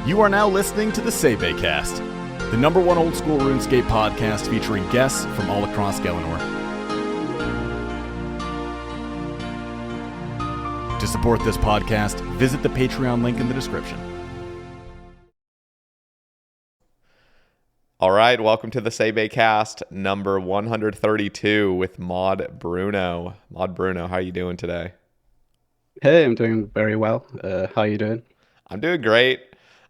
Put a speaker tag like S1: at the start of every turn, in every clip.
S1: You are now listening to the Sae Bae Cast, the #1 old school RuneScape podcast featuring guests from all across Galenor. To support this podcast, visit the Patreon link in the description.
S2: All right, welcome to the Sae Bae Cast, number 132 with Mod Bruno. Mod Bruno, how are you doing today?
S3: Hey, I'm doing very well. How are you doing?
S2: I'm doing great.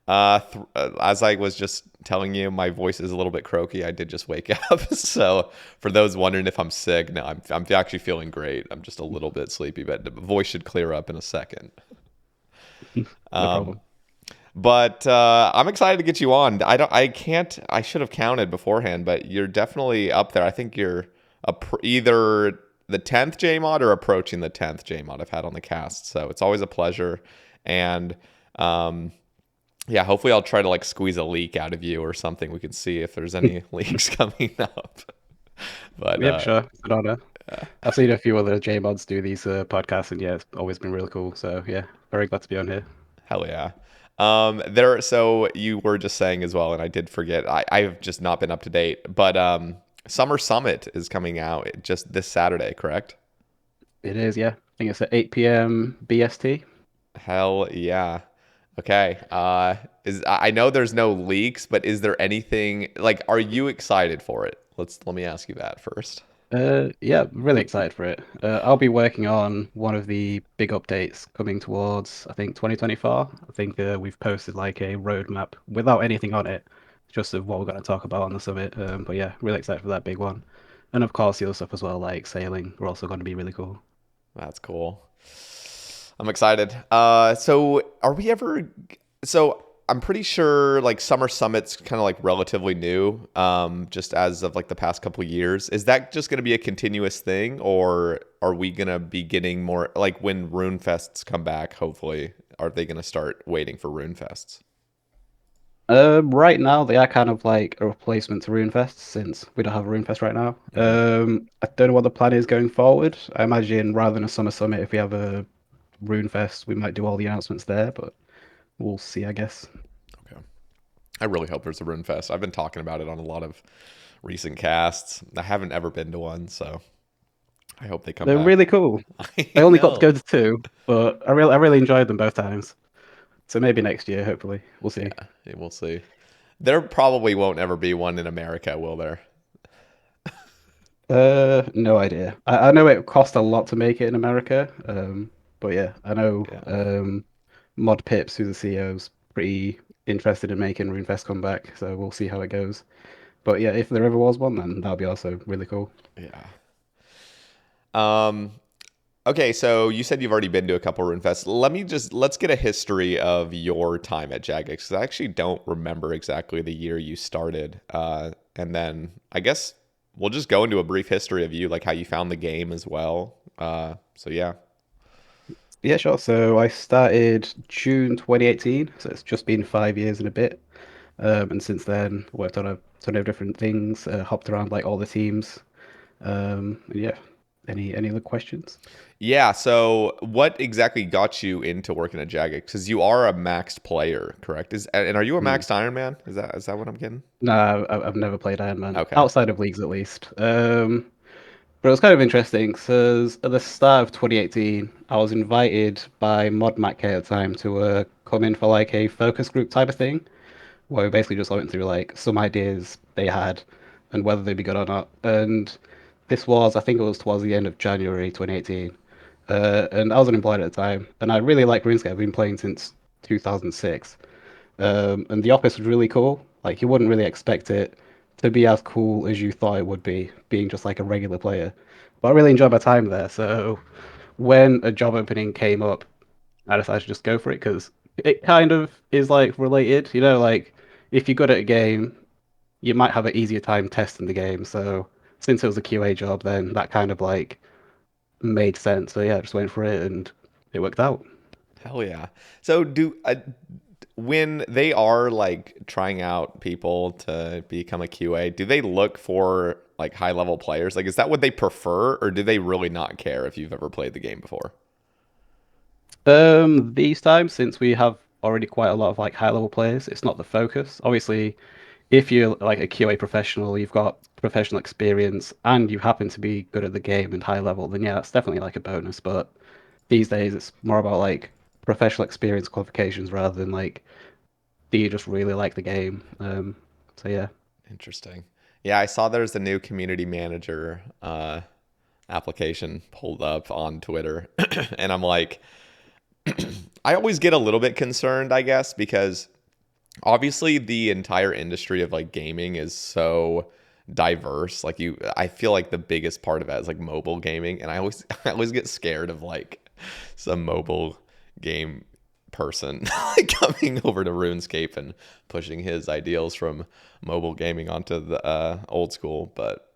S2: As I was just telling you, my voice is a little bit croaky. I did just wake up. So for those wondering if I'm sick, no, I'm actually feeling great. I'm just a little bit sleepy, but the voice should clear up in a second.
S3: No problem.
S2: But I'm excited to get you on. I should have counted beforehand, but you're definitely up there. I think you're either the 10th JMod or approaching the 10th JMod I've had on the cast. So it's always a pleasure. And yeah, hopefully I'll try to like squeeze a leak out of you or something. We can see if there's any leaks coming up. But
S3: yeah, sure. I don't know. I've seen a few other JMods do these podcasts, and yeah, it's always been really cool. So yeah, very glad to be on here.
S2: Hell yeah. So you were just saying as well, and I did forget, I've just not been up to date, but Summer Summit is coming out just this Saturday, correct?
S3: It is, yeah. I think it's at 8 p.m. BST.
S2: Hell yeah. Okay. I know there's no leaks, but is there anything like, are you excited for it? Let me ask you that first.
S3: Yeah, really excited for it. I'll be working on one of the big updates coming towards, I think, 2024. I think we've posted like a roadmap without anything on it, just of what we're going to talk about on the summit. But yeah, really excited for that big one. And of course, the other stuff as well, like sailing, are also going to be really cool.
S2: That's cool. I'm excited. So I'm pretty sure like Summer Summit's kind of like relatively new, just as of like the past couple of years. Is that just going to be a continuous thing, or are we going to be getting more like when RuneFests come back? Hopefully, are they going to start waiting for RuneFests?
S3: Right now they are kind of like a replacement to RuneFest since we don't have a RuneFest right now. I don't know what the plan is going forward. I imagine rather than a summer summit, if we have a RuneFest, we might do all the announcements there, but we'll see, I guess.
S2: Okay. I really hope there's a RuneFest. I've been talking about it on a lot of recent casts. I haven't ever been to one, so I hope they come
S3: They're
S2: back.
S3: really cool. I only got to go to two, but I really enjoyed them both times. So maybe next year, hopefully. We'll see.
S2: Yeah, we'll see. There probably won't ever be one in America, will there?
S3: No idea. I know it cost a lot to make it in America. But yeah, I know Mod Pips, who's the CEO, is pretty interested in making RuneFest come back, so we'll see how it goes. But yeah, if there ever was one, then that'll be also really cool.
S2: Yeah. Okay, so you said you've already been to a couple RuneFests. Let's get a history of your time at Jagex, because I actually don't remember exactly the year you started. And then I guess we'll just go into a brief history of you, like how you found the game as well. So yeah.
S3: Yeah, sure. So I started June 2018, so it's just been 5 years and a bit. And since then, worked on a ton of different things, hopped around like all the teams. And yeah, any other questions?
S2: Yeah, so what exactly got you into working at Jagex? Because you are a maxed player, correct? And are you a maxed Iron Man? Is that what I'm getting?
S3: No, I've never played Iron Man,
S2: Okay.
S3: outside of leagues at least. But it was kind of interesting because at the start of 2018, I was invited by Mod Mac at the time to come in for like a focus group type of thing, where we basically just went through like some ideas they had and whether they'd be good or not. And this was, I think it was towards the end of January 2018. And I was unemployed at the time, and I really like RuneScape. I've been playing since 2006. And the office was really cool. Like you wouldn't really expect it to be as cool as you thought it would be, being just like a regular player. But I really enjoyed my time there. So when a job opening came up, I decided to just go for it because it kind of is like related. You know, like if you're good at a game, you might have an easier time testing the game. So since it was a QA job, then that kind of like made sense. So yeah, I just went for it and it worked out.
S2: Hell yeah. So when they are like trying out people to become a QA, do they look for like high level players? Like, is that what they prefer, or do they really not care if you've ever played the game before?
S3: These times, since we have already quite a lot of like high level players. It's not the focus. Obviously, if you're like a QA professional, you've got professional experience, and you happen to be good at the game and high level, then yeah, that's definitely like a bonus. But these days, it's more about like professional experience qualifications rather than like, do you just really like the game? So yeah.
S2: Interesting. Yeah, I saw there's a new community manager application pulled up on Twitter, and I'm like, I always get a little bit concerned, I guess, because obviously the entire industry of like gaming is so diverse. Like I feel like the biggest part of it is like mobile gaming, and I always get scared of like some mobile game person coming over to RuneScape and pushing his ideals from mobile gaming onto the old school. But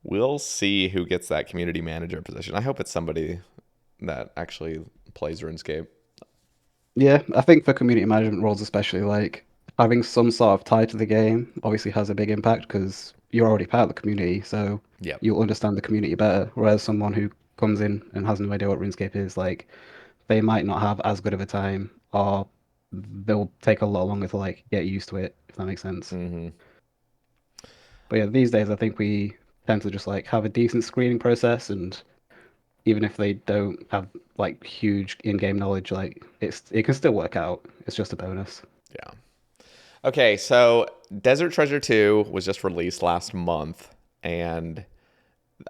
S2: we'll see who gets that community manager position. I hope it's somebody that actually plays RuneScape.
S3: Yeah, I think for community management roles, especially, like having some sort of tie to the game obviously has a big impact because you're already part of the community, so
S2: Yep.
S3: you'll understand the community better. Whereas someone who comes in and has no idea what RuneScape is, like they might not have as good of a time, or they'll take a lot longer to like get used to it, if that makes sense.
S2: Mm-hmm.
S3: But yeah, these days I think we tend to just like have a decent screening process, and even if they don't have like huge in-game knowledge, like it can still work out. It's just a bonus.
S2: Yeah. Okay, so Desert Treasure 2 was just released last month, and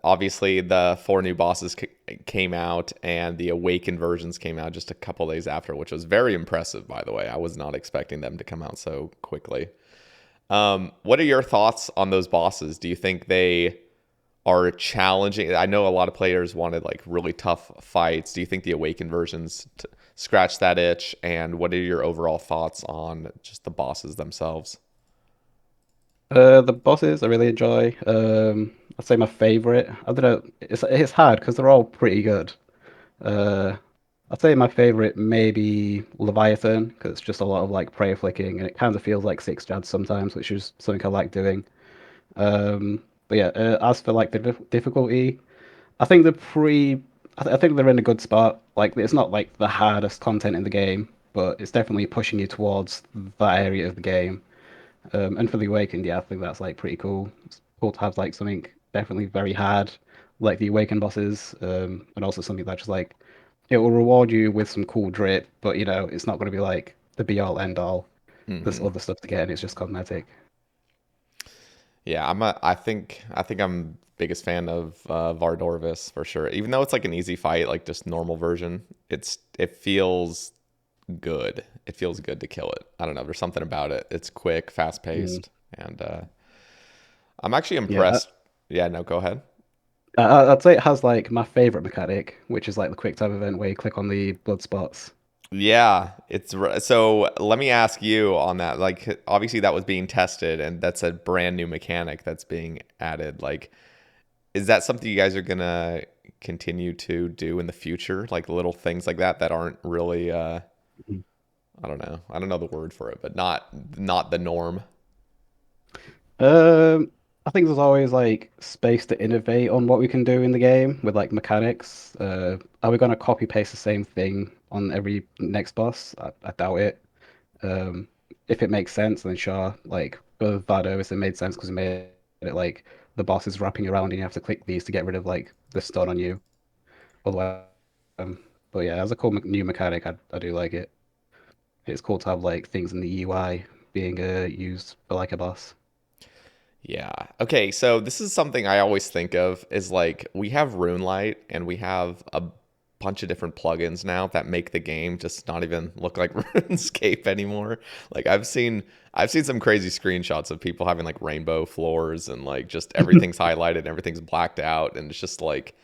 S2: obviously the four new bosses came out, and the Awakened versions came out just a couple days after, which was very impressive, by the way. I was not expecting them to come out so quickly. What are your thoughts on those bosses? Do you think they are challenging? I know a lot of players wanted like really tough fights. Do you think the Awakened versions scratch that itch? And what are your overall thoughts on just the bosses themselves?
S3: The bosses I really enjoy. I'd say my favorite. I don't know. It's hard because they're all pretty good. Uh, I'd say my favorite maybe Leviathan because it's just a lot of like prayer flicking and it kind of feels like six jads sometimes, which is something I like doing. But yeah, as for like the difficulty, I think I think they're in a good spot. Like it's not like the hardest content in the game, but it's definitely pushing you towards that area of the game. And for the Awakened, yeah, I think that's like pretty cool. It's cool to have like something definitely very hard, like the Awakened bosses, and also something that just like it will reward you with some cool drip, but you know, it's not going to be like the be all end all. There's
S2: Hmm.
S3: other stuff to get, and it's just cosmetic.
S2: Yeah, I think I'm biggest fan of Vardorvis for sure. Even though it's like an easy fight, like just normal version, it feels good. It feels good to kill it. I don't know. There's something about it. It's quick, fast
S3: Mm.
S2: paced, and I'm actually
S3: Yeah,
S2: impressed. Yeah, no, go ahead.
S3: I'd say it has like my favorite mechanic, which is like the quick time event where you click on the blood spots.
S2: Yeah, so let me ask you on that. Like, obviously that was being tested, and that's a brand new mechanic that's being added. Like, is that something you guys are gonna continue to do in the future? Like little things like that that aren't really I don't know. I don't know the word for it, but not the norm.
S3: I think there's always like space to innovate on what we can do in the game with like mechanics. Are we gonna copy paste the same thing on every next boss? I doubt it. Um, if it makes sense, then sure. Like with Vardos, it made sense because it made it like the boss is wrapping around and you have to click these to get rid of like the stun on you. Otherwise, but yeah, as a cool new mechanic, I do like it. It's cool to have like things in the UI being used for like a boss.
S2: Yeah. Okay, so this is something I always think of is like we have RuneLight and we have a bunch of different plugins now that make the game just not even look like RuneScape anymore. Like I've seen some crazy screenshots of people having like rainbow floors and like just everything's highlighted, everything's blacked out, and it's just like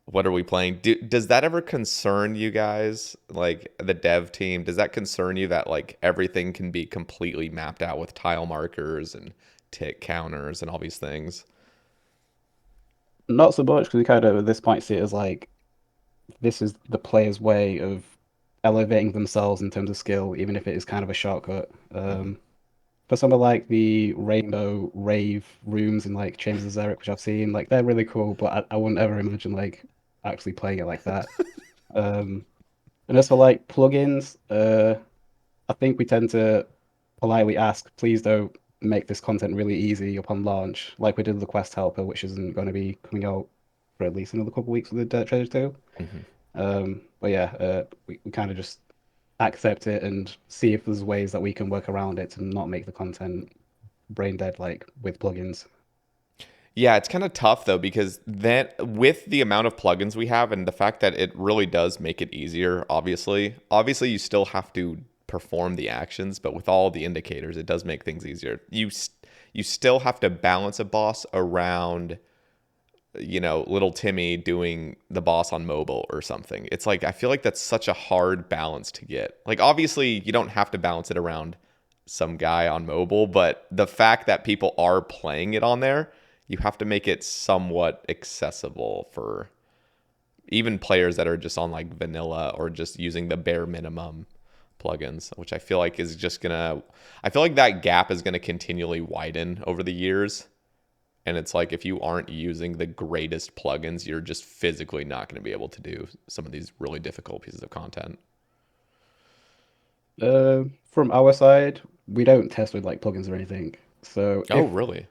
S2: what are we playing? Does that ever concern you guys, like the dev team? Does that concern you that like everything can be completely mapped out with tile markers and tick counters and all these things?
S3: Not so much because we kind of at this point see it as like this is the player's way of elevating themselves in terms of skill, even if it is kind of a shortcut.
S2: Mhm.
S3: For some of like the rainbow rave rooms in like Chambers of Xeric, which I've seen, like they're really cool, but I wouldn't ever imagine like actually playing it like that. Um, and as for like plugins, I think we tend to politely ask, please don't make this content really easy upon launch, like we did with the Quest Helper, which isn't going to be coming out for at least another couple of weeks with the Dirt Treasure 2.
S2: Hmm.
S3: But yeah, we kind of just accept it and see if there's ways that we can work around it to not make the content brain dead like with plugins.
S2: Yeah, it's kind of tough though because then with the amount of plugins we have and the fact that it really does make it easier, obviously you still have to perform the actions, but with all the indicators, it does make things easier. You still have to balance a boss around, little Timmy doing the boss on mobile or something. It's like I feel like that's such a hard balance to get. Like obviously you don't have to balance it around some guy on mobile, but the fact that people are playing it on there, you have to make it somewhat accessible for even players that are just on like vanilla or just using the bare minimum plugins, which I feel like I feel like that gap is gonna continually widen over the years. And it's like if you aren't using the greatest plugins, you're just physically not going to be able to do some of these really difficult pieces of content.
S3: From our side, we don't test with like plugins or anything. So
S2: Oh,
S3: if
S2: really?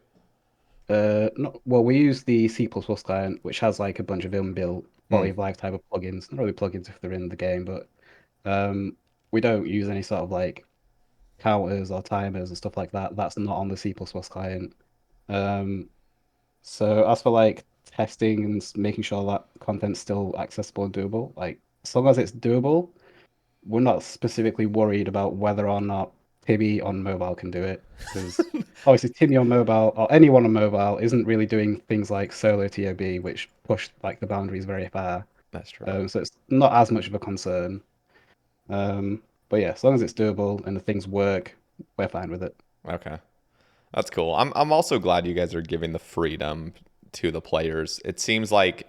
S3: not well, we use the C++ client, which has like a bunch of inbuilt
S2: Hmm.
S3: quality of life type of plugins. Not really plugins if they're in the game, but um, we don't use any sort of like counters or timers and stuff like that. That's not on the C++ client. Um, so as for like testing and making sure that content's still accessible and doable, like as long as it's doable, we're not specifically worried about whether or not Timmy on mobile can do it. Because obviously Timmy on mobile or anyone on mobile isn't really doing things like solo TOB, which push like the boundaries very far.
S2: That's true.
S3: So it's not as much of a concern. But yeah, as long as it's doable and the things work, we're fine with it.
S2: Okay. That's cool. I'm also glad you guys are giving the freedom to the players. It seems like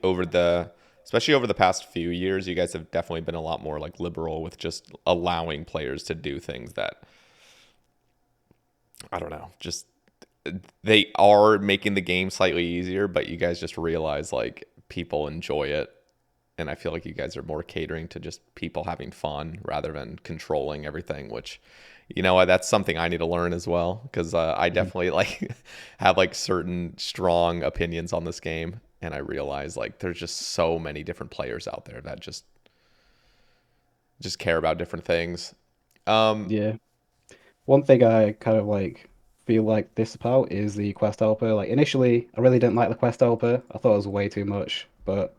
S2: especially over the past few years, you guys have definitely been a lot more like liberal with just allowing players to do things that I don't know, just they are making the game slightly easier, but you guys just realize like people enjoy it. And I feel like you guys are more catering to just people having fun rather than controlling everything, which, that's something I need to learn as well. Cause I
S3: Mhm.
S2: definitely like have like certain strong opinions on this game. And I realize like there's just so many different players out there that just care about different things. Um,
S3: Yeah. One thing I kind of like feel like this about is the quest helper. Like initially, I really didn't like the quest helper. I thought it was way too much, but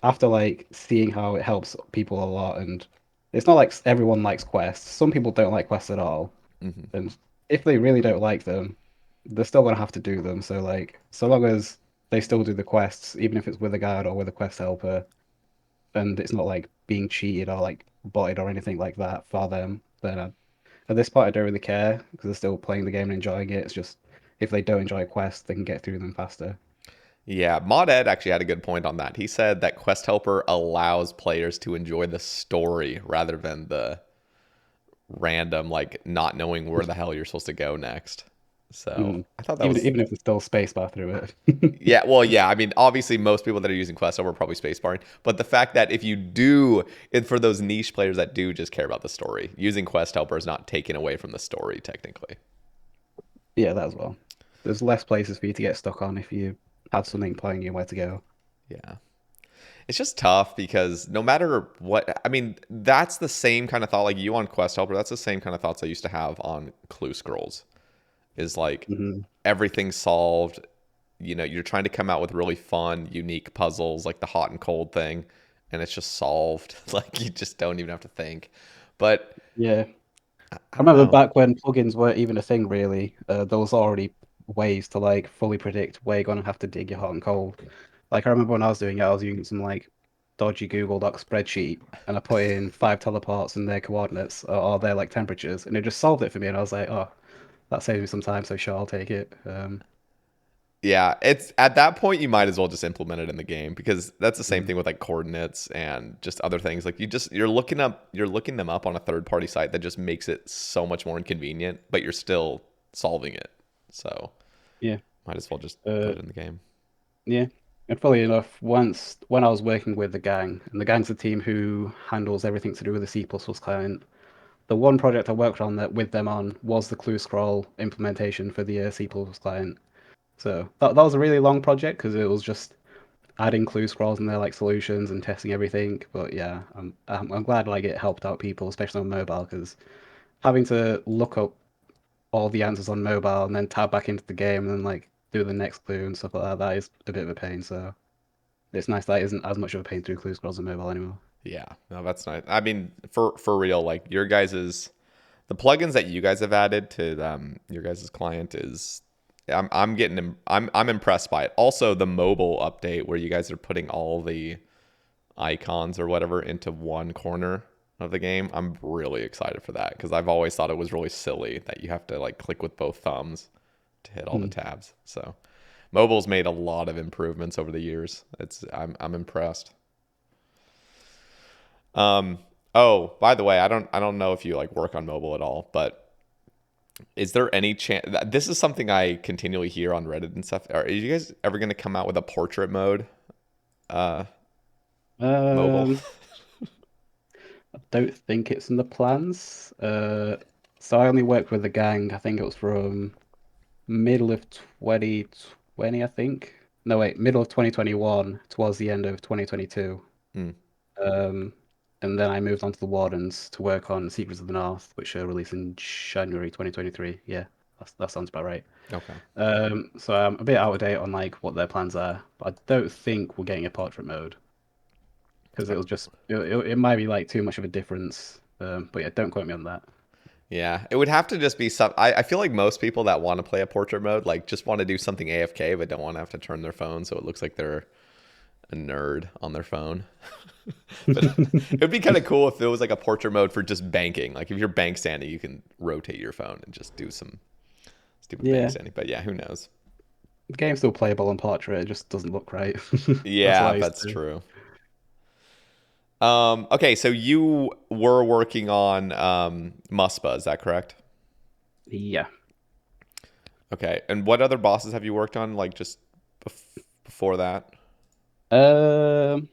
S3: after like seeing how it helps people a lot, and it's not like everyone likes quests. Some people don't like quests at all,
S2: mhm.
S3: and if they really don't like them, they're still gonna have to do them. So like, so long as they still do the quests, even if it's with a guide or with a quest helper, and it's not like being cheated or like botted or anything like that for them, then at this point I don't really care because they're still playing the game and enjoying it. It's just if they don't enjoy quests, they can get through them faster.
S2: Yeah, Mod Ed actually had a good point on that. He said that Quest Helper allows players to enjoy the story rather than the random, like not knowing where the hell you're supposed to go next. So
S3: Mm.
S2: I thought that
S3: Even
S2: was,
S3: even if there's still spacebar through it.
S2: yeah, well, yeah. I mean, obviously, most people that are using Quest Helper are probably spacebarring, but the fact that if you do, and for those niche players that do just care about the story, using Quest Helper is not taken away from the story technically.
S3: Yeah, that as well. There's less places for you to get stuck on if you have something telling you where to go.
S2: Yeah. It's just tough because no matter what, I mean, that's the same kind of thought like you on Quest Helper. That's the same kind of thoughts I used to have on Clue Scrolls. Is like
S3: Hmm.
S2: everything's solved. You're trying to come out with really fun, unique puzzles like the hot and cold thing, and it's just solved. Like you just don't even have to think. But
S3: Yeah.
S2: I
S3: I
S2: don't
S3: remember
S2: know.
S3: back when plugins weren't even a thing really. There was already ways to like fully predict where you're gonna have to dig your hot and cold. Like I remember when I was doing it, I was using some like dodgy Google Doc spreadsheet, and I put in 5 teleports and their coordinates or their like temperatures, and it just solved it for me. And I was like, oh, that saves me some time, so sure, I'll take it.
S2: Yeah, it's at that point you might as well just implement it in the game because that's the same
S3: Mm,
S2: thing with like coordinates and just other things. Like you're looking them up on a third party site that just makes it so much more inconvenient, but you're still solving it. So
S3: yeah,
S2: might as well just put
S3: uh,
S2: it in the game.
S3: yeah. And funny enough, once when I was working with the gang, and the gang's the team who handles everything to do with the C++ client. the one project I worked on that with them on was the clue scroll implementation for the C++ client. So that was a really long project because it was just adding clue scrolls and their like solutions and testing everything. But yeah, I'm glad like it helped out people, especially on mobile, because having to look up all the answers on mobile and then tab back into the game and then like do the next clue and stuff like that, that is a bit of a pain. So it's nice that isn't as much of a pain to do clue scrolls on mobile anymore.
S2: Yeah, no, that's nice. I mean, for real, like your guys's the plugins that you guys have added to your guys' client is I'm impressed by it. Also, the mobile update where you guys are putting all the icons or whatever into one corner of the game. I'm really excited for that because I've always thought it was really silly that you have to like click with both thumbs to hit all the
S3: Hmm.
S2: tabs. So mobile's made a lot of improvements over the years. I'm impressed. Um, oh, by the way, I don't know if you like work on mobile at all, but is there any chance this is something I continually hear on Reddit and stuff? Are you guys ever going to come out with a portrait mode uh mobile?
S3: Um, I don't think it's in the plans. So I only worked with the gang. I think it was from middle of 2020, I think. No, wait, middle of 2021 towards the end of 2022.
S2: Hmm,
S3: Um, and then I moved on to the Wardens to work on Secrets of the North, which are released in January 2023. Yeah, that sounds about right.
S2: okay.
S3: So I'm a bit out of date on like what their plans are, but I don't think we're getting a portrait mode because it might be like too much of a difference. But yeah, don't quote me on that.
S2: Yeah, it would have to just be some. I feel like most people that want to play a portrait mode like just want to do something AFK, but don't want to have to turn their phone, so it looks like they're a nerd on their phone. But it would be kind of cool if there was like a portrait mode for just banking. Like if you're bank standing, you can rotate your phone and just do some stupid bank
S3: Yeah,
S2: standing. But yeah, who knows?
S3: the game's still playable on portrait. It just doesn't look right. That's what
S2: Yeah,
S3: I used
S2: that's
S3: to.
S2: true. Okay, so you were working on Muspa, is that correct?
S3: Yeah.
S2: Okay, and what other bosses have you worked on? Like just before that?
S3: Um,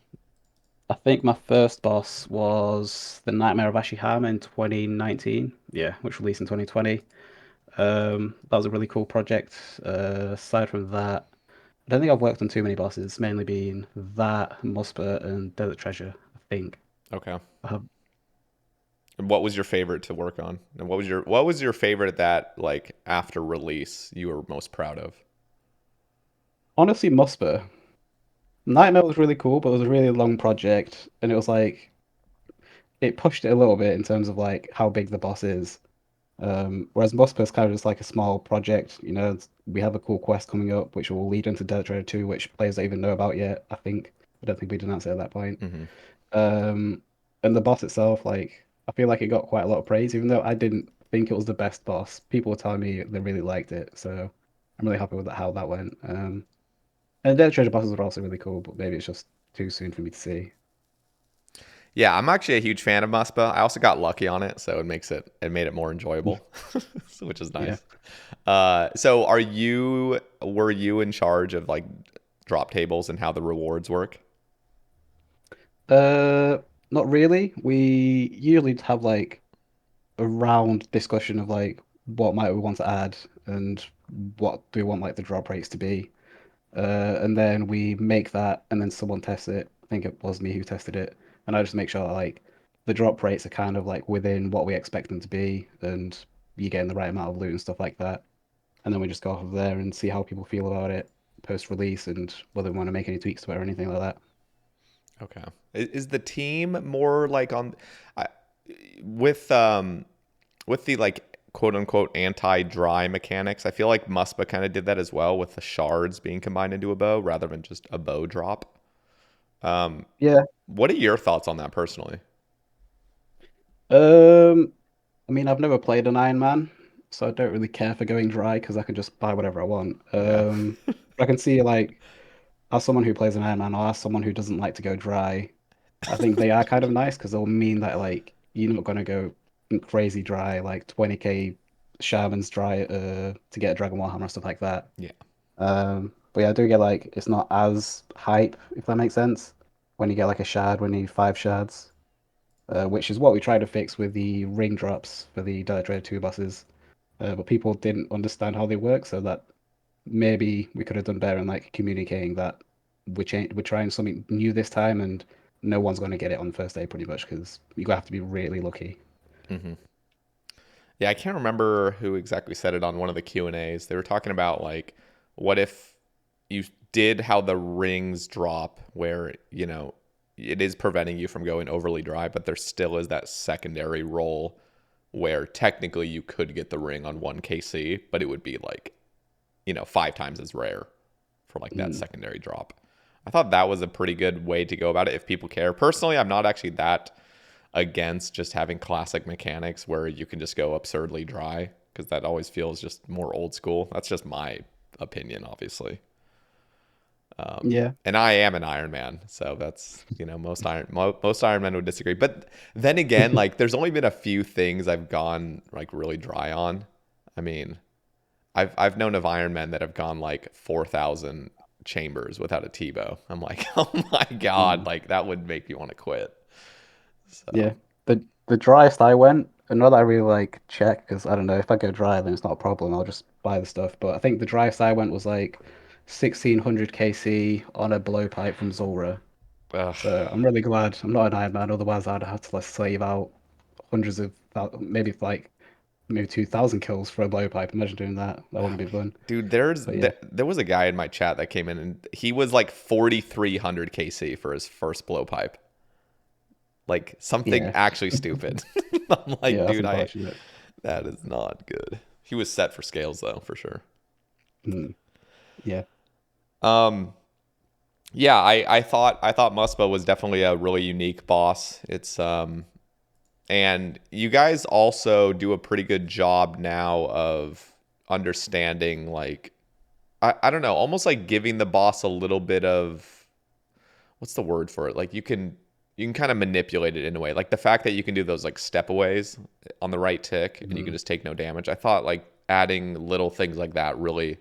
S3: I think my first boss was the Nightmare of Ashihama in 2019. Yeah, which released in 2020. That was a really cool project. Aside from that, I don't think I've worked on too many bosses. It's mainly been that, Musper, and Desert Treasure, I think.
S2: Okay.
S3: I have,
S2: And what was your favorite to work on? And what was your favorite that like after release you were most proud of?
S3: honestly, Musper. Nightmare was really cool, but it was a really long project, and it was like it pushed it a little bit in terms of like how big the boss is. Whereas Musper is kind of just like a small project. We have a cool quest coming up, which will lead into Desert Treasure 2, which players don't even know about yet, I think. I don't think we announced it at that point.
S2: Hmm.
S3: Um, and the boss itself, like, I feel like it got quite a lot of praise, even though I didn't think it was the best boss. People were telling me they really liked it, so I'm really happy with how that went. And the Desert Treasure bosses were also really cool, but maybe it's just too soon for me to see.
S2: Yeah, I'm actually a huge fan of Muspa. I also got lucky on it, so it made it more enjoyable, which is
S3: Yeah.
S2: nice. So were you in charge of like drop tables and how the rewards work?
S3: Uh, Not really. We usually have like a round discussion of like what might we want to add and what do we want like the drop rates to be. And then we make that, and then someone tests it. I think it was me who tested it, and I just make sure that, like the drop rates are kind of like within what we expect them to be, and you're getting the right amount of loot and stuff like that. And then we just go off of there and see how people feel about it post release and whether we want to make any tweaks to it or anything like that.
S2: Okay. Is the team more like on I, with the like quote unquote anti-dry mechanics? I feel like Muspa kind of did that as well with the shards being combined into a bow rather than just a bow drop. Um,
S3: Yeah.
S2: what are your thoughts on that personally?
S3: Um, I mean, I've never played an Iron Man, so I don't really care for going dry because I can just buy whatever I want.
S2: Yeah.
S3: I can see like as someone who plays an Iron Man or as someone who doesn't like to go dry, I think they are kind of nice because they'll mean that like you're not gonna go crazy dry, like 20k Shaman's dry to get a Dragon Warhammer and stuff like that.
S2: Yeah.
S3: But yeah, I do get like it's not as hype if that makes sense when you get like a shard when you need 5 shards. which is what we tried to fix with the ring drops for the Dark Trader 2 bosses. But people didn't understand how they work, so that maybe we could have done better in like communicating that we're trying something new this time, and no one's going to get it on the first day pretty much because you have to be really lucky.
S2: Mm-hmm. Yeah, I can't remember who exactly said it on one of the Q&As. They were talking about like, what if you did how the rings drop where, you know, it is preventing you from going overly dry, but there still is that secondary roll where technically you could get the ring on 1 KC, but it would be like, you know, 5 times as rare for like that secondary drop. I thought that was a pretty good way to go about it if people care. Personally, I'm not actually that against just having classic mechanics where you can just go absurdly dry, because that always feels just more old school. That's just my opinion, obviously.
S3: Yeah.
S2: And I am an Iron Man, so that's, you know, most Iron Men would disagree. But then again, like there's only been a few things I've gone like really dry on. I mean, I've known of Iron Men that have gone like 4,000 chambers without a T-bow. I'm like, oh my god, like that would make me want to quit.
S3: Yeah.
S2: So
S3: The driest I went, and not that I really like check because I don't know if I go dry then it's not a problem. I'll just buy the stuff. But I think the driest I went was like 1600 KC on a blowpipe from Zulrah.
S2: ugh.
S3: So I'm really glad I'm not an Iron Man. Otherwise, I'd have to like slave out hundreds of maybe 2,000 kills for a blowpipe. Imagine doing that. That wouldn't be fun.
S2: Dude,
S3: But yeah,
S2: there was a guy in my chat that came in and he was like 4,300 KC for his first blowpipe. Like something
S3: yeah,
S2: actually stupid. I'm like,
S3: yeah. That's
S2: dude,
S3: unfortunate.
S2: that is not good. He was set for scales though, for sure.
S3: Mm, yeah,
S2: Um, yeah, I thought Muspa was definitely a really unique boss. It's and you guys also do a pretty good job now of understanding like I don't know, almost like giving the boss a little bit of, what's the word for it? Like you can kind of manipulate it in a way. Like the fact that you can do those like stepaways on the right tick and you can just take no damage. I thought like adding little things like that really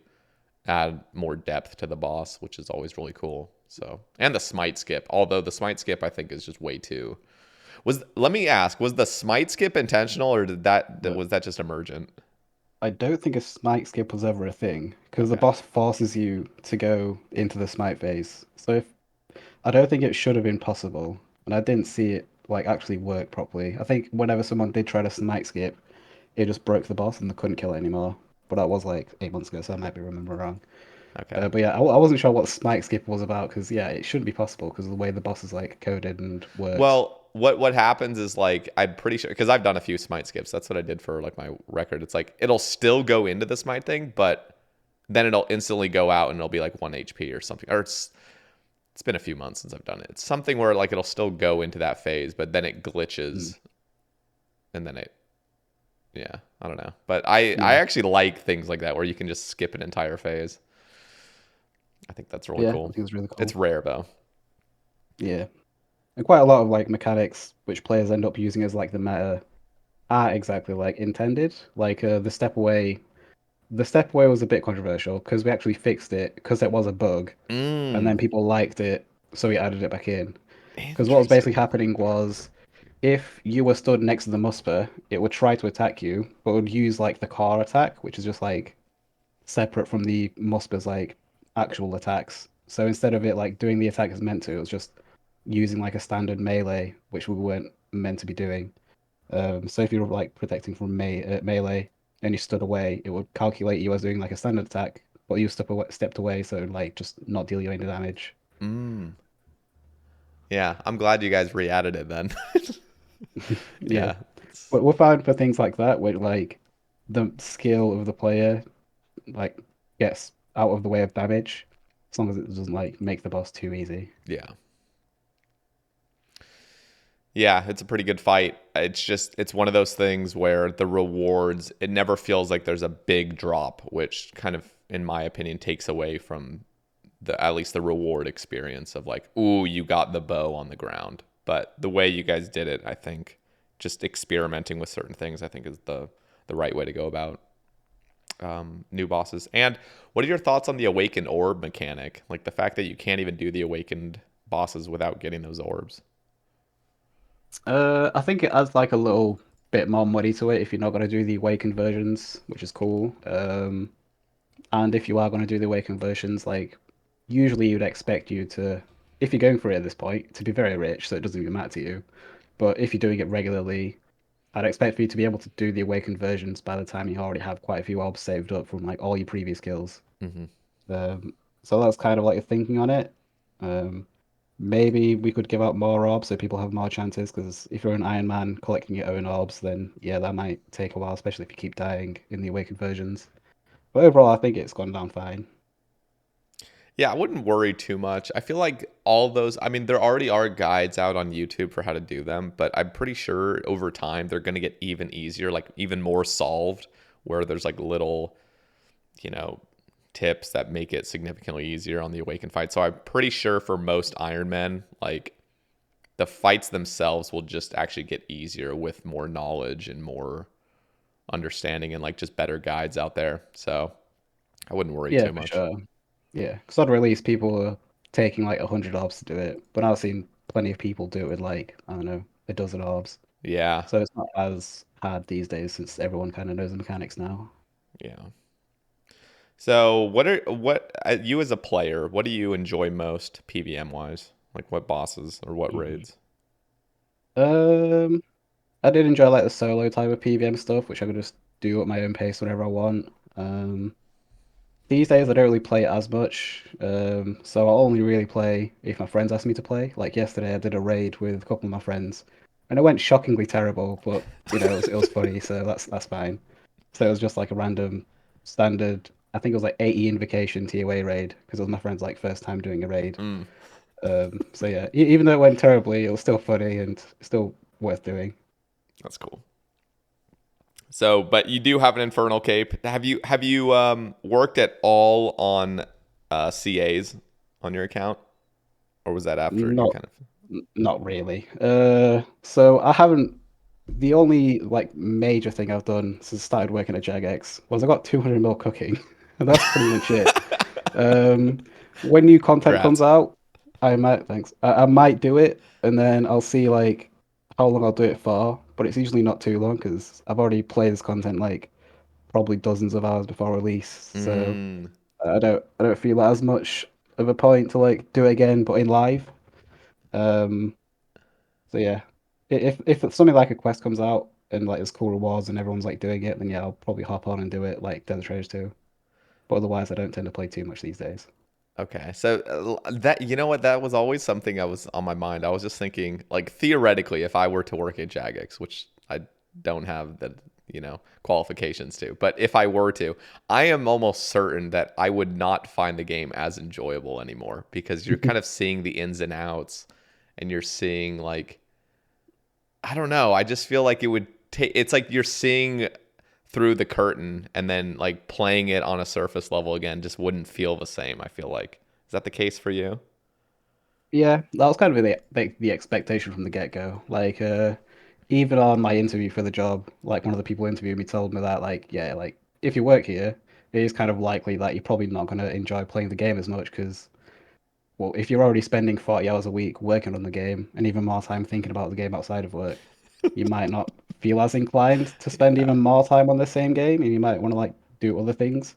S2: add more depth to the boss, which is always really cool. So, and the smite skip, although the smite skip I think is just way too. Let me ask, was the smite skip intentional or
S3: but
S2: was that just emergent?
S3: I don't think a smite skip was ever a thing because the
S2: Okay.
S3: boss forces you to go into the smite phase. So if I don't think it should have been possible, and I didn't see it like actually work properly. I think whenever someone did try to smite skip, it just broke the boss and they couldn't kill it anymore. But that was like 8 months ago, so I might be remembering wrong.
S2: Okay.
S3: But yeah, I wasn't sure what smite skip was about because yeah, it shouldn't be possible because of the way the boss is like coded and works.
S2: Well, what happens is like I'm pretty sure because I've done a few smite skips. That's what I did for like my record. It's like it'll still go into the smite thing, but then it'll instantly go out and it'll be like 1 HP or something. Or it's been a few months since I've done it. It's something where like it'll still go into that phase, but then it
S3: Mm,
S2: glitches and then it, yeah, I don't know. But I
S3: yeah,
S2: actually like things like that where you can just skip an entire phase. I think that's really
S3: yeah, I
S2: cool.
S3: think it's really
S2: It's
S3: cool.
S2: rare though.
S3: Yeah, and quite a lot of like mechanics which players end up using as like the meta aren't exactly like intended. Like the step away. The step away was a bit controversial because we actually fixed it because it was a bug, and then
S2: Mm,
S3: people liked it, so we added it back in. Because what was basically
S2: interesting.
S3: happening was if you were stood next to the Musper, it would try to attack you, but would use like the car attack, which is just like separate from the Musper's like actual attacks. So instead of it like doing the attack as meant to, it was just using like a standard melee, which we weren't meant to be doing. So if you were like protecting from melee and you stood away, it would calculate you as doing like a standard attack, but you stepped away, so it would, like just not deal you any damage.
S2: Mm. Yeah, I'm glad you guys re-added it then.
S3: Yeah.
S2: Yeah.
S3: But we're fine for things like that, where like the skill of the player like gets out of the way of damage, as long as it doesn't like make the boss too easy.
S2: Yeah. Yeah, it's a pretty good fight. It's one of those things where the rewards, it never feels like there's a big drop, which kind of, in my opinion, takes away from the at least the reward experience of like, ooh, you got the bow on the ground. But the way you guys did it, I think, just experimenting with certain things, I think is the right way to go about new bosses. And what are your thoughts on the awakened orb mechanic? Like the fact that you can't even do the awakened bosses without getting those orbs.
S3: I think it adds like a little bit more money to it if you're not going to do the awakened versions, which is cool. And if you are going to do the awakened versions, like usually you'd expect you to, if you're going for it at this point, to be very rich, so it doesn't even matter to you. But if you're doing it regularly, I'd expect for you to be able to do the awakened versions by the time you already have quite a few orbs saved up from like all your previous kills.
S2: Hmm.
S3: Um, so that's kind of like the thinking on it. Um, Maybe we could give out more orbs so people have more chances, because if you're an Iron Man collecting your own orbs, then yeah, that might take a while, especially if you keep dying in the awakened versions. But overall, I think it's gone down fine.
S2: Yeah, I wouldn't worry too much. I feel like all those, I mean, there already are guides out on YouTube for how to do them, but I'm pretty sure over time they're going to get even easier, like even more solved, where there's like little, you know, tips that make it significantly easier on the awakened fight. So I'm pretty sure for most Iron Men, like the fights themselves will just actually get easier with more knowledge and more understanding and like just better guides out there. So I wouldn't worry
S3: Yeah,
S2: too
S3: for
S2: much.
S3: sure. Yeah, because on release, people are taking like 100 orbs to do it, but I've seen plenty of people do it with like, I don't know, a dozen orbs.
S2: Yeah.
S3: So it's not as hard these days since everyone kind of knows the mechanics now.
S2: Yeah. So what you as a player, what do you enjoy most PVM wise? Like what bosses or what
S3: Mhm.
S2: raids?
S3: Um, I did enjoy like the solo type of PvM stuff, which I could just do at my own pace whenever I want. These days I don't really play it as much, so I'll only really play if my friends ask me to play. Like yesterday, I did a raid with a couple of my friends, and it went shockingly terrible, but it was funny, so that's fine. So it was just like a random standard. I think it was like 80 invocation TOA raid because it was my friend's like first time doing a raid.
S2: Mm,
S3: So yeah, even though it went terribly, it was still funny and still worth doing.
S2: that's cool. So, but you do have an infernal cape. Have you worked at all on CAs on your account, or was that after you
S3: Not
S2: kind of?
S3: Not really. So I haven't. The only like major thing I've done since I started working at Jagex was I got 200 mil cooking, and that's pretty much it. Um, when new content comes
S2: Congrats.
S3: out, I might do it, and then I'll see like how long I'll do it for. But it's usually not too long because I've already played this content like probably dozens of hours before release. So
S2: Mm,
S3: I don't feel as much of a point to like do it again, but in live. Um, so yeah, if something like a quest comes out and like there's cool rewards and everyone's like doing it, then yeah, I'll probably hop on and do it like Desert Traders too. But otherwise, I don't tend to play too much these days.
S2: okay. So that you know what that was always something I was on my mind. I was just thinking like theoretically if I were to work at Jagex, which I don't have the qualifications to, but if I were to, I am almost certain that I would not find the game as enjoyable anymore because you're kind of seeing the ins and outs and you're seeing like I don't know. I just feel like it would take. It's like you're seeing through the curtain, and then like playing it on a surface level again just wouldn't feel the same. I feel like is that the case for you?
S3: Yeah, that was kind of the expectation from the get-go. Like, even on my interview for the job, like one of the people interviewing me told me that, like, yeah, like if you work here, it is kind of likely that you're probably not going to enjoy playing the game as much because, well, if you're already spending 40 hours a week working on the game and even more time thinking about the game outside of work, you might not feel as inclined to spend
S2: Yeah,
S3: even more time on the same game, and you might want to like do other things.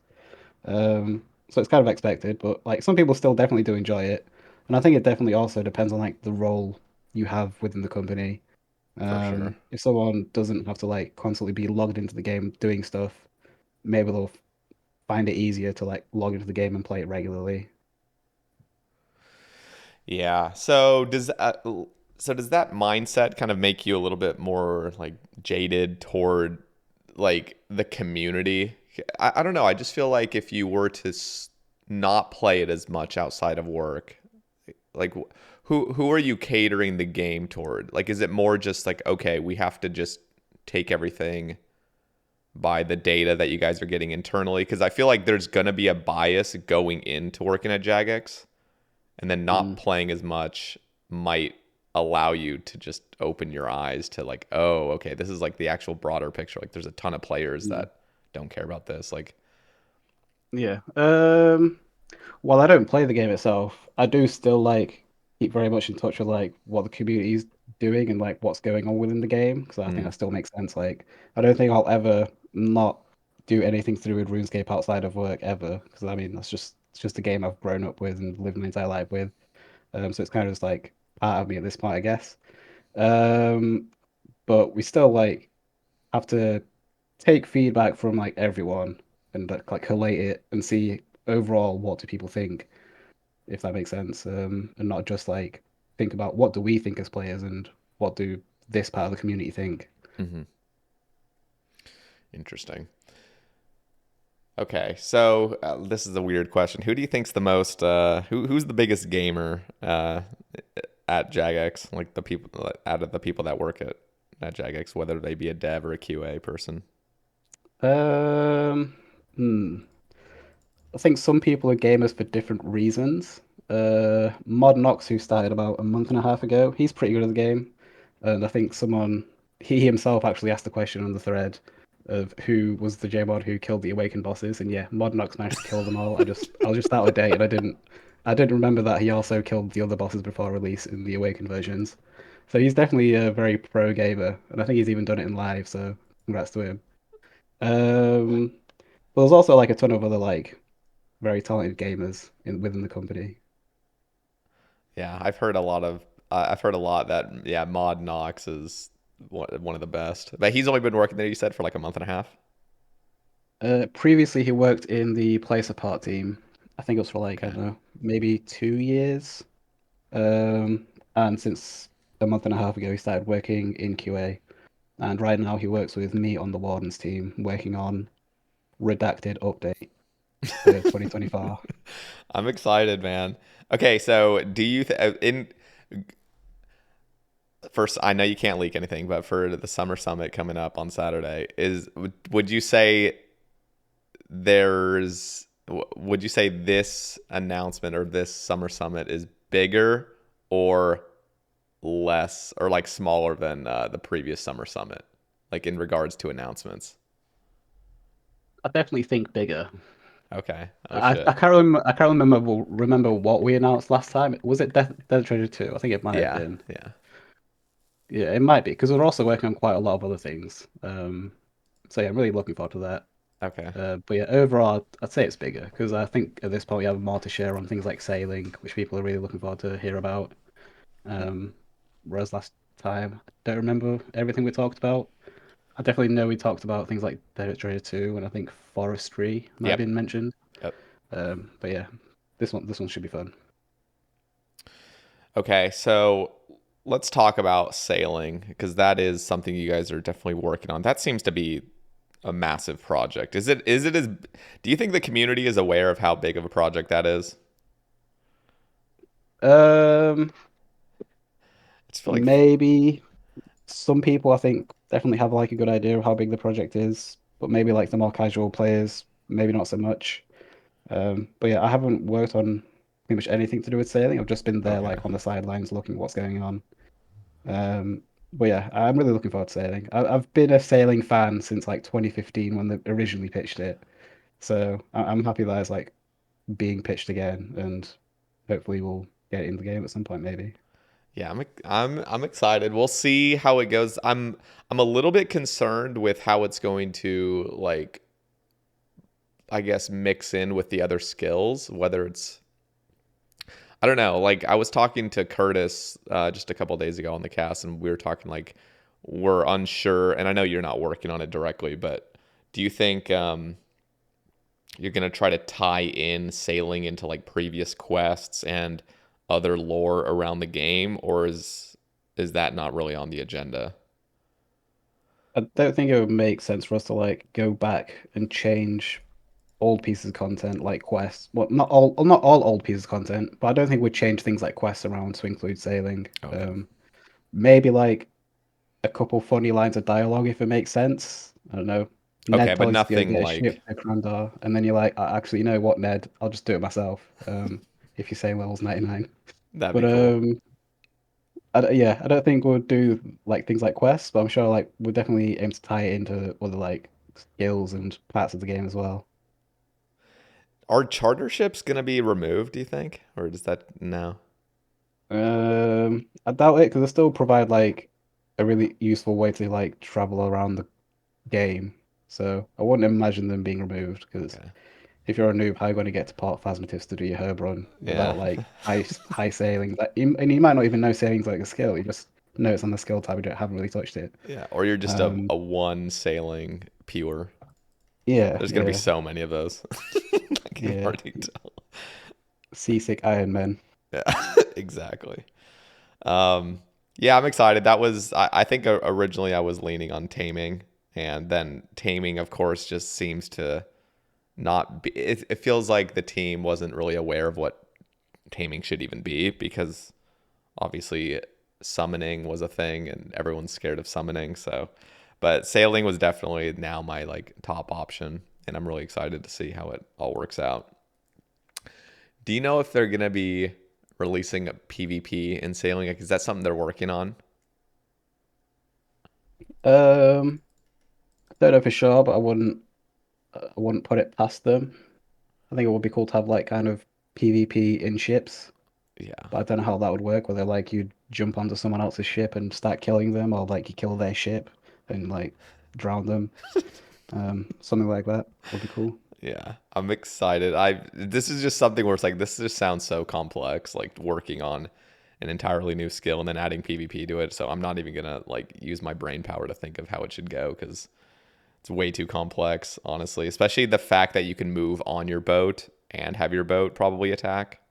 S3: So it's kind of expected, but like some people still definitely do enjoy it, and I think it definitely also depends on like the role you have within the company.
S2: for sure.
S3: If someone doesn't have to like constantly be logged into the game doing stuff, maybe they'll find it easier to like log into the game and play it regularly.
S2: Yeah. So does that mindset kind of make you a little bit more like jaded toward like the community? I don't know. I just feel like if you were to not play it as much outside of work, like who are you catering the game toward? Like, is it more just like okay, we have to just take everything by the data that you guys are getting internally? Because I feel like there's gonna be a bias going into working at Jagex and then not
S3: Mm,
S2: playing as much might allow you to just open your eyes to like oh okay this is like the actual broader picture like there's a ton of players
S3: mm.
S2: that don't care about this like
S3: Yeah. While I don't play the game itself, I do still like keep very much in touch with like what the community's doing and like what's going on within the game, because I think
S2: Mm,
S3: that still makes sense. Like, I don't think I'll ever not do anything to do with RuneScape outside of work ever, because I mean that's just it's just a game I've grown up with and lived my entire life with. So it's kind of just like part of me at this point, I guess. Um, but we still like have to take feedback from like everyone and like collate it and see overall what do people think, if that makes sense. And not just like think about what do we think as players and what do this part of the community think.
S2: hmm. Interesting. Okay, so this is a weird question. Who do you think's the most? Who's the biggest gamer at Jagex? Like the people out of the people that work at Jagex, whether they be a dev or a QA person.
S3: Um, hmm. I think some people are gamers for different reasons. Mod Nox, who started about a month and a half ago, he's pretty good at the game. And I think he himself actually asked the question on the thread of who was the JMod who killed the Awakened bosses. And yeah, Mod Nox managed to kill them all. I was just out of date and I didn't remember that he also killed the other bosses before release in the Awakened versions. So he's definitely a very pro gamer. And I think he's even done it in live, so congrats to him. But there's also like a ton of other like very talented gamers within the company.
S2: Yeah, I've heard a lot that yeah, Mod Knox is one of the best. But he's only been working there, you said, for like a month and a half.
S3: Previously, he worked in the Place Apart team. I think it was for like, I
S2: Okay.
S3: don't know, maybe 2 years. And since a month and a half ago, he started working in QA. And right now, he works with me on the Wardens team, working on Redacted Update for 2024.
S2: I'm excited, man. Okay, so do you in first, I know you can't leak anything, but for the summer summit coming up on Saturday, would you say would you say this announcement or this summer summit is bigger or less or like smaller than the previous summer summit, like in regards to announcements?
S3: I definitely think bigger.
S2: Okay. Oh shit.
S3: I can't remember what we announced last time. Was it Dead Treasure 2? I think it might have
S2: Yeah.
S3: been.
S2: Yeah.
S3: Yeah, it might be because we're also working on quite a lot of other things. So yeah, I'm really looking forward to that.
S2: Okay.
S3: But yeah, overall, I'd say it's bigger because I think at this point we have more to share on things like sailing, which people are really looking forward to hear about. Um, whereas last time, I don't remember everything we talked about. I definitely know we talked about things like Territory 2 and I think Forestry might have
S2: Yep.
S3: been mentioned.
S2: Yep.
S3: But yeah, this one should be fun.
S2: Okay, so let's talk about sailing because that is something you guys are definitely working on. That seems to be a massive project. Is it as do you think the community is aware of how big of a project that is?
S3: Um,
S2: I just feel like
S3: Maybe some people I think definitely have like a good idea of how big the project is, but maybe like the more casual players, maybe not so much. But yeah, I haven't worked on pretty much anything to do with sailing. I've just been there
S2: okay.
S3: like on the sidelines looking what's going on. But yeah, I'm really looking forward to sailing. I've been a sailing fan since like 2015 when they originally pitched it. So I'm happy that it's like being pitched again and hopefully we'll get it in the game at some point maybe.
S2: Yeah, I'm excited. We'll see how it goes. I'm a little bit concerned with how it's going to like I guess mix in with the other skills, whether it's I don't know. Like I was talking to Curtis just a couple days ago on the cast, and we were talking like we're unsure. And I know you're not working on it directly, but do you think you're gonna try to tie in sailing into like previous quests and other lore around the game, or is that not really on the agenda?
S3: I don't think it would make sense for us to like go back and change old pieces of content like quests. Well, not all old pieces of content, but I don't think we'd change things like quests around to include sailing.
S2: Okay.
S3: Maybe like a couple funny lines of dialogue if it makes sense. I don't know.
S2: Okay,
S3: Ned
S2: but
S3: tells you to go
S2: nothing
S3: get a ship
S2: like
S3: to Grandar, and then you're like, Actually, you know what, Ned? I'll just do it myself." If you say levels 99.
S2: that'd be
S3: But
S2: cool.
S3: yeah, I don't think we'll do like things like quests, but I'm sure like we'll definitely aim to tie it into other like skills and parts of the game as well.
S2: Are charter ships gonna be removed, do you think? Or does that no?
S3: I doubt it because they still provide like a really useful way to like travel around the game. So I wouldn't imagine them being removed because
S2: Okay.
S3: if you're a noob, how are you going to get to Port Phasmatis to do your herb run
S2: Yeah.
S3: without like high sailing? And you might not even know sailing's like a skill. You just know it's on the skill tab. You haven't really touched it.
S2: Yeah. Or you're just a,
S3: Um,
S2: a one sailing pure.
S3: yeah,
S2: There's gonna be
S3: yeah,
S2: so many of those. I can
S3: yeah.
S2: already tell.
S3: Seasick Iron Man.
S2: Yeah, exactly. Um, yeah, I'm excited. I think originally I was leaning on taming, and then taming, of course, just seems to not be. It feels like the team wasn't really aware of what taming should even be because obviously summoning was a thing and everyone's scared of summoning. So, but sailing was definitely now my like top option, and I'm really excited to see how it all works out. Do you know if they're gonna be releasing a PvP in sailing? Like, is that something they're working on?
S3: Um, I don't know for sure, but I wouldn't put it past them. I think it would be cool to have like kind of PvP in ships,
S2: Yeah.
S3: but I don't know how that would work. Whether like you jump onto someone else's ship and start killing them, or like you kill their ship and like drown them. Something like that would be cool.
S2: Yeah, I'm excited. I This is just something where it's like this just sounds so complex, like working on an entirely new skill and then adding PvP to it. So I'm not even gonna like use my brain power to think of how it should go because it's way too complex, honestly. Especially the fact that you can move on your boat and have your boat probably attack.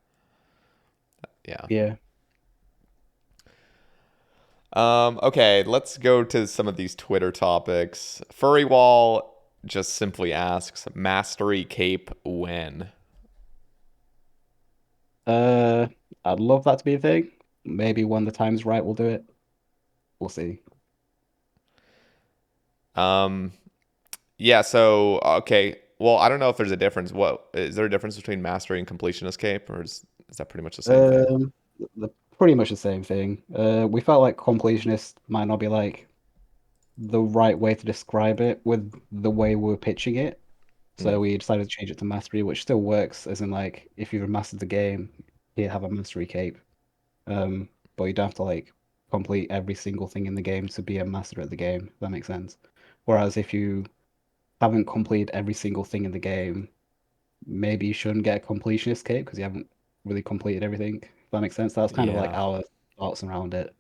S2: Yeah.
S3: Yeah.
S2: Okay, let's go to some of these Twitter topics. Furrywall just simply asks, Mastery Cape when?
S3: Uh, I'd love that to be a thing. Maybe when the time's right, we'll do it. We'll see.
S2: Um, Yeah, so okay. Well, I don't know if there's a difference. What is there a difference between mastery and completionist cape, or is that pretty much the same thing?
S3: The pretty much the same thing. We felt like completionist might not be like the right way to describe it with the way we're pitching it.
S2: Mm,
S3: So we decided to change it to mastery, which still works, as in like if you've mastered the game, you have a mastery cape. But you don't have to like complete every single thing in the game to be a master at the game, if that makes sense. Whereas if you haven't completed every single thing in the game, maybe you shouldn't get a completionist cape because you haven't really completed everything. If that makes sense. That's kind of like
S2: yeah,
S3: our thoughts around it.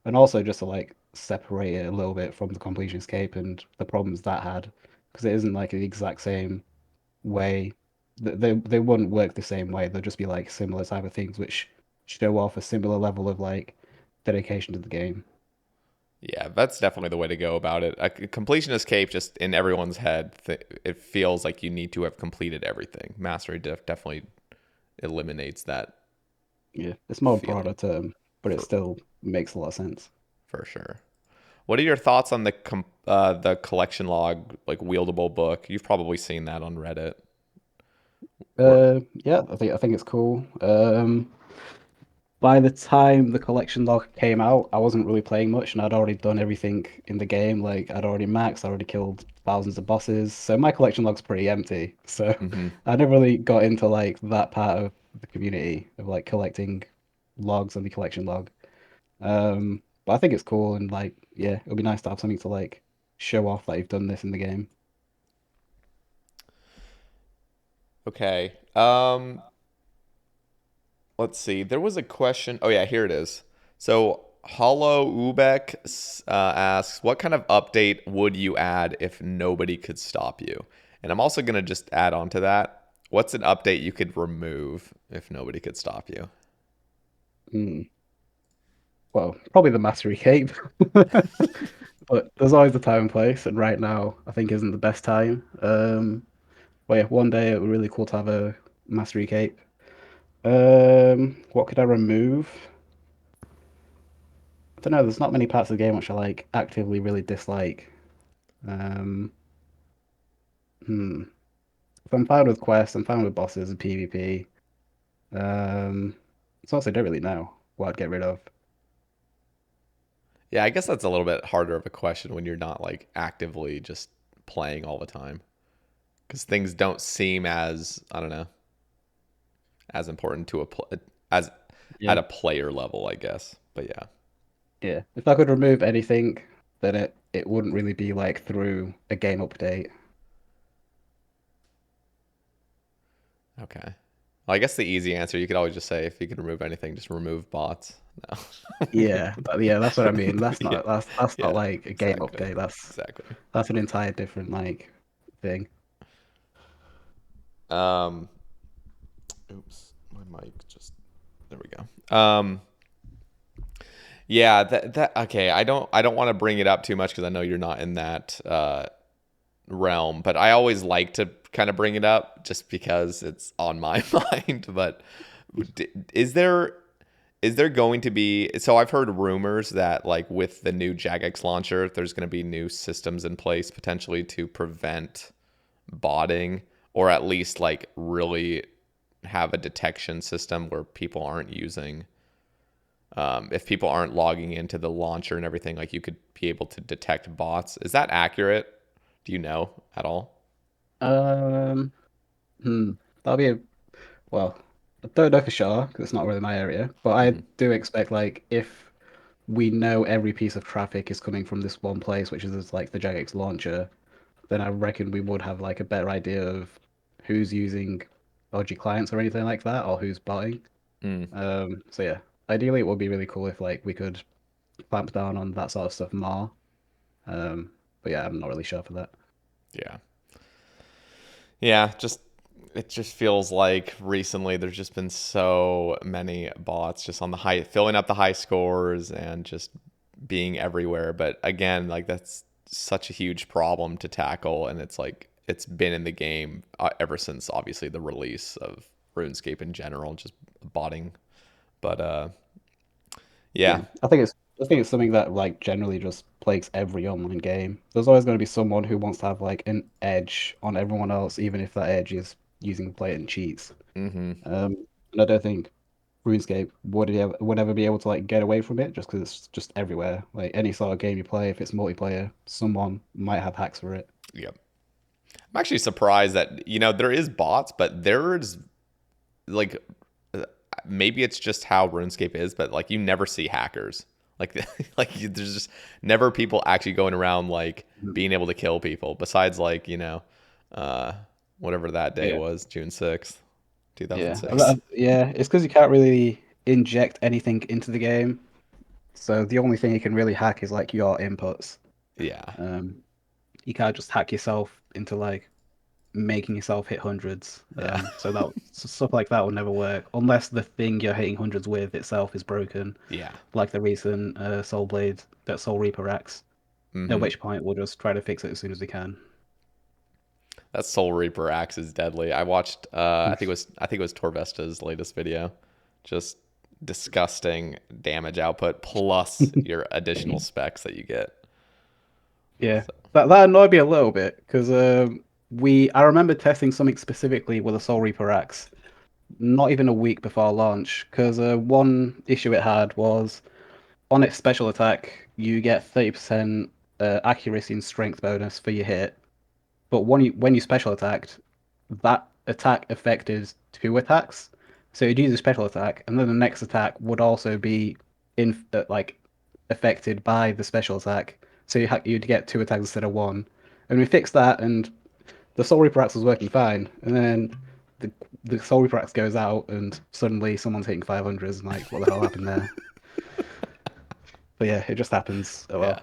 S3: And also just to like separate it a little bit from the completionist cape and the problems that had, because it isn't like the exact same way. They wouldn't work the same way. They'll just be like similar type of things, which show off a similar level of like dedication to the game.
S2: yeah. That's definitely the way to go about it. A completionist cape, just in everyone's head, it feels like you need to have completed everything. Mastery definitely eliminates that
S3: Yeah, it's more
S2: feeling
S3: broader term, but it
S2: for
S3: still makes a lot of sense.
S2: for sure. What are your thoughts on the collection log like wieldable book? You've probably seen that on Reddit. Or
S3: Yeah, I think it's cool. By the time the collection log came out, I wasn't really playing much, and I'd already done everything in the game. Like I'd already maxed, I already killed thousands of bosses, so my collection log's pretty empty. So
S2: hmm
S3: I never really got into like that part of the community of like collecting logs on the collection log. But I think it's cool, and like yeah, it'll be nice to have something to like show off that you've done this in the game.
S2: Okay. Let's see. There was a question. Oh yeah, here it is. So Hollow Ubek asks, "What kind of update would you add if nobody could stop you?" And I'm also gonna just add on to that. What's an update you could remove if nobody could stop you?
S3: Hmm. Well, probably the mastery cape. But there's always a time and place, and right now I think isn't the best time. But yeah, one day it would be really cool to have a mastery cape. What could I remove? I don't know. There's not many parts of the game which I like actively really dislike. Um, hmm. If I'm fine with quests, I'm fine with bosses and PvP. Um, so also don't really know what I'd get rid of.
S2: Yeah, I guess that's a little bit harder of a question when you're not like actively just playing all the time because things don't seem as I don't know as important to a as
S3: Yeah.
S2: at a player level, I guess. But yeah.
S3: Yeah. If I could remove anything, then it wouldn't really be like through a game update.
S2: Okay. Well, I guess the easy answer, you could always just say if you could remove anything, just remove bots. No.
S3: Yeah, that's what I mean. That's
S2: Yeah.
S3: not that's not
S2: Yeah.
S3: like a game
S2: Exactly.
S3: update.
S2: Exactly.
S3: That's an entire different like thing.
S2: Um, oops, my mic just there we go. Yeah, that okay. I don't want to bring it up too much because I know you're not in that realm, but I always like to kind of bring it up just because it's on my mind. But is there going to be, so I've heard rumors that like with the new Jagex launcher, there's going to be new systems in place potentially to prevent botting, or at least like really have a detection system where people aren't using if people aren't logging into the launcher and everything, like you could be able to detect bots. Is that accurate? Do you know at all?
S3: Um, hmm, that'll be a well. I don't know for sure because it's not really my area, but I
S2: Hmm.
S3: do expect like if we know every piece of traffic is coming from this one place, which is like the Jagex launcher, then I reckon we would have like a better idea of who's using dodgy clients or anything like that, or who's botting.
S2: Mm,
S3: So yeah, ideally it would be really cool if like we could clamp down on that sort of stuff more. Um, but yeah, I'm not really sure for that.
S2: yeah. Yeah, just it just feels like recently there's just been so many bots just on the high filling up the high scores and just being everywhere. But again, like that's such a huge problem to tackle, and it's like it's been in the game ever since obviously the release of RuneScape in general, just botting. But
S3: Yeah,
S2: yeah.
S3: I think it's something that like generally just plagues every online game. There's always going to be someone who wants to have like an edge on everyone else, even if that edge is using blatant cheats.
S2: Mm-hmm.
S3: And I don't think RuneScape would ever be able to like get away from it just because it's just everywhere. Like any sort of game you play, if it's multiplayer, someone might have hacks for it.
S2: Yep. I'm actually surprised that there is bots, but there's like maybe it's just how RuneScape is, but like you never see hackers. Like there's just never people actually going around like
S3: Mhm.
S2: being able to kill people besides like, uh whatever that day
S3: Yeah,
S2: was, June 6th,
S3: yeah,
S2: 2006.
S3: yeah. It's because you can't really inject anything into the game, so the only thing you can really hack is like your inputs.
S2: Yeah.
S3: Um, you can't just hack yourself into like making yourself hit hundreds.
S2: Yeah.
S3: So stuff like that will never work unless the thing you're hitting hundreds with itself is broken,
S2: Yeah.
S3: like the recent Soulreaper Axe. At
S2: Mhm.
S3: which point we'll just try to fix it as soon as we can.
S2: That Soulreaper Axe is deadly. I watched I think it was Torvesta's latest video. Just disgusting damage output plus your additional specs that you get.
S3: Yeah,
S2: So,
S3: that annoyed me a little bit because I remember testing something specifically with a Soul Reaper Axe, not even a week before launch, because one issue it had was on its special attack you get 30% accuracy and strength bonus for your hit, but when you special attacked, that attack affected two attacks. So you'd use a special attack, and then the next attack would also be like affected by the special attack. So you'd get two attacks instead of one. And we fixed that, and the Soul Reaper Axe was working fine. And then the the Soul Reaper Axe goes out, and suddenly someone's hitting 500s, and like, what the hell happened there? But yeah, it just happens. Oh
S2: yeah.
S3: well.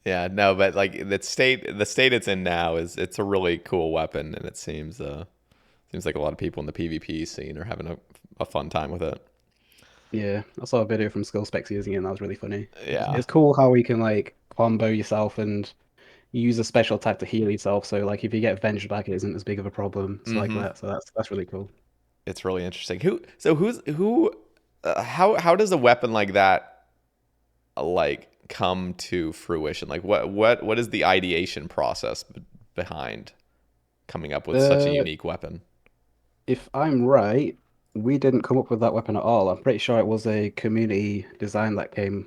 S2: Yeah, no, but like the state it's in now is it's a really cool weapon, and it seems like a lot of people in the PvP scene are having a fun time with it.
S3: Yeah, I saw a video from Skill Specs using it, and that was really funny.
S2: Yeah.
S3: It's cool how we can like combo yourself and use a special attack to heal yourself. So like if you get venged back, it isn't as big of a problem. So like
S2: Mm-hmm.
S3: that. So that's really cool.
S2: It's really interesting. Who how does a weapon like that like come to fruition? Like what is the ideation process behind coming up with such a
S3: Uh,
S2: unique weapon?
S3: if I'm right, we didn't come up with that weapon at all. I'm pretty sure it was a community design that came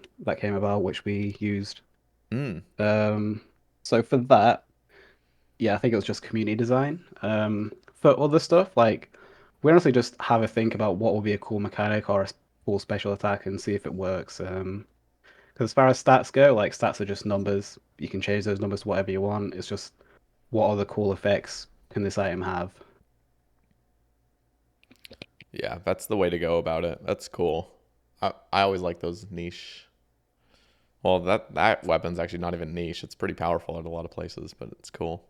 S3: about, which we used.
S2: Mm.
S3: Um, so for that, yeah, I think it was just community design. For other stuff, like we honestly just have a think about what would be a cool mechanic or full special attack and see if it works. Because as far as stats go, like stats are just numbers. You can change those numbers to whatever you want. It's just what other cool effects can this item have?
S2: Yeah, that's the way to go about it. That's cool. I always like those niche. Well, that weapon's actually not even niche. It's pretty powerful at a lot of places, but it's cool.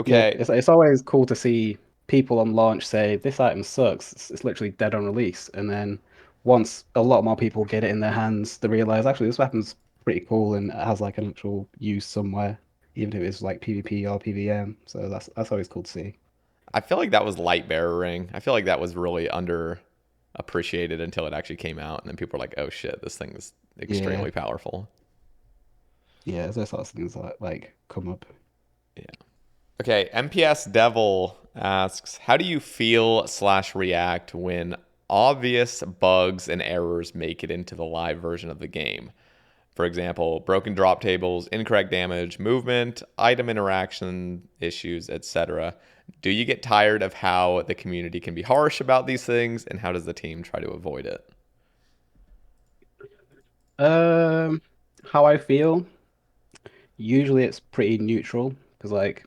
S3: Yeah,
S2: Okay.
S3: it's always cool to see people on launch say this item sucks. It's literally dead on release, and then once a lot more people get it in their hands, they realize actually this weapon's pretty cool and it has like an actual use somewhere, even if it's like PvP or PvM. So that's always cool to see.
S2: I feel like that was Lightbearer ring. I feel like that was really underappreciated until it actually came out, and then people were like, "Oh shit, this thing is
S3: Yeah,
S2: extremely powerful."
S3: yeah, those sorts of things that like come up.
S2: Yeah. Okay. MPS Devil asks, "How do you feel slash react when obvious bugs and errors make it into the live version of the game? For example, broken drop tables, incorrect damage, movement, item interaction issues, etc. Do you get tired of how the community can be harsh about these things, and how does the team try to avoid it?"
S3: Um, how I feel, usually it's pretty neutral because like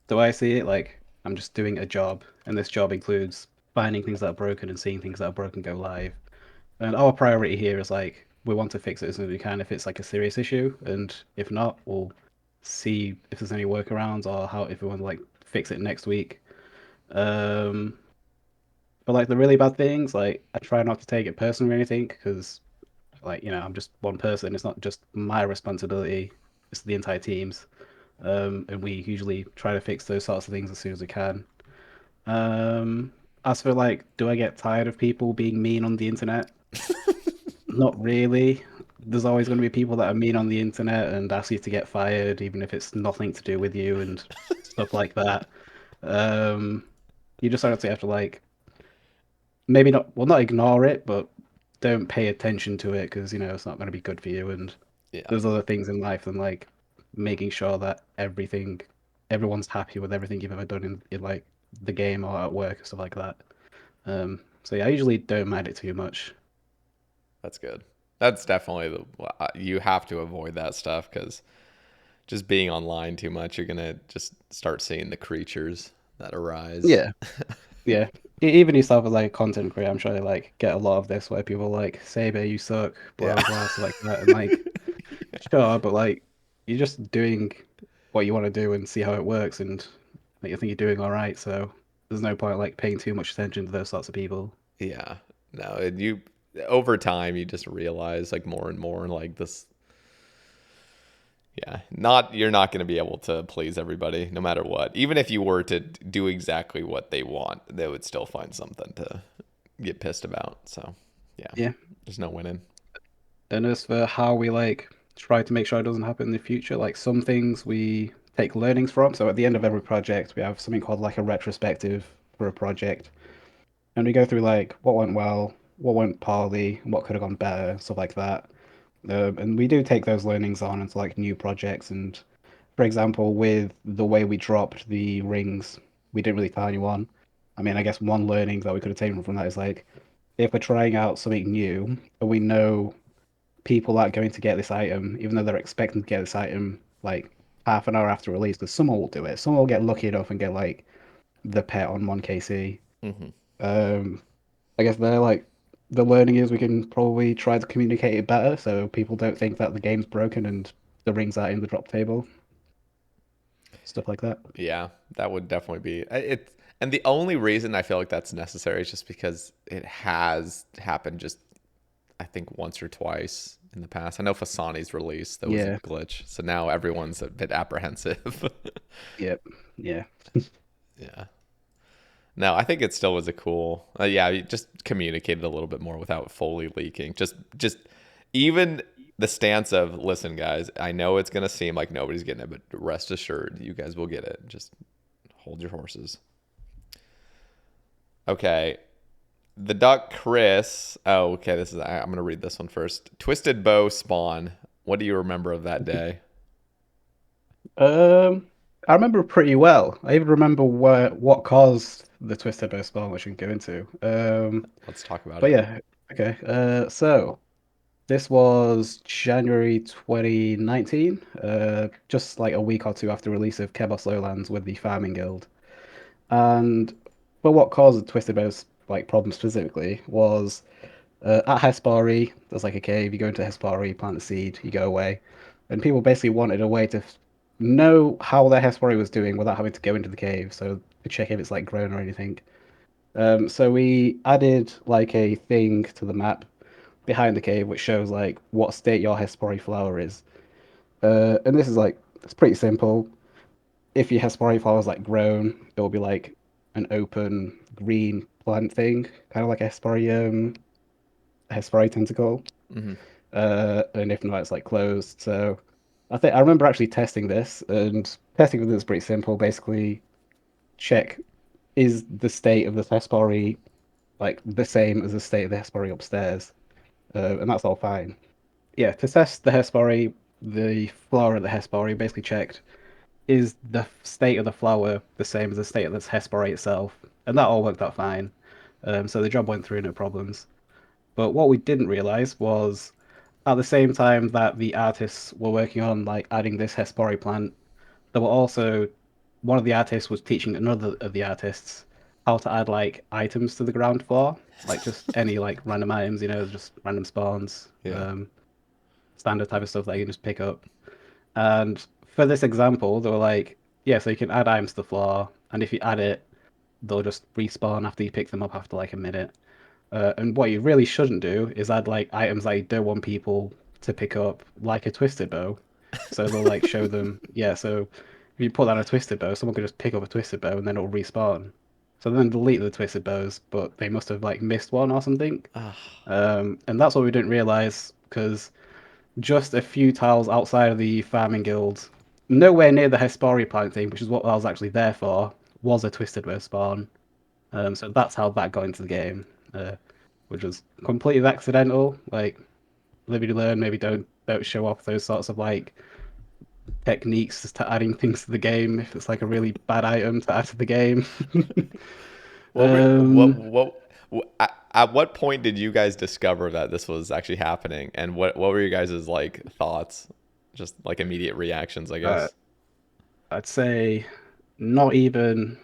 S3: the way I see it, like I'm just doing a job, and this job includes finding things that are broken and seeing things that are broken go live. And our priority here is like we want to fix it as soon as we can if it's like a serious issue, and if not, we'll see if there's any workarounds or how if we want to like fix it next week. Um, but like the really bad things, like I try not to take it personally or anything because like I'm just one person. It's not just my responsibility. It's the entire team's. And we usually try to fix those sorts of things as soon as we can. Um, as for like, do I get tired of people being mean on the internet? Not really. There's always going to be people that are mean on the internet and ask you to get fired, even if it's nothing to do with you and stuff like that. Um, you just honestly have to like maybe not well not ignore it, but don't pay attention to it because it's not going to be good for you. And
S2: Yeah,
S3: there's other things in life than like making sure that everyone's happy with everything you've ever done in like the game or at work and stuff like that. So yeah, I usually don't mind it too much.
S2: that's good. That's definitely you have to avoid that stuff because just being online too much, you're gonna just start seeing the creatures that arise.
S3: Yeah, yeah. Even yourself as like a content creator, I'm sure they like get a lot of this where people are like Sae Bae, you suck, blah
S2: Yeah.
S3: blah blah, stuff like that. And like, sure, but like you're just doing what you want to do and see how it works, and like, I think you're doing all right. So there's no point like paying too much attention to those sorts of people.
S2: Yeah. No, and you over time you just realize like more and more like this. Yeah, not you're not going to be able to please everybody no matter what. Even if you were to do exactly what they want, they would still find something to get pissed about. So, yeah,
S3: Yeah.
S2: there's no winning.
S3: And as for how we like try to make sure it doesn't happen in the future, like some things we take learnings from. So at the end of every project, we have something called like a retrospective for a project, and we go through like what went well, what went poorly, what could have gone better, stuff like that. And we do take those learnings on into like new projects. And for example, with the way we dropped the rings, we didn't really tell anyone. I mean, I guess one learning that we could have taken from that is like if we're trying out something new and we know people aren't going to get this item, even though they're expecting to get this item like half an hour after release, because someone will do it. Someone will get lucky enough and get like the pet on 1KC.
S2: Hmm.
S3: Um, I guess they're like the learning is we can probably try to communicate it better so people don't think that the game's broken and the rings are in the drop table, stuff like that.
S2: Yeah, that would definitely be it. And the only reason I feel like that's necessary is just because it has happened just I think once or twice in the past. I know Fasani's release there was a
S3: Yeah,
S2: glitch, so now everyone's a bit apprehensive.
S3: yep, yeah,
S2: Yeah. No, I think it still was a cool. Yeah, you just communicated a little bit more without fully leaking. Just even the stance of, listen, guys, I know it's gonna seem like nobody's getting it, but rest assured, you guys will get it. Just hold your horses. Okay, the duck Chris. Oh, okay. I'm gonna read this one first. Twisted bow spawn. What do you remember of that day?
S3: I remember pretty well. I even remember what caused the Twisted Bow spawn, which we can go into.
S2: Let's talk about
S3: But
S2: it.
S3: yeah, okay. So this was January 2019, just like a week or two after release of Kebos Lowlands with the Farming Guild. And but what caused the Twisted Bow's like problem specifically was at Hespari, there's like a cave. You go into Hespari, plant the seed, you go away, and people basically wanted a way to know how their Hespari was doing without having to go into the cave, so to check if it's like grown or anything. So we added like a thing to the map behind the cave which shows like what state your Hespari flower is. And this is like it's pretty simple. If your Hespari flower is like grown, it will be like an open green plant thing, kind of like Hespari tentacle.
S2: Hmm.
S3: And if not, it's like closed. So I think I remember actually testing this, and testing with this is pretty simple. Basically, check is the state of the Hespari like the same as the state of the Hespari upstairs, and that's all fine. Yeah, to test the Hespari, the flower of the Hespari basically checked is the state of the flower the same as the state of the Hespari itself, and that all worked out fine. So the job went through no problems. But what we didn't realize was at the same time that the artists were working on like adding this Hespori plant, there were also one of the artists was teaching another of the artists how to add like items to the ground floor, like just any like random items, just random spawns,
S2: Yeah.
S3: standard type of stuff that you can just pick up. And for this example, they were like, yeah, so you can add items to the floor, and if you add it, they'll just respawn after you pick them up after like a minute. And what you really shouldn't do is add like items that you don't want people to pick up, like a twisted bow. So they'll like show them, yeah. So if you put that on a twisted bow, someone could just pick up a twisted bow and then it'll respawn. So then delete the twisted bows, but they must have like missed one or something.
S2: Ah,
S3: And that's what we didn't realize because just a few tiles outside of the farming guild, nowhere near the Hespari plant thing, which is what I was actually there for, was a twisted bow spawn. So that's how that got into the game, which was completely accidental. Like, live you learn. Maybe don't show off those sorts of like techniques to adding things to the game if it's like a really bad item to add to the game.
S2: what were,
S3: um,
S2: at what point did you guys discover that this was actually happening, and what were you guys' like thoughts, just like immediate reactions, I
S3: uh,
S2: guess?
S3: I'd say not even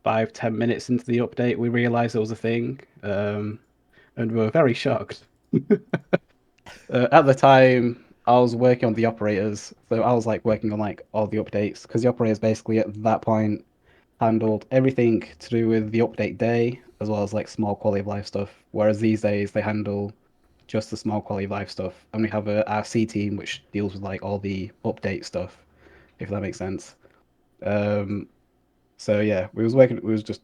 S3: 5-10 minutes into the update, we realized there was a thing, and we were very shocked. At the time, I was working on the operators, so I was like working on like all the updates because the operators basically at that point handled everything to do with the update day as well as like small quality of life stuff. Whereas these days they handle just the small quality of life stuff, and we have a RC team which deals with like all the update stuff, if that makes sense. Um, so yeah, we was just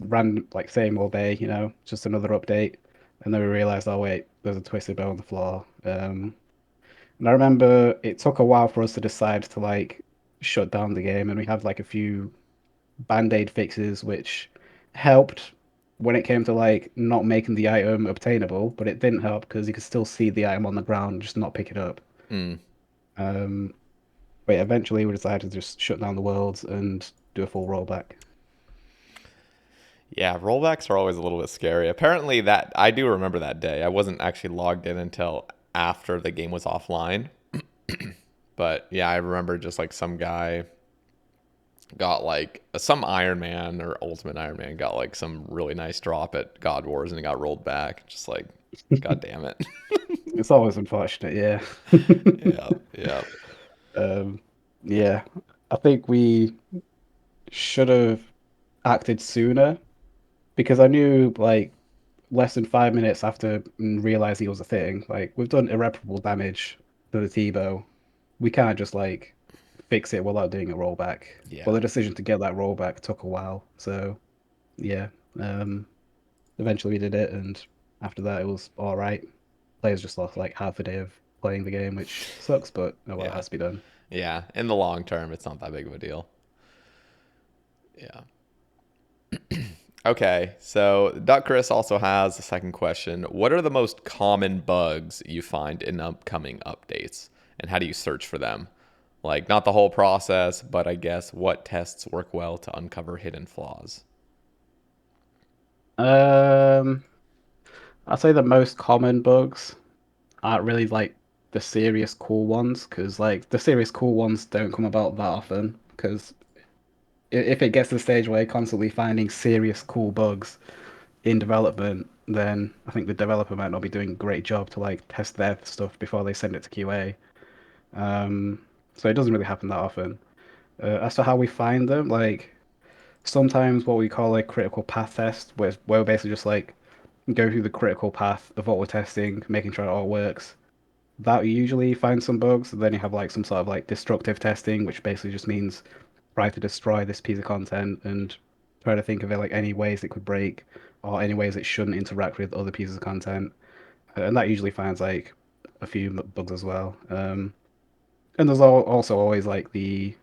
S3: random like same all day, just another update, and then we realized, oh wait, there's a twisted bow on the floor. And I remember it took a while for us to decide to like shut down the game, and we had like a few band-aid fixes which helped when it came to like not making the item obtainable, but it didn't help because you could still see the item on the ground, just not pick it up.
S2: Mm.
S3: Um, but yeah, eventually we decided to just shut down the worlds and do a full rollback.
S2: Yeah, rollbacks are always a little bit scary. Apparently, that I do remember that day. I wasn't actually logged in until after the game was offline. But yeah, I remember just like some guy got like some Iron Man or Ultimate Iron Man got like some really nice drop at God Wars and it got rolled back. Just like, God damn it.
S3: It's always unfortunate, yeah.
S2: Yeah, yeah.
S3: Um, yeah, I think we should have acted sooner because I knew like less than 5 minutes after realizing it was a thing, like we've done irreparable damage to the T-bow. We can't just like fix it without doing a rollback. But
S2: Yeah.
S3: the decision to get that rollback took a while. So yeah, um, eventually we did it, and after that it was all right. Players just lost like half a day of playing the game, which sucks, but oh well, it
S2: Yeah.
S3: has to be done.
S2: Yeah. In the long term, it's not that big of a deal. Yeah. Okay. So Duck Chris also has a second question. What are the most common bugs you find in upcoming updates? And how do you search for them? Like, not the whole process, but I guess what tests work well to uncover hidden flaws?
S3: Um, I'd say the most common bugs aren't really like the serious cool ones, because like the serious cool ones don't come about that often. Because if it gets to the stage where you're constantly finding serious cool bugs in development, then I think the developer might not be doing a great job to like test their stuff before they send it to QA. Um, so it doesn't really happen that often. As to how we find them, like sometimes what we call a critical path test, where we basically just like go through the critical path of what we're testing, making sure it all works. That usually finds some bugs. And then you have like some sort of like destructive testing, which basically just means try to destroy this piece of content and try to think of it like any ways it could break or any ways it shouldn't interact with other pieces of content. And that usually finds like a few bugs as well. And there's also always like the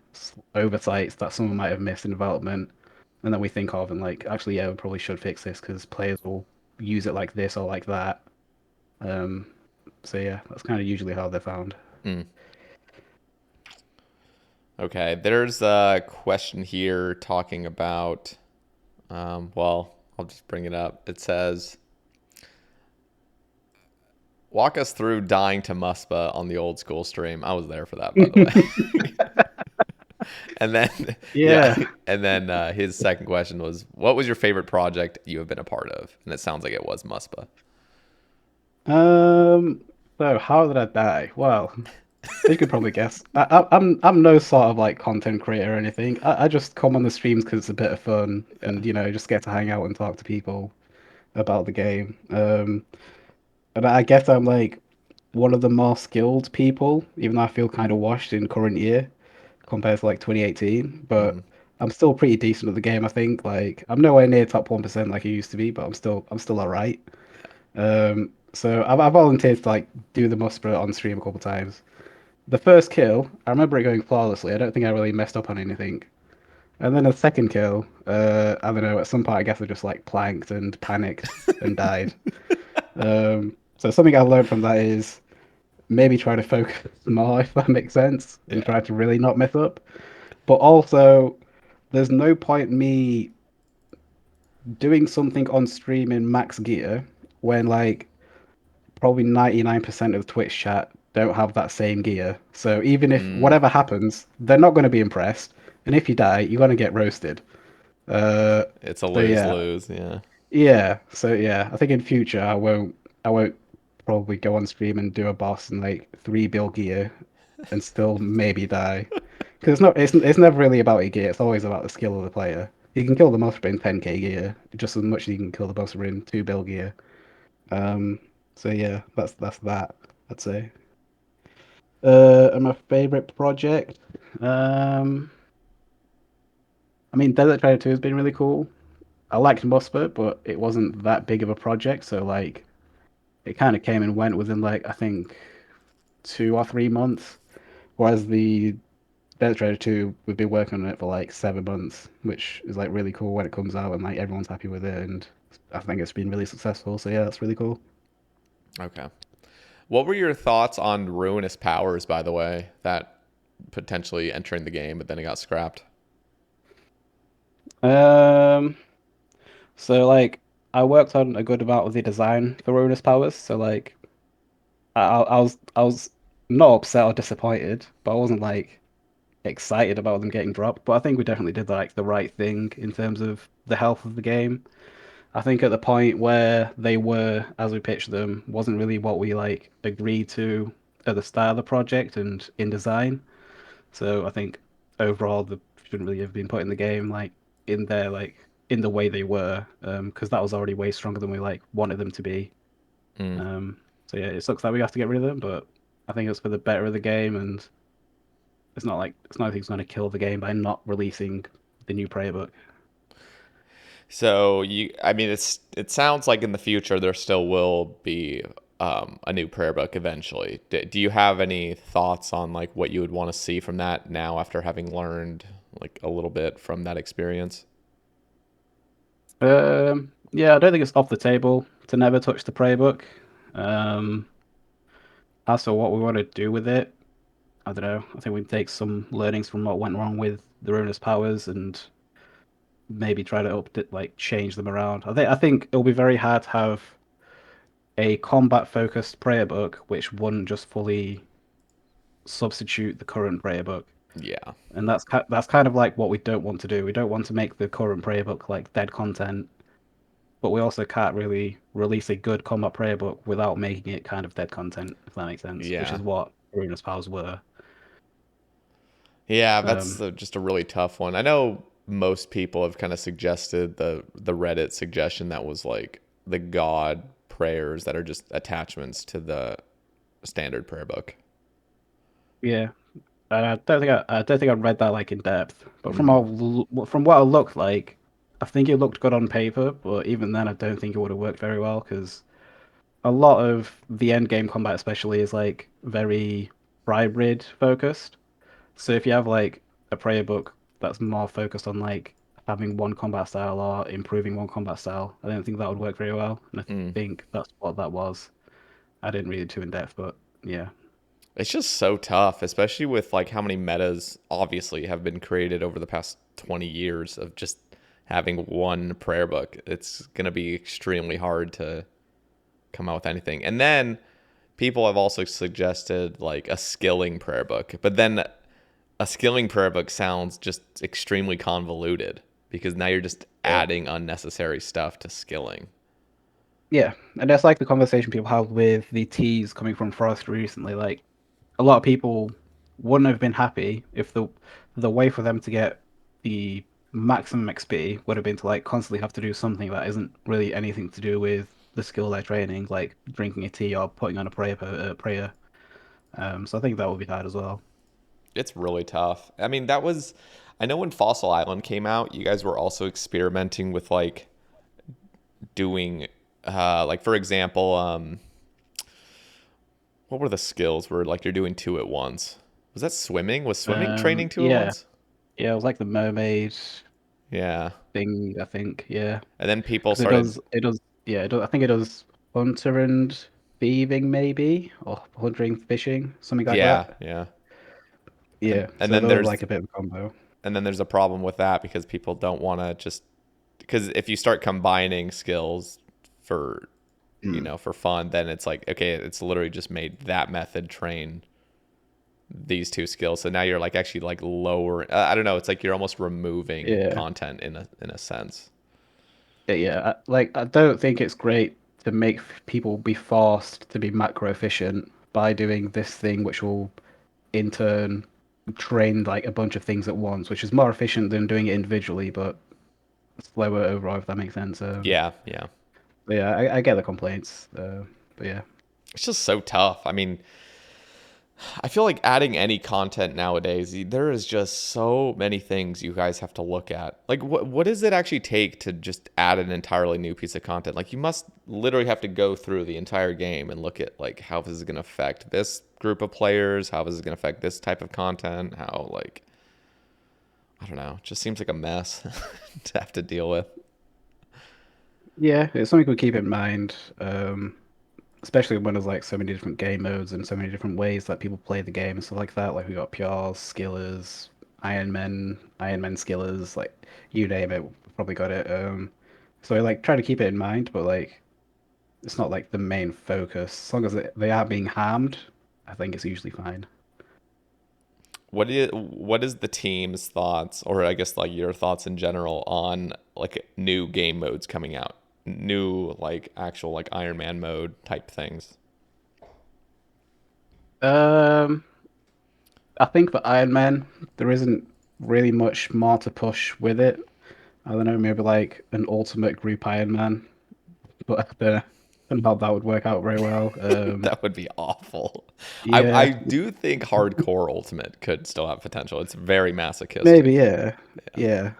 S3: oversights that someone might have missed in development, and that we think of and like, actually, yeah, we probably should fix this because players will use it like this or like that. Um, so yeah, that's kind of usually how they're found.
S2: Hmm. Okay, there's a question here talking about, well, I'll just bring it up. It says, walk us through dying to Muspa on the old school stream. I was there for that, by the way. And then, yeah,
S3: Yeah.
S2: and then his second question was, what was your favorite project you have been a part of? And it sounds like it was Muspa.
S3: Um. So how did I die? Well, as you could probably guess, I'm no sort of like content creator or anything. I just come on the streams because it's a bit of fun
S2: Yeah.
S3: and just get to hang out and talk to people about the game. And I guess I'm like one of the more skilled people, even though I feel kind of washed in current year compared to like 2018.
S2: Mm-hmm.
S3: But I'm still pretty decent at the game, I think. Like I'm nowhere near top 1% like I used to be, but I'm still all right. So I volunteered to like do the Muspra on stream a couple times. The first kill, I remember it going flawlessly. I don't think I really messed up on anything. And then a second kill, I don't know, at some point I guess I just like planked and panicked and died. So something I learned from that is maybe try to focus more, if that makes sense, and
S2: Yeah.
S3: try to really not mess up. But also, there's no point me doing something on stream in max gear when like probably 99% of Twitch chat don't have that same gear. So even if
S2: Mm,
S3: whatever happens, they're not going to be impressed. And if you die, you're going to get roasted. Uh,
S2: it's a
S3: so
S2: lose
S3: yeah,
S2: lose. Yeah.
S3: so yeah, I think in future I won't probably go on stream and do a boss in like 3 bill gear and still maybe die. Because it's never really about your gear. It's always about the skill of the player. You can kill the monster in 10k gear just as much as you can kill the monster in 2 bill gear. Um, so yeah, that's that, I'd say. And my favorite project, um, I mean, Desert Trader 2 has been really cool. I liked Musper, but it wasn't that big of a project, so like it kind of came and went within like I think 2 or 3 months. Whereas the Desert Trader 2, we've been working on it for like 7 months, which is like really cool when it comes out and like everyone's happy with it, and I think it's been really successful. So yeah, that's really cool.
S2: Okay. What were your thoughts on Ruinous Powers, by the way, that potentially entering the game, but then it got scrapped?
S3: Um, so like I worked on a good amount of the design for Ruinous Powers, so like I was not upset or disappointed, but I wasn't like excited about them getting dropped. But I think we definitely did like the right thing in terms of the health of the game. I think at the point where they were, as we pitched them, wasn't really what we like agreed to at the start of the project and in design. So I think overall they shouldn't really have been put in the game like in there like in the way they were, because that was already way stronger than we like wanted them to be.
S2: Mm.
S3: Um, so yeah, it sucks that we have to get rid of them, but I think it's for the better of the game, and it's not like it's going to kill the game by not releasing the new prayer book.
S2: So I mean, it sounds like in the future there still will be a new prayer book eventually. Do you have any thoughts on like what you would want to see from that now after having learned like a little bit from that experience?
S3: Yeah, I don't think it's off the table to never touch the prayer book. Um, as for what we want to do with it, I don't know. I think we take some learnings from what went wrong with the Ruinous Powers and maybe try to change them around. I think it'll be very hard to have a combat focused prayer book which wouldn't just fully substitute the current prayer book.
S2: Yeah.
S3: And that's kind of like what we don't want to do. We don't want to make the current prayer book like dead content, but we also can't really release a good combat prayer book without making it kind of dead content, if that makes sense. Which
S2: Yeah.
S3: is what Ruinous Powers were.
S2: Yeah, that's
S3: Um,
S2: just a really tough one. I know most people have kind of suggested the Reddit suggestion that was like the God prayers that are just attachments to the standard prayer book.
S3: yeah, and I don't think I read that like in depth. But
S2: Mm.
S3: from what it looked like, I think it looked good on paper. But even then, I don't think it would have worked very well because a lot of the end game combat, especially, is like very hybrid focused. So if you have like a prayer book that's more focused on like having one combat style or improving one combat style, I don't think that would work very well. And I
S2: Mm.
S3: think that's what that was. I didn't read it too in depth, but yeah.
S2: It's just so tough, especially with like how many metas obviously have been created over the past 20 years of just having one prayer book. It's going to be extremely hard to come out with anything. And then people have also suggested like a skilling prayer book, but then a skilling prayer book sounds just extremely convoluted because now you're just
S3: Yeah.
S2: adding unnecessary stuff to skilling.
S3: Yeah, and that's like the conversation people have with the teas coming from Forest recently. Like a lot of people wouldn't have been happy if the way for them to get the maximum XP would have been to like constantly have to do something that isn't really anything to do with the skill they're training, like drinking a tea or putting on a prayer. So I think that would be hard as well.
S2: It's really tough. I mean, that was, I know when Fossil Island came out, you guys were also experimenting with like doing, like for example, what were the skills where like you're doing two at once? Was that swimming? Was swimming training two at
S3: Yeah,
S2: once?
S3: yeah, it was like the mermaid
S2: Yeah.
S3: thing, I think. Yeah,
S2: And then people
S3: because
S2: started,
S3: yeah, I think it does hunter and thieving maybe, or hunting, fishing, something like
S2: yeah,
S3: that.
S2: yeah. And
S3: Yeah,
S2: and
S3: so
S2: then
S3: those are
S2: there's
S3: like a bit of a combo.
S2: and then there's a problem with that because people don't want to just because if you start combining skills for
S3: Mm.
S2: for fun, then it's like okay, it's literally just made that method train these two skills. So now you're like actually like lower. I don't know. It's like you're almost removing
S3: Yeah,
S2: content in a sense.
S3: yeah. I don't think it's great to make people be forced to be macro efficient by doing this thing, which will in turn train like a bunch of things at once, which is more efficient than doing it individually, but slower overall, if that makes sense.
S2: Yeah, yeah.
S3: But yeah, I get the complaints. But yeah.
S2: It's just so tough. I mean, I feel like adding any content nowadays, there is just so many things you guys have to look at. Like, what does it actually take to just add an entirely new piece of content? Like, you must literally have to go through the entire game and look at like how this is going to affect this group of players, how this is going to affect this type of content, how like I don't know, it just seems like a mess to have to deal with.
S3: Yeah, it's something we keep in mind. Especially when there's like so many different game modes and so many different ways that people play the game and stuff like that. Like we got PRs, skillers, Iron Men skillers, like you name it, we've probably got it. So I like try to keep it in mind, but like it's not like the main focus. As long as they are being harmed, I think it's usually fine.
S2: What is the team's thoughts, or I guess like your thoughts in general on like new game modes coming out, new like actual like Iron Man mode type things?
S3: Um, I think for Iron Man, there isn't really much more to push with it. I don't know, maybe like an ultimate group Iron Man, but I don't know how that would work out very well.
S2: That would be awful. I
S3: Yeah,
S2: do think hardcore ultimate could still have potential. It's very
S3: maybe,
S2: masochistic.
S3: yeah, yeah.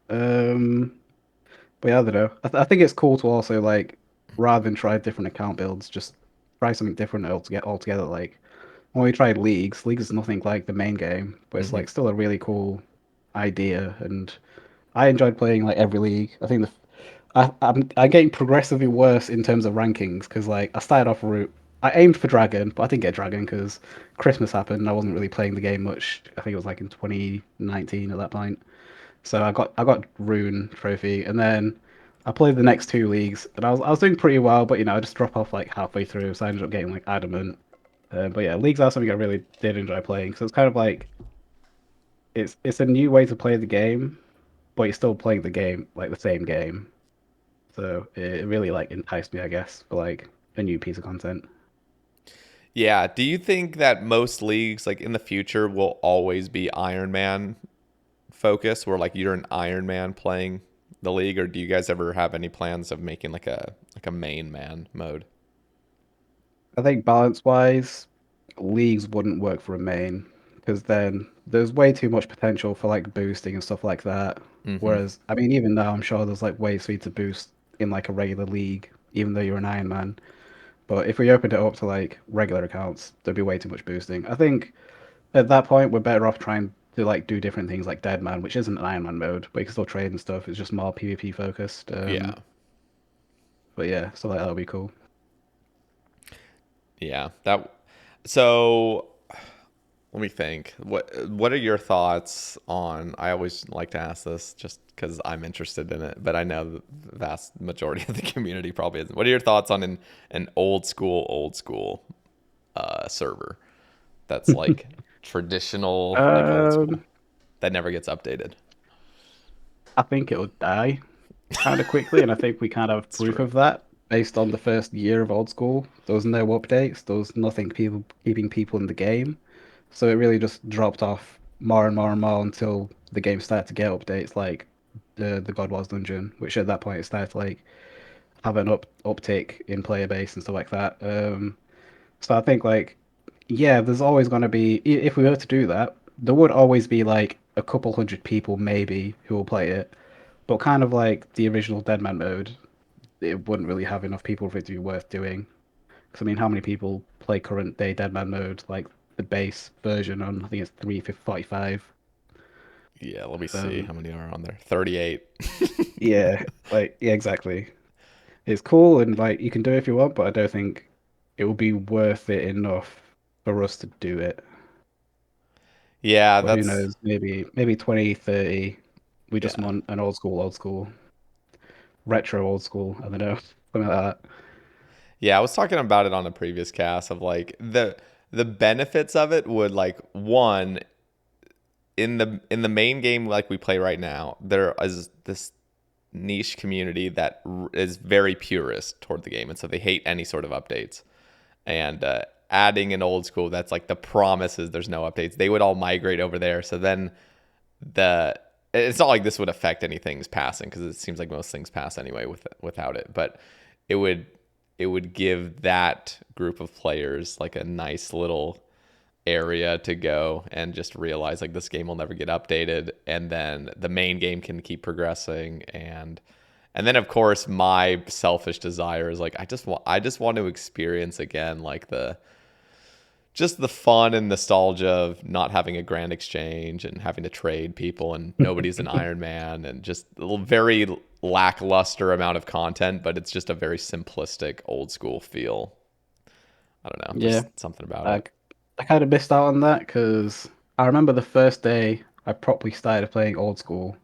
S3: Um, but yeah, I don't know. I think it's cool to also like rather than try different account builds, just try something different altogether. Like when we tried leagues is nothing like the main game, but it's
S2: Hmm.
S3: like still a really cool idea, and I enjoyed playing like every league. I think I'm getting progressively worse in terms of rankings because like I started off route. I aimed for dragon, but I didn't get dragon because Christmas happened and I wasn't really playing the game much. I think it was like in 2019 at that point. So I got Rune trophy, and then I played the next two leagues, and I was doing pretty well, but I just drop off like halfway through, so I ended up getting like adamant. But yeah, leagues are something I really did enjoy playing. So it's kind of like it's a new way to play the game, but you're still playing the game like the same game. So it really like enticed me, I guess, for like a new piece of content.
S2: Yeah. Do you think that most leagues, like in the future, will always be Iron Man focus, where like you're an Iron Man playing the league, or do you guys ever have any plans of making like a main man mode?
S3: I think balance wise, leagues wouldn't work for a main because then there's way too much potential for like boosting and stuff like that.
S2: Mm-hmm.
S3: Whereas, I mean, even now I'm sure there's like ways for you to boost in like a regular league, even though you're an Iron Man. But if we opened it up to like regular accounts, there'd be way too much boosting. I think at that point we're better off trying to like do different things like Dead Man, which isn't an Iron Man mode, but you can still trade and stuff. It's just more PvP focused.
S2: Yeah.
S3: But yeah, so like that would be cool.
S2: Yeah. That. So let me think. What are your thoughts on? I always like to ask this just because I'm interested in it, but I know the vast majority of the community probably isn't. What are your thoughts on an old school server that's like traditional, like old school
S3: Um,
S2: that never gets updated?
S3: I think it would die kind of quickly, and I think we kind of have
S2: It's
S3: proof
S2: true.
S3: of that based on the first year of Old School. There was no updates, there was nothing people keeping people in the game, so it really just dropped off more and more and more until the game started to get updates like the God Wars dungeon, which at that point it started to like have an uptick in player base and stuff like that. So I think like yeah, there's always going to be if we were to do that, there would always be like a couple hundred people maybe who will play it. But kind of like the original Deadman mode, it wouldn't really have enough people for it to be worth doing. Because I mean, how many people play current day Deadman mode, like the base version on I think it's 345.
S2: Yeah, let me see
S3: Um,
S2: how many are on there. 38.
S3: yeah, like yeah, exactly. It's cool and like you can do it if you want, but I don't think it will be worth it enough for us to do it.
S2: Yeah,
S3: But who
S2: that's
S3: knows? Maybe 20, 30. We just
S2: yeah.
S3: want an old school, retro old school. I don't know, something like that.
S2: Yeah, I was talking about it on a previous cast of like the benefits of it would like one in the main game like we play right now, there is this niche community that is very purist toward the game, and so they hate any sort of updates. And adding an old school that's like the promises there's no updates, they would all migrate over there. So then the it's not like this would affect anything's passing because it seems like most things pass anyway without it. But it would it would give that group of players like a nice little area to go and just realize like this game will never get updated, and then the main game can keep progressing. And then of course my selfish desire is like I just want to experience again like the just the fun and nostalgia of not having a grand exchange and having to trade people and nobody's an Iron Man and just a very lackluster amount of content, but it's just a very simplistic old school feel. I don't know,
S3: Yeah,
S2: there's something about
S3: I
S2: it.
S3: I kind of missed out on that because I remember the first day I properly started playing Old School.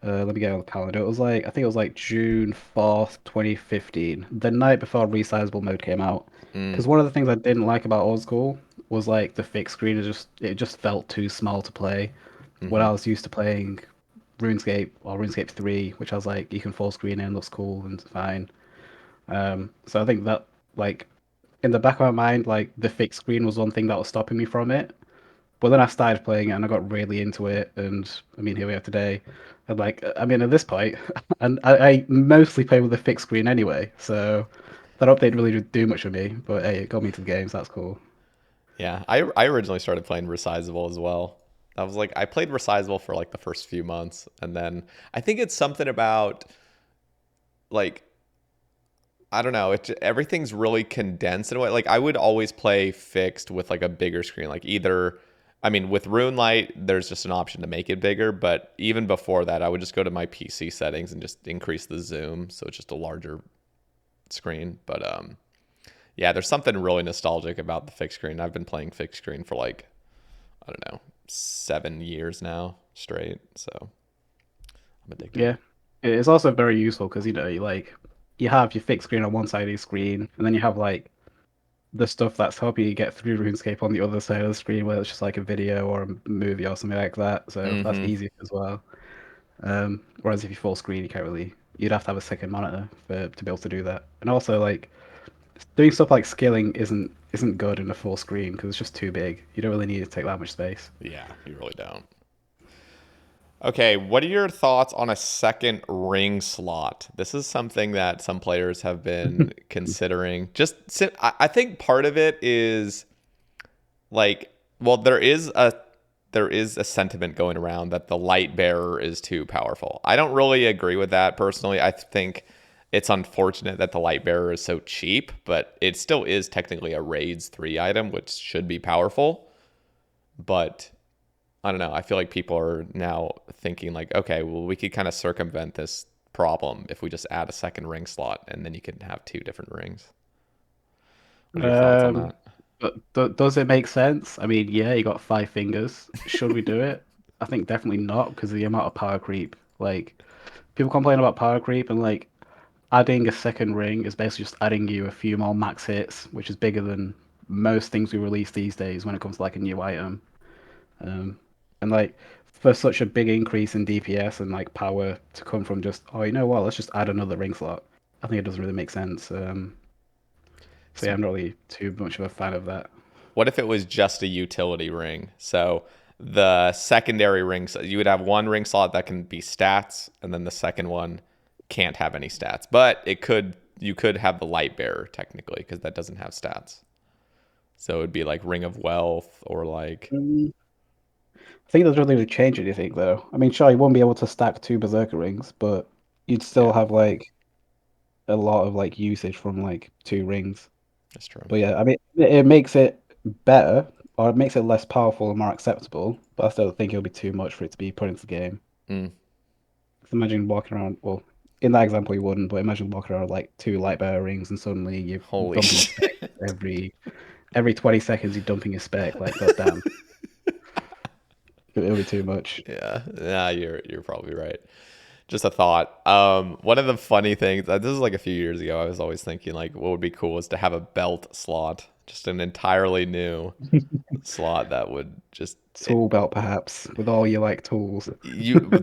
S3: Let me get on the calendar. It was like I think it was like June 4th, 2015, the night before resizable mode came out.
S2: Mm,
S3: Because one of the things I didn't like about Old School was like the fixed screen. It just felt too small to play. When
S2: mm-hmm.
S3: I was used to playing RuneScape or RuneScape 3, which I was like you can full screen in, looks cool and fine. So I think that like in the back of my mind, like the fixed screen was one thing that was stopping me from it. But then I started playing it and I got really into it, and I mean, here we are today. And like, I mean, at this point, and I mostly play with a fixed screen anyway, so that update really didn't do much for me. But hey, it got me to the games. That's cool.
S2: Yeah, I originally started playing Resizable as well. I was like, I played Resizable for like the first few months, and then I think it's something about like I don't know, everything's really condensed in a way. Like I would always play fixed with like a bigger screen, like either. I mean, with RuneLight, there's just an option to make it bigger, but even before that, I would just go to my PC settings and just increase the zoom, so it's just a larger screen. But yeah, there's something really nostalgic about the fixed screen. I've been playing fixed screen for like I don't know 7 years now straight. So I'm addicted.
S3: Yeah, it's also very useful because you have your fixed screen on one side of your screen, and then you have like the stuff that's helping you get through RuneScape on the other side of the screen, whether it's just like a video or a movie or something like that. So that's
S2: Mm-hmm.
S3: easy as well. Whereas if you full screen, you can't really. You'd have to have a second monitor to be able to do that. And also, like doing stuff like skilling isn't good in a full screen because it's just too big. You don't really need to take that much space.
S2: Yeah, you really don't. Okay, what are your thoughts on a second ring slot? This is something that some players have been considering. I think part of it is like, well, there is a sentiment going around that the Lightbearer is too powerful. I don't really agree with that personally. I think it's unfortunate that the Lightbearer is so cheap, but it still is technically a Raids 3 item, which should be powerful. But I don't know. I feel like people are now thinking like, okay, well, we could kind of circumvent this problem if we just add a second ring slot, and then you can have two different rings. What are your thoughts on
S3: Um,
S2: that?
S3: but does it make sense? I mean, yeah, you got 5 fingers. Should we do it? I think definitely not because of the amount of power creep. Like people complain about power creep, and like adding a second ring is basically just adding you a few more max hits, which is bigger than most things we release these days when it comes to like a new item. Um, and like for such a big increase in DPS and like power to come from just, oh, you know what, let's just add another ring slot. I think it doesn't really make sense. So yeah,
S2: So
S3: I'm not really too much of a fan of that.
S2: what if it was just a utility ring? So the secondary rings, you would have one ring slot that can be stats, and then the second one can't have any stats. But you could have the light bearer technically because that doesn't have stats. So it would be like Ring of Wealth or like
S3: Mm, I think it doesn't really change anything though. I mean, sure, you won't be able to stack 2 Berserker rings, but you'd still
S2: yeah,
S3: have like a lot of like usage from like 2 rings.
S2: that's true.
S3: But yeah, I mean, it makes it better, or it makes it less powerful and more acceptable. But I still think it'll be too much for it to be put into the game.
S2: Mm,
S3: 'Cause imagine walking around. Well, in that example, you wouldn't, but imagine walking around with like 2 Lightbearer rings, and suddenly you're
S2: holy
S3: dumping a spec
S2: shit.
S3: every 20 seconds. You're dumping a spec. Like, goddamn, it'll be too much.
S2: Yeah, yeah, you're probably right. Just a thought. One of the funny things, this is like a few years ago, I was always thinking like what would be cool is to have a belt slot, just an entirely new slot that would just
S3: Tool belt, perhaps, with all your like tools.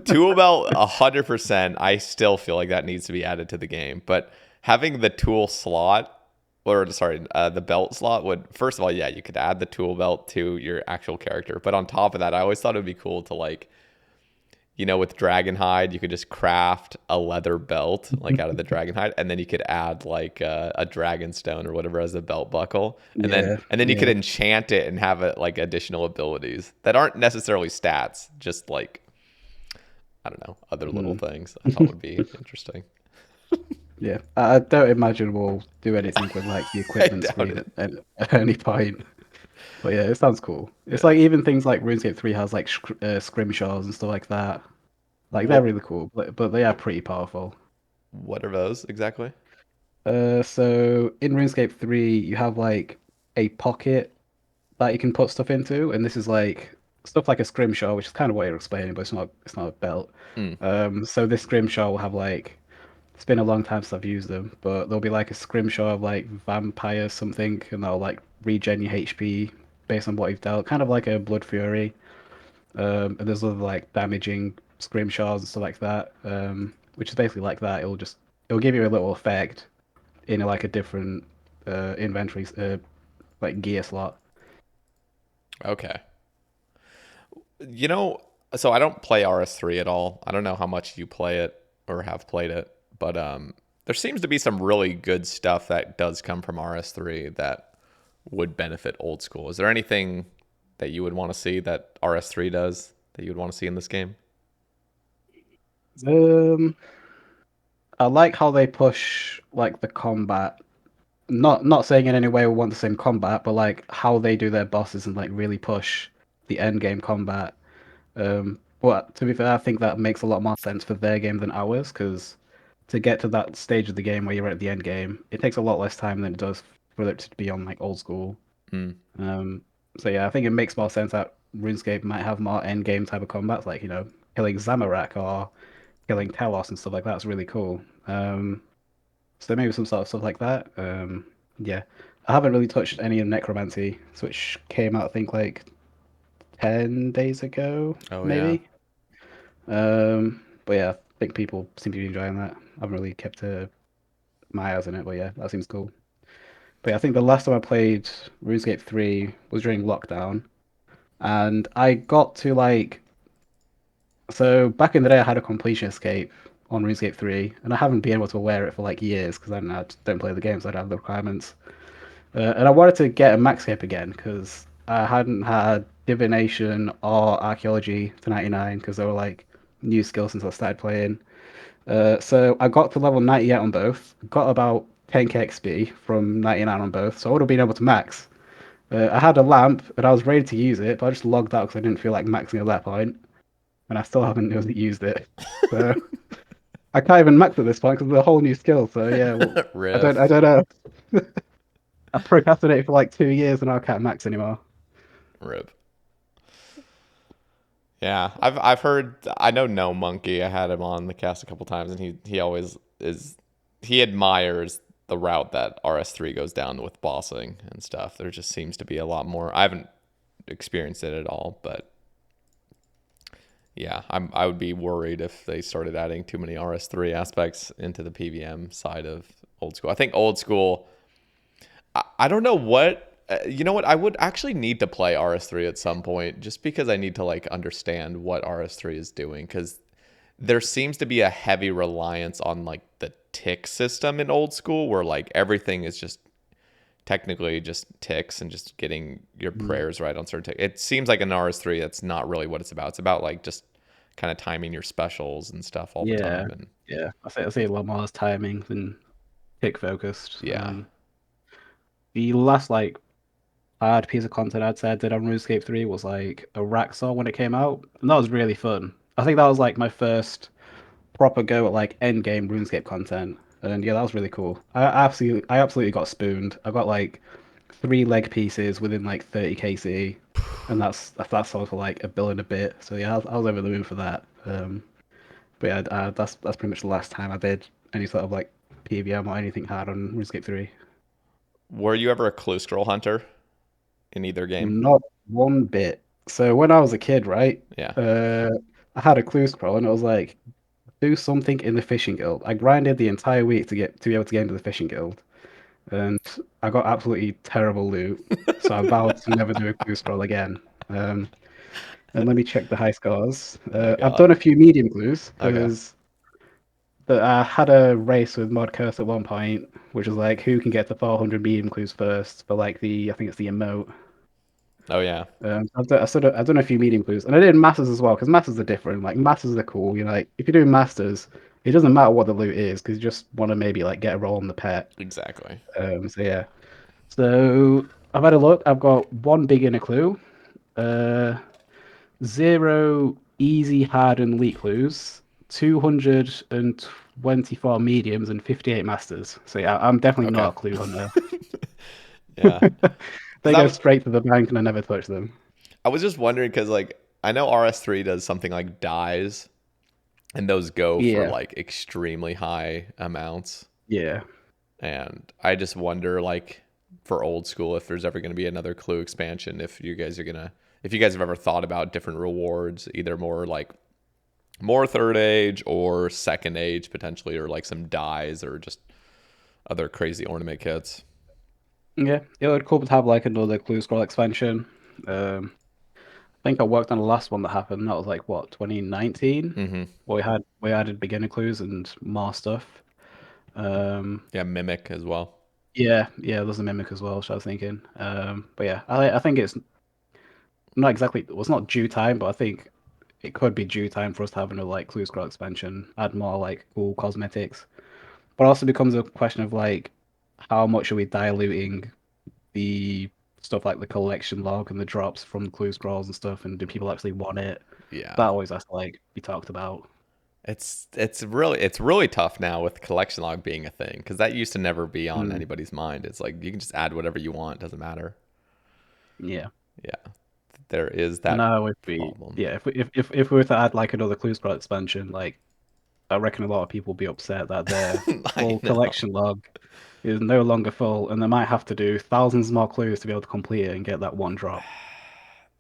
S2: tool belt 100%. I still feel like that needs to be added to the game, but having the tool slot or sorry, the belt slot would first of all, yeah, you could add the tool belt to your actual character, but on top of that, I always thought it would be cool to like with Dragonhide, you could just craft a leather belt like out of the Dragonhide, and then you could add like a Dragonstone or whatever as a belt buckle, and then
S3: Yeah,
S2: and then you could
S3: yeah.
S2: enchant it and have it like additional abilities that aren't necessarily stats, just like I don't know, other little
S3: Mm.
S2: things. I thought would be interesting.
S3: Yeah, I don't imagine we'll do anything with like the
S2: I
S3: equipment
S2: doubt
S3: screen
S2: it.
S3: at any point. But yeah, it sounds cool. It's
S2: Yeah.
S3: like even things like RuneScape 3 has like scrimshaws and stuff like that. Like they're
S2: What
S3: really cool, but they are pretty powerful.
S2: what are those exactly?
S3: So in RuneScape 3, you have like a pocket that you can put stuff into, and this is like stuff like a scrimshaw, which is kind of what you're explaining, but it's not a belt.
S2: Hmm.
S3: So this scrimshaw will have like it's been a long time since I've used them, but there'll be like a scrimshaw of like vampire something, and that'll like regen your HP based on what you've dealt, kind of like a Blood Fury. And there's other like damaging scrimshaws and stuff like that, which is basically like that. It'll give you a little effect in like a different inventory like gear slot.
S2: Okay. You know, so I don't play RS3 at all. I don't know how much you play it or have played it, but there seems to be some really good stuff that does come from RS3 that would benefit old school. Is there anything that you would want to see that RS3 does that you would want to see in this game?
S3: Um, I like how they push like the combat. Not saying in any way we want the same combat, but like how they do their bosses and like really push the end game combat. But to be fair, I think that makes a lot more sense for their game than ours, because to get to that stage of the game where you're at the end game, it takes a lot less time than it does for it to be on like old school.
S2: Hmm.
S3: Um, so yeah, I think it makes more sense that RuneScape might have more end game type of combats, like killing Zamorak or killing Telos and stuff like that's really cool. So maybe some sort of stuff like that. Yeah, I haven't really touched any of Necromancy, which came out I think like 10 days ago,
S2: Oh yeah.
S3: maybe. But yeah, I think people seem to be enjoying that. I haven't really kept my eyes on it, but yeah, that seems cool. But yeah, I think the last time I played RuneScape 3 was during lockdown, and I got to like so back in the day I had a completion escape on RuneScape 3, and I haven't been able to wear it for like years because I just don't play the game, so I don't have the requirements. And I wanted to get a max cape again because I hadn't had divination or archaeology to 99 because they were like new skills since I started playing. So I got to level 98 on both, got about 10k XP from 99 on both, so I would have been able to max. I had a lamp and I was ready to use it, but I just logged out because I didn't feel like maxing at that point, and I still haven't really used it. So I can't even max at this point because it's a whole new skill. So yeah, well, I
S2: Riff.
S3: don't know. I procrastinated for like 2 years and I can't max anymore.
S2: Rip. Yeah, I've heard. I know No Monkey. I had him on the cast a couple times, and he always is. He admires the route that RS3 goes down with bossing and stuff. There just seems to be a lot more. I haven't experienced it at all, but yeah, I would be worried if they started adding too many RS3 aspects into the PVM side of Old School. I think Old School. I don't know what. You know what? I would actually need to play RS3 at some point, just because I need to like understand what RS3 is doing, because there seems to be a heavy reliance on like the tick system in Old School, where like everything is just technically just ticks and just getting your
S3: Mm.
S2: prayers right on certain ticks. It seems like in RS3 that's not really what it's about. It's about like just kind of timing your specials and stuff all the
S3: Yeah,
S2: time. And
S3: yeah. I say a lot more as timing than tick focused.
S2: yeah.
S3: The last like hard piece of content I'd say I did on RuneScape 3 was like a Raxor when it came out, and that was really fun. I think that was like my first proper go at like end game RuneScape content, and yeah, that was really cool. I absolutely got spooned. I got like three leg pieces within like 30 KC, and that's sold for like a bill and a bit. So yeah, I was over the moon for that. But yeah, that's pretty much the last time I did any sort of like PVM or anything hard on RuneScape 3.
S2: Were you ever a clue scroll hunter in either game?
S3: Not one bit. So when I was a kid, right,
S2: Yeah.
S3: uh, I had a clue scroll and it was like, do something in the fishing guild. I grinded the entire week to be able to get into the fishing guild, and I got absolutely terrible loot. So I vowed to never do a clue scroll again. Um, and let me check the high scores.
S2: Oh my
S3: I've
S2: god.
S3: done a few medium clues
S2: Okay.
S3: because I had a race with Mod Curse at one point, which was like who can get to 400 medium clues first for like I think it's the emote.
S2: Oh yeah.
S3: I've done a few medium clues, and I did masters as well because masters are different. Like masters are cool. You know, like if you're doing masters, it doesn't matter what the loot is because you just want to maybe like get a roll on the pet.
S2: Exactly.
S3: So yeah. So I've had a look. I've got one beginner clue, uh, zero easy, hard, and elite clues, 224 mediums, and 58 masters. So yeah, I'm definitely not
S2: Okay.
S3: a clue hunter.
S2: Yeah. Because
S3: They go straight to the bank, and I never touch them.
S2: I was just wondering, because like I know RS3 does something like dies, and those go for
S3: Yeah,
S2: like extremely high amounts.
S3: yeah.
S2: And I just wonder, like, for Old School, if there's ever going to be another Clue expansion, if you guys have ever thought about different rewards, either more like more third age or second age potentially, or like some dies or just other crazy ornament kits.
S3: Yeah, it would cool to have like another Clue Scroll expansion. I think I worked on the last one that happened. That was like what 2019,
S2: Mm-hmm.
S3: where we added beginner clues and more stuff. Um,
S2: Yeah, Mimic as well.
S3: yeah, there's a mimic as well, which I was thinking. But yeah, I think it's not exactly well, it's not due time, but I think it could be due time for us to have another like Clue Scroll expansion, add more like cool cosmetics. But also becomes a question of like how much are we diluting the stuff like the collection log and the drops from the clue scrolls and stuff, and do people actually want it?
S2: Yeah.
S3: That always has to like be talked about.
S2: It's really tough now with collection log being a thing, because that used to never be on
S3: Mm,
S2: anybody's mind. It's like you can just add whatever you want, doesn't matter.
S3: yeah.
S2: Yeah, there is
S3: And
S2: that
S3: now if we
S2: problem.
S3: yeah, if we were to add like another clue scroll expansion, like I reckon a lot of people will be upset that their
S2: I
S3: full
S2: know.
S3: collection log is no longer full, and they might have to do thousands more clues to be able to complete it and get that one drop.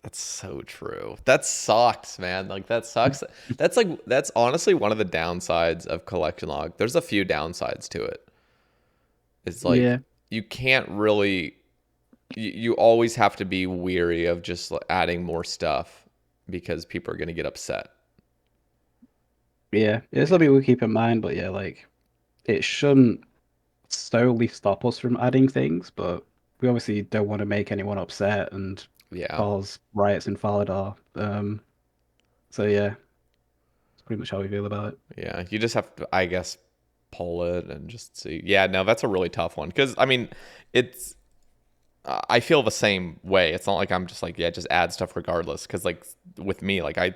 S2: That's so true. That sucks, man. Like that sucks. That's honestly one of the downsides of collection log. There's a few downsides to it. It's like
S3: Yeah,
S2: you can't really you always have to be weary of just adding more stuff because people are going to get upset.
S3: yeah, it's
S2: Yeah.
S3: something we keep in mind. But yeah, like it shouldn't solely stop us from adding things, but we obviously don't want to make anyone upset and
S2: Yeah.
S3: cause riots in Faladar. So yeah, that's pretty much how we feel about it.
S2: Yeah. You just have to, I guess, pull it and just see. Yeah, no, that's a really tough one cuz I mean, it's I feel the same way. It's not like I'm just like, yeah, just add stuff regardless. Cause like with me, like I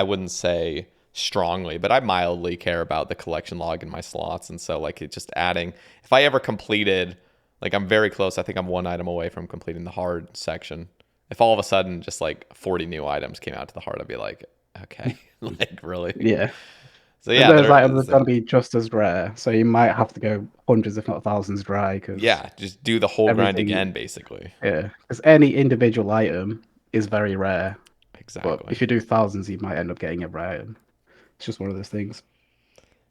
S2: wouldn't say strongly, but I mildly care about the collection log in my slots. And so like it just adding, if I ever completed, like I'm very close. I think I'm one item away from completing the hard section. If all of a sudden just like 40 new items came out to the hard, I'd be like, okay, like really?
S3: Yeah.
S2: So
S3: And
S2: yeah,
S3: those
S2: there,
S3: items are
S2: so,
S3: going to be just as rare, so you might have to go hundreds, if not thousands, dry because
S2: yeah, just do the whole grind
S3: everything,
S2: again, basically.
S3: yeah, because any individual item is very rare. But
S2: Exactly.
S3: if you do thousands, you might end up getting a rare item. It's just one of those things.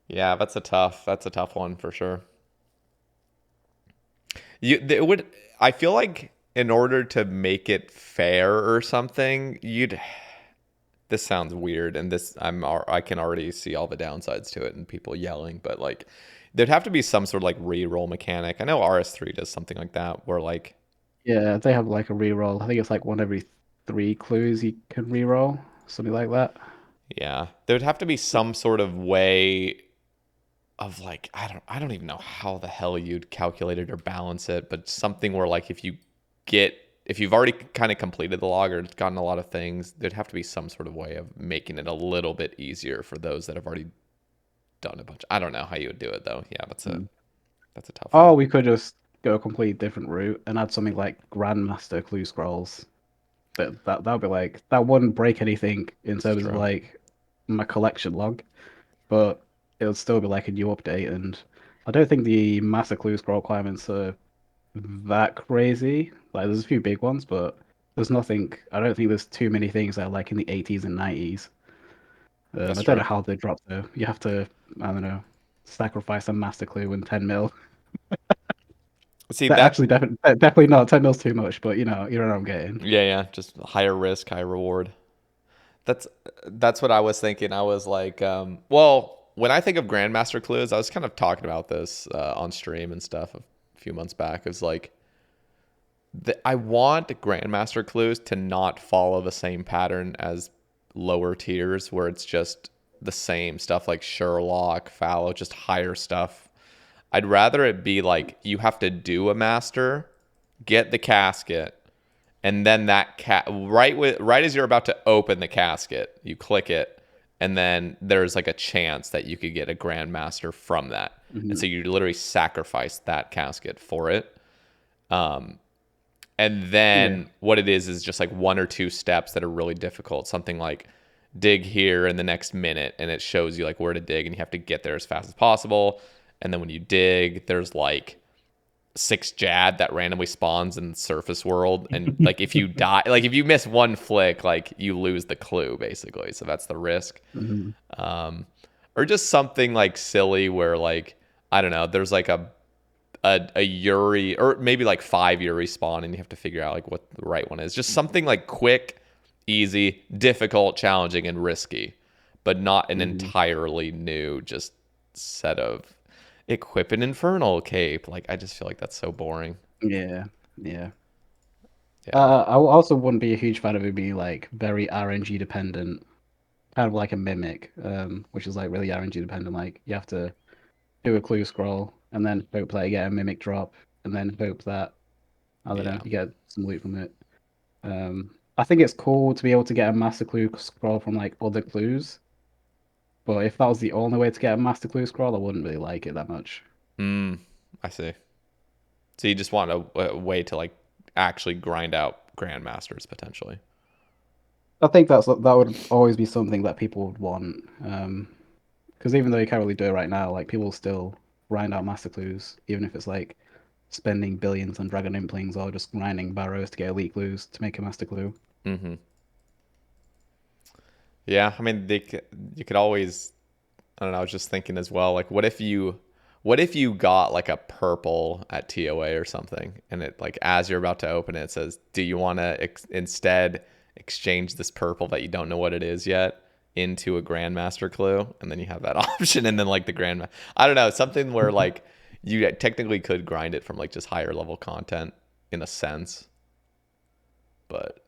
S2: Yeah, that's a tough one for sure. It would, I feel like in order to make it fair or something, this sounds weird and I can already see all the downsides to it and people yelling, but like there'd have to be some sort of like re-roll mechanic. I know RS3 does something like that where like
S3: Yeah, they have like a reroll. I think it's like one every 3 clues you can reroll, something like that.
S2: yeah, there'd have to be some sort of way of like I don't even know how the hell you'd calculate it or balance it, but something where like if you've already kind of completed the log or gotten a lot of things, there'd have to be some sort of way of making it a little bit easier for those that have already done a bunch. I don't know how you would do it though. Yeah,
S3: Hmm.
S2: that's a tough one.
S3: Or we could just go a complete different route and add something like Grandmaster clue scrolls. That would be like that wouldn't break anything in
S2: It's
S3: terms of
S2: true.
S3: like my collection log, but it would still be like a new update. And I don't think the master clue scroll requirements are that crazy. Like there's a few big ones, but there's nothing. I don't think there's too many things that are like in the 80s and 90s.
S2: That's
S3: I don't know
S2: true.
S3: how they drop though. You have to, I don't know, sacrifice a master clue and 10 mil.
S2: See
S3: That actually
S2: that
S3: definitely not 10 mil's too much, but you know what I'm getting.
S2: yeah, yeah, just higher risk, high reward. That's that's what I was thinking. I was like, well, when I think of Grandmaster clues, I was kind of talking about this on stream and stuff a few months back. It's like I want Grandmaster clues to not follow the same pattern as lower tiers, where it's just the same stuff like Sherlock, Fallow, just higher stuff. I'd rather it be like you have to do a master, get the casket, and then right as you're about to open the casket, you click it, and then there's like a chance that you could get a grandmaster from that, and
S3: Mhm.
S2: so you literally sacrifice that casket for it. And
S3: Yeah.
S2: then what it is just like one or two steps that are really difficult. Something like dig here in the next minute, and it shows you like where to dig, and you have to get there as fast as possible. And then when you dig, there's like 6 Jad that randomly spawns in the surface world, and like if you die, like if you miss one flick, like you lose the clue basically. So that's the risk.
S3: Mhm.
S2: Or just something like silly where like I don't know, there's like a Yuri or maybe like 5 Yuri spawn, and you have to figure out like what the right one is. Just something like quick, easy, difficult, challenging, and risky, but not an
S3: Mhm.
S2: entirely new just set of equip an infernal cape. Like I just feel like that's so boring.
S3: Yeah. Yeah.
S2: Yeah.
S3: I also wouldn't be a huge fan of it being like very RNG dependent, kind of like a mimic, which is like really RNG dependent. Like you have to do a clue scroll and then hope that you get a mimic drop, and then hope that I don't know
S2: Yeah.
S3: you get some loot from it. I think it's cool to be able to get a master clue scroll from like other clues, but if that was the only way to get a master clue scroll, I wouldn't really like it that much.
S2: I see. So you just want a way to like actually grind out grandmasters potentially.
S3: I think that would always be something that people would want. Because even though you can't really do it right now, like people still grind out master clues, even if it's like spending billions on dragon implings or just grinding barrows to get elite clues to make a master clue.
S2: Mm-hmm. Yeah, I mean, you could always. I don't know. I was just thinking as well. Like, what if you got like a purple at TOA or something, and it like as you're about to open it, it says, "Do you want to instead exchange this purple that you don't know what it is yet into a Grandmaster clue?" And then you have that option, and then like the Grand. I don't know, something where like you technically could grind it from like just higher level content in a sense, but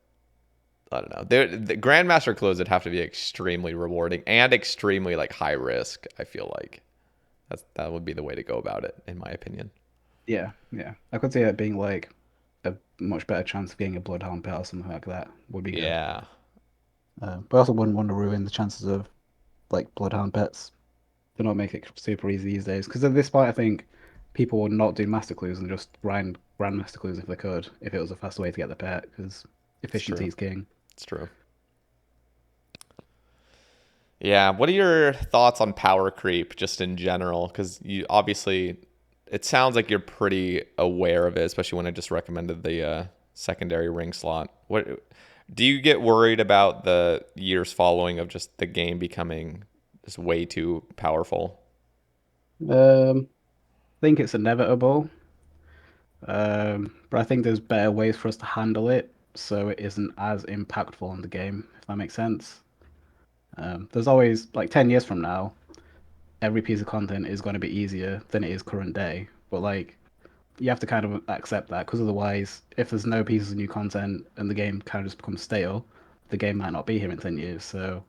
S2: I don't know. The Grandmaster clues would have to be extremely rewarding and extremely like high risk. I feel like that would be the way to go about it, in my opinion.
S3: Yeah, yeah. I could see it being like a much better chance of getting a Bloodhound pet or something like that would be good.
S2: Yeah,
S3: But I also wouldn't want to ruin the chances of like Bloodhound pets. To not make it super easy these days. Because at this point, I think people would not do master clues and just grind grandmaster clues if they could, if it was a faster way to get the pet. Because
S2: it's
S3: efficiency
S2: true.
S3: is king.
S2: It's true. Yeah. What are your thoughts on power creep just in general? Because you obviously, it sounds like you're pretty aware of it, especially when I just recommended the secondary ring slot. What do you get worried about the years following of just the game becoming just way too powerful?
S3: I think it's inevitable. But I think there's better ways for us to handle it so it isn't as impactful on the game, if that makes sense. There's always like 10 years from now, every piece of content is going to be easier than it is current day. But like you have to kind of accept that because otherwise, if there's no pieces of new content and the game kind of just becomes stale, the game might not be here in 10 years. So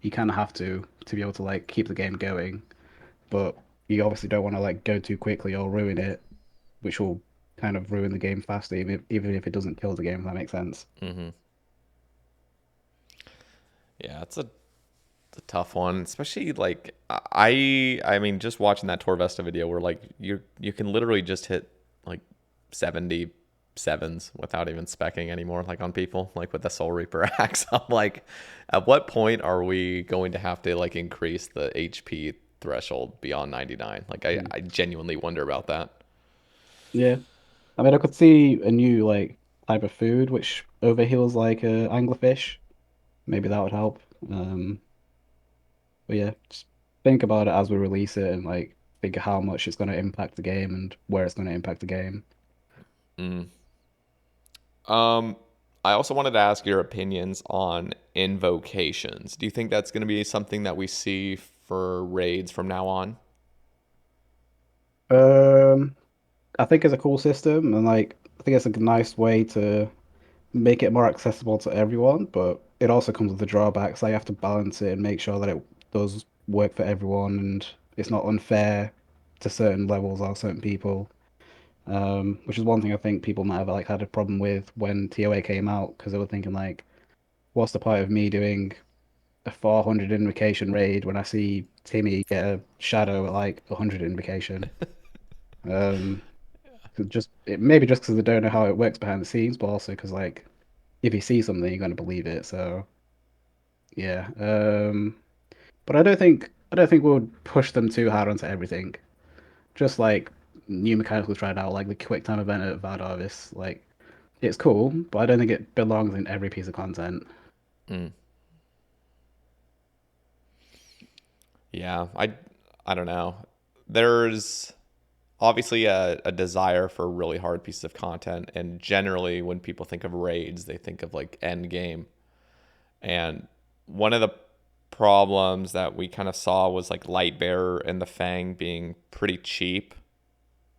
S3: you kind of have to be able to like keep the game going, but you obviously don't want to like go too quickly or ruin it, which will kind of ruin the game faster, even if it doesn't kill the game, if that makes sense.
S2: Mm-hmm. Yeah, it's a tough one, especially like I mean, just watching that Torvesta video where like you can literally just hit like 77s without even specking anymore, like on people, like with the Soulreaper Axe. I'm like, at what point are we going to have to like increase the HP threshold beyond 99? Like
S3: Mm.
S2: I genuinely wonder about that.
S3: Yeah. I mean, I could see a new like type of food which overheals like anglerfish. Maybe that would help. But yeah, just think about it as we release it and like think of how much it's going to impact the game and where it's going to impact the game.
S2: Mm. Um, I also wanted to ask your opinions on invocations. Do you think that's going to be something that we see for raids from now on?
S3: Um, I think it's a cool system and like I think it's a nice way to make it more accessible to everyone, but it also comes with the drawbacks. I have to balance it and make sure that it does work for everyone and it's not unfair to certain levels or certain people. Which is one thing I think people might have like had a problem with when TOA came out because they were thinking like, what's the point of me doing a 400 invocation raid when I see Timmy get a shadow at like 100 invocation? Um, 'Cause just it maybe just because they don't know how it works behind the scenes, but also because like if you see something, you're gonna believe it. So yeah. But I don't think we would push them too hard onto everything. Just like new mechanics we tried out, like the quick time event at Vardarvis, like it's cool, but I don't think it belongs in every piece of content.
S2: Mm. Yeah, I don't know. There's obviously a desire for really hard pieces of content, and generally when people think of raids, they think of like end game. And one of the problems that we kind of saw was like Lightbearer and the Fang being pretty cheap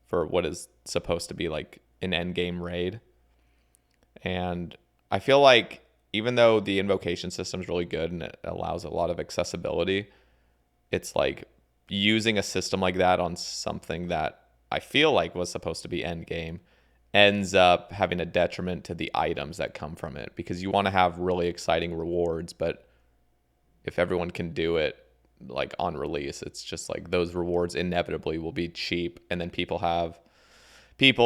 S2: for what is supposed to be like an end game raid. And I feel like even though the invocation system is really good and it allows a lot of accessibility, it's like using a system like that on something that I feel like was supposed to be end game ends up having a detriment to the items that come from it, because you want to have really exciting rewards, but if everyone can do it like on release, it's just like those rewards inevitably will be cheap, and then people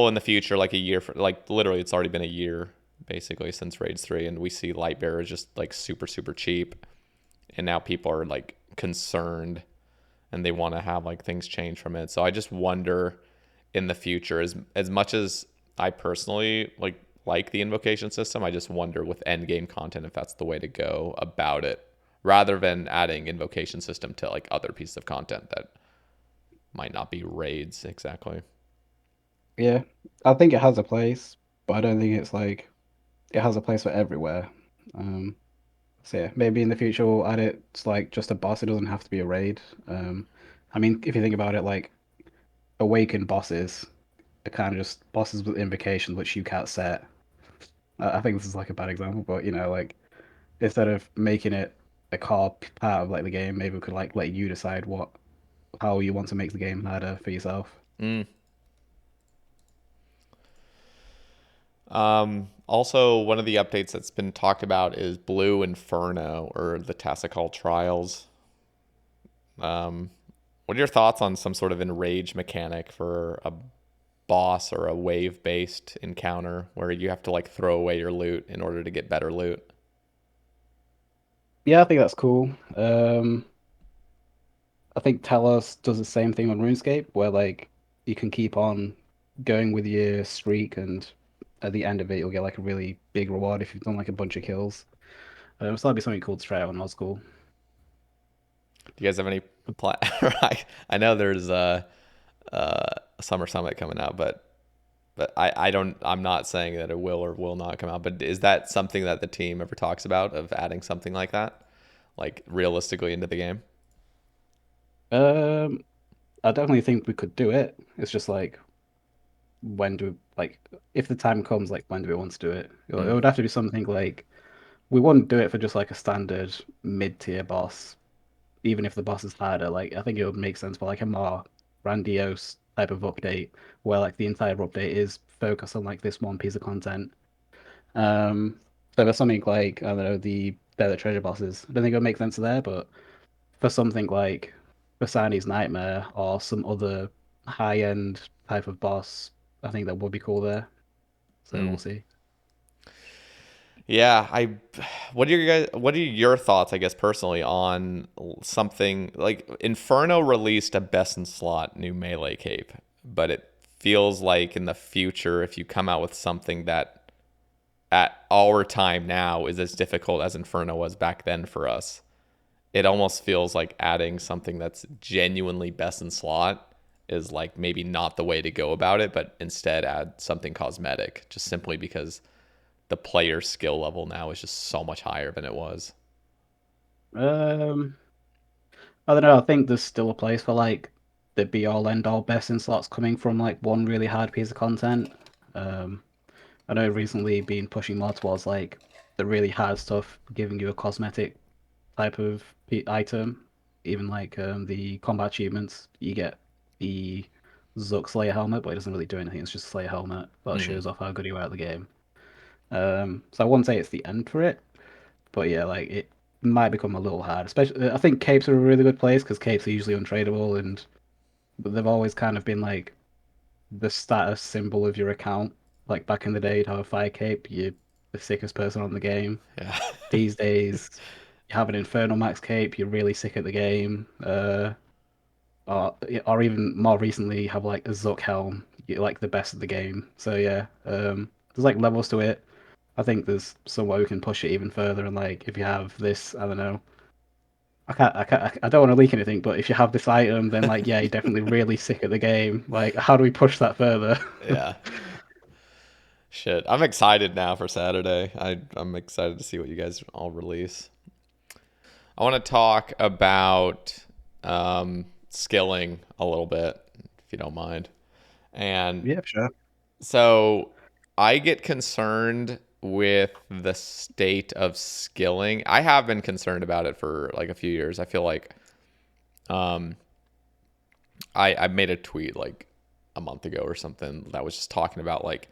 S2: in the future, like a year for like literally it's already been a year basically since raids 3, and we see Lightbearer is just like super super cheap, and now people are like concerned and they want to have like things change from it. So I just wonder in the future, as much as I personally like the invocation system, I just wonder with end game content if that's the way to go about it, rather than adding invocation system to like other pieces of content that might not be raids exactly.
S3: Yeah, I think it has a place, but I don't think it's like it has a place for everywhere. Um, so yeah, maybe in the future we'll add it to like just a boss. It doesn't have to be a raid. I mean, if you think about it, like awakened bosses are kind of just bosses with invocations which you can't set. I think this is like a bad example, but like instead of making it a core part of like the game, maybe we could like let you decide how you want to make the game harder for yourself.
S2: Mm. Also, one of the updates that's been talked about is Blue Inferno, or the Tactical Trials. What are your thoughts on some sort of enrage mechanic for a boss or a wave-based encounter where you have to like throw away your loot in order to get better loot?
S3: Yeah, I think that's cool. I think Talos does the same thing on RuneScape, where like you can keep on going with your streak, and at the end of it, you'll get like a really big reward if you've done like a bunch of kills. So that'd be something cool to try out on Old School.
S2: Do you guys have any plan? I know there's a summer summit coming out, but I don't. I'm not saying that it will or will not come out. But is that something that the team ever talks about, of adding something like that, like realistically into the game?
S3: Um, I definitely think we could do it. It's just like when do like if the time comes, like when do we want to do it? It
S2: Mm,
S3: would have to be something like we wouldn't do it for just like a standard mid-tier boss, even if the boss is harder. Like I think it would make sense for like a more grandiose type of update where like the entire update is focused on like this one piece of content. So for something like I don't know they're the treasure bosses. I don't think it would make sense there, but for something like Basani's Nightmare or some other high-end type of boss, I think that would be cool there. So
S2: mm.
S3: we'll see.
S2: Yeah, what are your thoughts, I guess, personally, on something like Inferno released a best in slot new melee cape, but it feels like in the future, if you come out with something that at our time now is as difficult as Inferno was back then for us, it almost feels like adding something that's genuinely best in slot is like maybe not the way to go about it, but instead add something cosmetic, just simply because the player skill level now is just so much higher than it was.
S3: Um, I don't know. I think there's still a place for like the be all end all best in slots coming from like one really hard piece of content. Um, I know recently been pushing more towards like the really hard stuff, giving you a cosmetic type of item. Even like the combat achievements, you get the Zook Slayer helmet, but it doesn't really do anything. It's just a Slayer helmet that
S2: Mm.
S3: shows off how good you are at the game. So I wouldn't say it's the end for it, but yeah, like it might become a little hard. Especially, I think capes are a really good place because capes are usually untradeable, and they've always kind of been like the status symbol of your account. Like back in the day, you'd have a fire cape, you're the sickest person on the game.
S2: Yeah.
S3: These days, you have an infernal max cape, you're really sick at the game. Or even more recently, you have like a Zook helm, you're like the best at the game. So yeah, there's like levels to it. I think there's somewhere we can push it even further. And like, if you have this, I don't know, I don't want to leak anything, but if you have this item, then like, yeah, you're definitely really sick at the game. Like, how do we push that further?
S2: Yeah. Shit. I'm excited now for Saturday. I'm excited to see what you guys all release. I want to talk about skilling a little bit, if you don't mind. And
S3: Yeah, sure.
S2: so I get concerned with the state of skilling. I have been concerned about it for like a few years. I feel like um, I made a tweet like a month ago or something that was just talking about like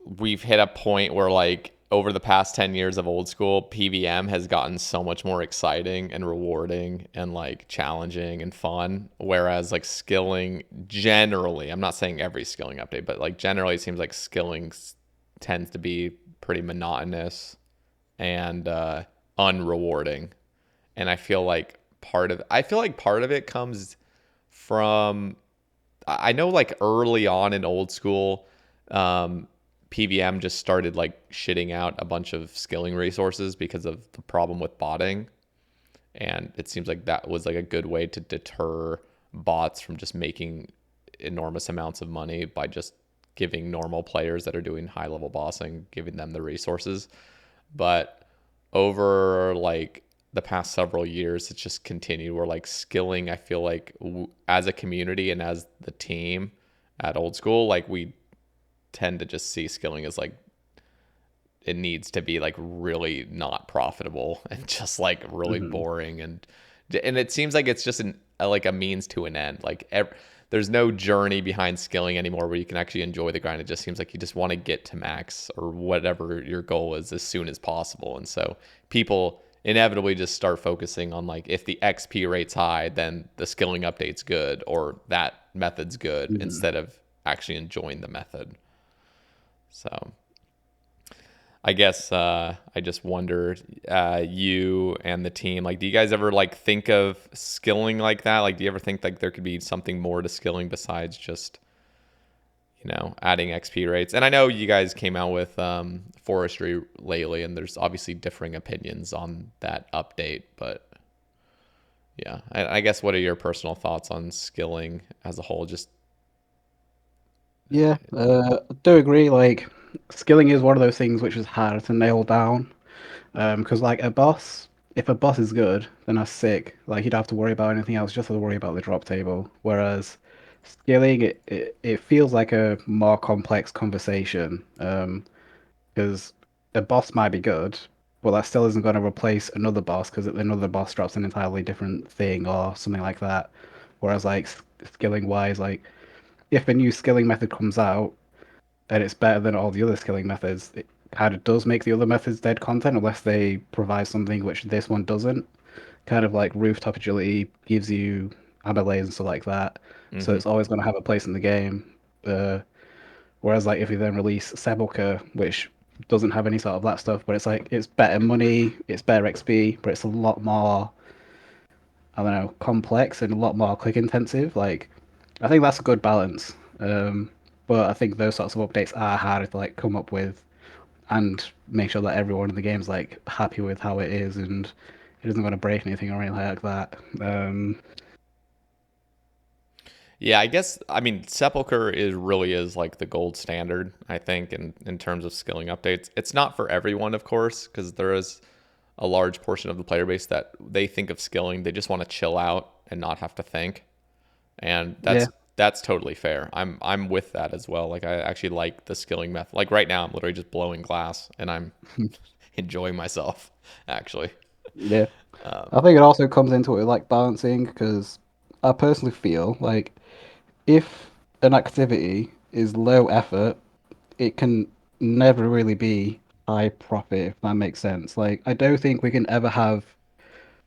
S2: we've hit a point where like over the past 10 years of old school, PVM has gotten so much more exciting and rewarding and like challenging and fun, whereas like skilling generally, I'm not saying every skilling update, but like generally it seems like skilling tends to be pretty monotonous and unrewarding. And I feel like part of I feel like part of it comes from I know like early on in old school, PVM just started like shitting out a bunch of skilling resources because of the problem with botting. And it seems like that was like a good way to deter bots from just making enormous amounts of money by just giving normal players that are doing high level bossing, giving them the resources. But over like the past several years, it's just continued where like skilling, I feel like as a community and as the team at Old School, like we tend to just see skilling as like it needs to be like really not profitable and just like really
S3: Hmm.
S2: boring, and it seems like it's just like a means to an end. Like there's no journey behind skilling anymore where you can actually enjoy the grind. It just seems like you just want to get to max or whatever your goal is as soon as possible. And so people inevitably just start focusing on like if the XP rate's high, then the skilling update's good or that method's good
S3: Hmm.
S2: instead of actually enjoying the method. So I guess I just wondered, you and the team, like, do you guys ever like think of skilling like that? Like, do you ever think like there could be something more to skilling besides just, adding XP rates? And I know you guys came out with forestry lately, and there's obviously differing opinions on that update. But yeah, I guess what are your personal thoughts on skilling as a whole? Just
S3: Yeah, I do agree. Like, skilling is one of those things which is hard to nail down. Because like if a boss is good, then that's sick. Like you don't have to worry about anything else, just have to worry about the drop table. Whereas skilling, it feels like a more complex conversation. Because a boss might be good, but that still isn't going to replace another boss because another boss drops an entirely different thing or something like that. Whereas like skilling wise, like if a new skilling method comes out and it's better than all the other skilling methods, it kind of does make the other methods dead content unless they provide something which this one doesn't. Kind of like rooftop agility gives you amber layers and stuff like that, so
S2: mm-hmm.
S3: it's always going to have a place in the game. Uh, Whereas like if you then release Sepulchre, which doesn't have any sort of that stuff, but it's like it's better money, it's better XP, but it's a lot more, I don't know, complex and a lot more click intensive. Like I think that's a good balance. But I think those sorts of updates are harder to like come up with and make sure that everyone in the game's like happy with how it is and it doesn't want to break anything or anything like that.
S2: Yeah, I guess I mean Sepulcher is really is like the gold standard, I think, in terms of skilling updates. It's not for everyone, of course, because there is a large portion of the player base that they think of skilling, they just want to chill out and not have to think. And
S3: Yeah,
S2: that's totally fair. I'm with that as well. Like I actually like the skilling method. Like right now I'm literally just blowing glass and I'm enjoying myself actually.
S3: yeah. I
S2: Um,
S3: think it also comes into it like balancing because I personally feel like if an activity is low effort, it can never really be high profit, if that makes sense. Like, I don't think we can ever have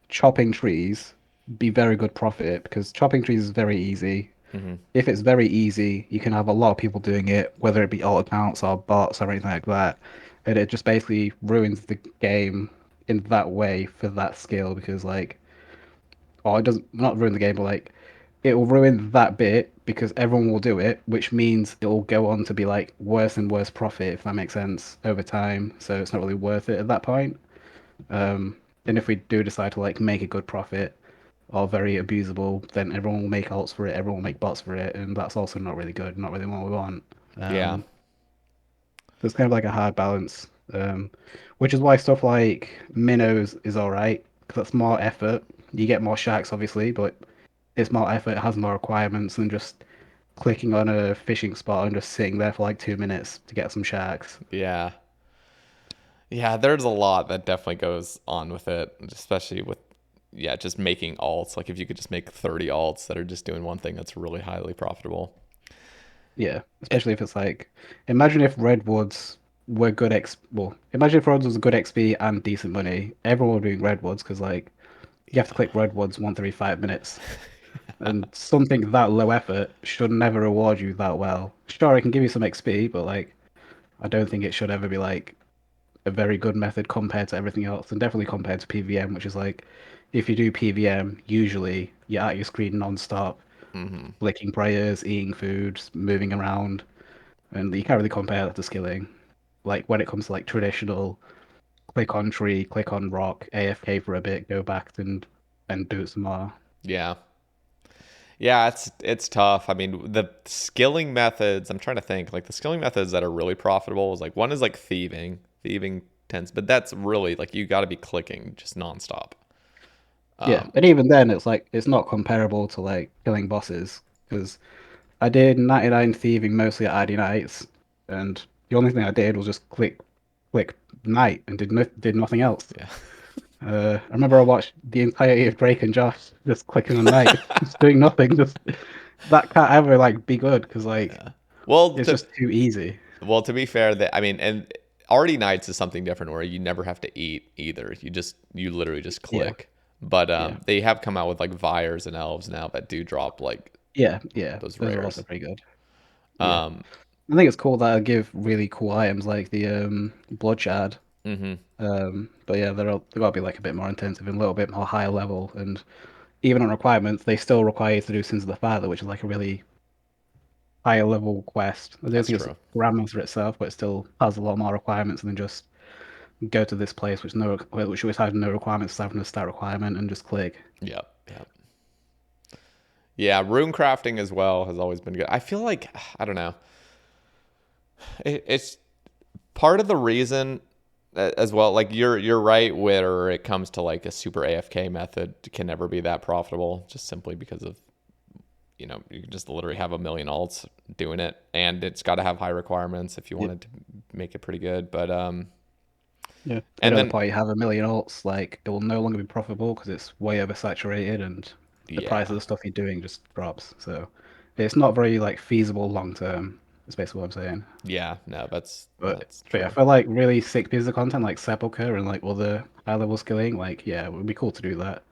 S3: chopping trees be very good profit because chopping trees is very easy.
S2: mhm.
S3: If it's very easy, you can have a lot of people doing it, whether it be alt accounts or bots or anything like that. And it just basically ruins the game in that way for that skill because, like, or it doesn't not ruin the game, but like, it will ruin that bit because everyone will do it, which means it will go on to be like worse and worse profit, if that makes sense, over time. So it's not really worth it at that point. Um, and if we do decide to like make a good profit or very abusable, then everyone will make alts for it, everyone will make bots for it, and that's also not really good, not really what we want.
S2: Yeah.
S3: So it's kind of like a hard balance, which is why stuff like minnows is all right because that's more effort. You get more sharks, obviously, but it's more effort, it has more requirements than just clicking on a fishing spot and just sitting there for like 2 minutes to get some sharks.
S2: Yeah. Yeah, there's a lot that definitely goes on with it, especially with yeah, just making alts. Like if you could just make 30 alts that are just doing one thing that's really highly profitable.
S3: Yeah,
S2: It,
S3: especially if it's like, imagine if redwoods were good well, imagine if redwoods was good XP and decent money. Everyone would be doing redwoods because like you have to click redwoods once every 5 minutes. And something that low effort should never reward you that well. Sure, it can give you some XP, but like I don't think it should ever be like a very good method compared to everything else, and definitely compared to PVM, which is like if you do PVM, usually you're at your screen non-stop,
S2: Hmm.
S3: flicking prayers, eating food, moving around, and you can't really compare that to skilling. Like when it comes to like traditional click on tree, click on rock, AFK for a bit, go back and do it some more.
S2: Yeah. Yeah, it's tough. I mean, the skilling methods, I'm trying to think, like the skilling methods that are really profitable is like one is like thieving. Thieving tends, but that's really like you got to be clicking just nonstop.
S3: Yeah,
S2: Um,
S3: and even then, it's like it's not comparable to like killing bosses because I did 99 thieving mostly at ID nights, and the only thing I did was just click night and did nothing else.
S2: yeah.
S3: I remember I watched the entirety of Drake and Josh just clicking on night, just doing nothing. Just that can't ever like be good because like
S2: Yeah. Well,
S3: it's just too easy.
S2: to be fair, that I mean, and Artie Nights is something different where you never have to eat either. You literally just
S3: Yeah,
S2: click. But
S3: yeah,
S2: they have come out with like Vyres and Elves now that do drop like
S3: yeah.
S2: those
S3: Those are also
S2: rares.
S3: pretty good. Yeah,
S2: Um,
S3: I think it's cool that I give really cool items like the blood shard.
S2: mhm.
S3: But yeah, they got to be like a bit more intensive and a little bit more higher level. And even on requirements, they still require you to do Sins of the Father, which is like a really higher level quest. I don't
S2: That's
S3: think it's
S2: true.
S3: Grandmaster itself, but it still has a lot more requirements than just go to this place, which always has no requirements, having a stat requirement and just click.
S2: Yep. Yep. Yeah, rune crafting as well has always been good. I feel like I don't know. It's part of the reason as well. Like you're right where it comes to like a super AFK method can never be that profitable just simply because of you can just literally have a million alts doing it, and it's got to have high requirements if you
S3: Yeah,
S2: wanted to make it pretty good. But
S3: yeah. And
S2: and
S3: at the
S2: then
S3: point you have a million alts, like it will no longer be profitable because it's way oversaturated and the price
S2: yeah,
S3: of the stuff you're doing just drops. So it's not very like feasible long term. That's basically what I'm saying.
S2: yeah, no,
S3: But
S2: that's
S3: but yeah,
S2: true.
S3: for like really sick pieces of content like Sepulchre and like other high level skilling, like yeah, it would be cool to do that.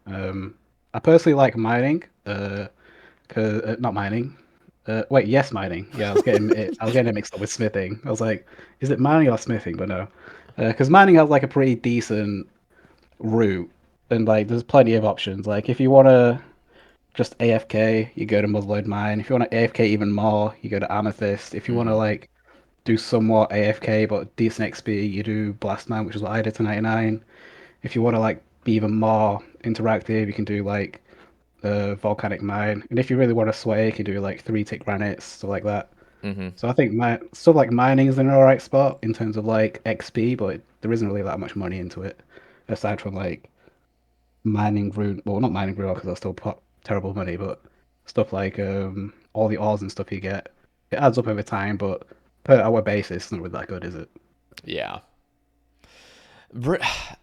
S3: Um, I personally like mining, cause not mining. Wait, yes, mining. Yeah, I was getting it mixed up with smithing. I was like, is it mining or smithing? But no, because mining has like a pretty decent route, and like there's plenty of options. Like if you want to just AFK, you go to Muzzleload Mine. If you want to AFK even more, you go to Amethyst. If you want to
S2: Hmm.
S3: like do somewhat AFK but decent XP, you do Blast Mine, which is what I did to 99. If you want to like be even more interactive, you can do like Volcanic Mine. And if you really want to sway, you can do like 3-tick granites, stuff like that.
S2: Hmm.
S3: So I think my stuff like mining is in an alright spot in terms of like XP, but there isn't really that much money into it aside from like mining rune. Well, not mining rune because that's still terrible money, but stuff like all the ores and stuff you get, it adds up over time, but per hour basis, it's not really that good, is it?
S2: Yeah.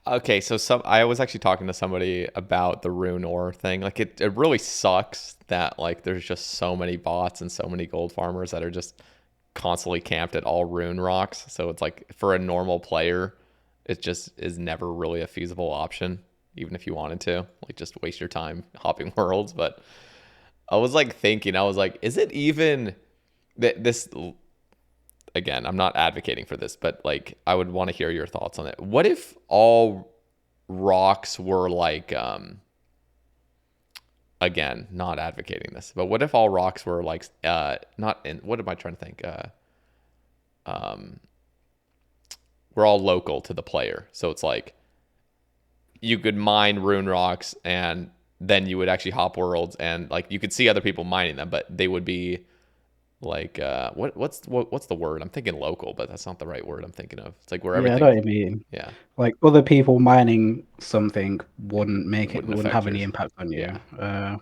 S2: Okay, so I was actually talking to somebody about the rune ore thing. Like it really sucks that like there's just so many bots and so many gold farmers that are just constantly camped at all rune rocks. So it's like for a normal player, it just is never really a feasible option, even if you wanted to. Like just waste your time hopping worlds. But I was like thinking, I was like, is it even that this again, I'm not advocating for this, but like I would want to hear your thoughts on it. What if all rocks were like again, not advocating this, but what if all rocks were like not in what am I trying to think? Um we're all local to the player. So it's like you could mine rune rocks and then you would actually hop worlds and like you could see other people mining them, but they would be like what's the word? I'm thinking local, but that's not the right word I'm thinking of. It's like where
S3: Yeah, I know
S2: everything
S3: what you mean.
S2: yeah,
S3: Like other people mining something wouldn't make it,
S2: wouldn't
S3: wouldn't
S2: affect
S3: have
S2: your
S3: any impact on
S2: yeah.
S3: you.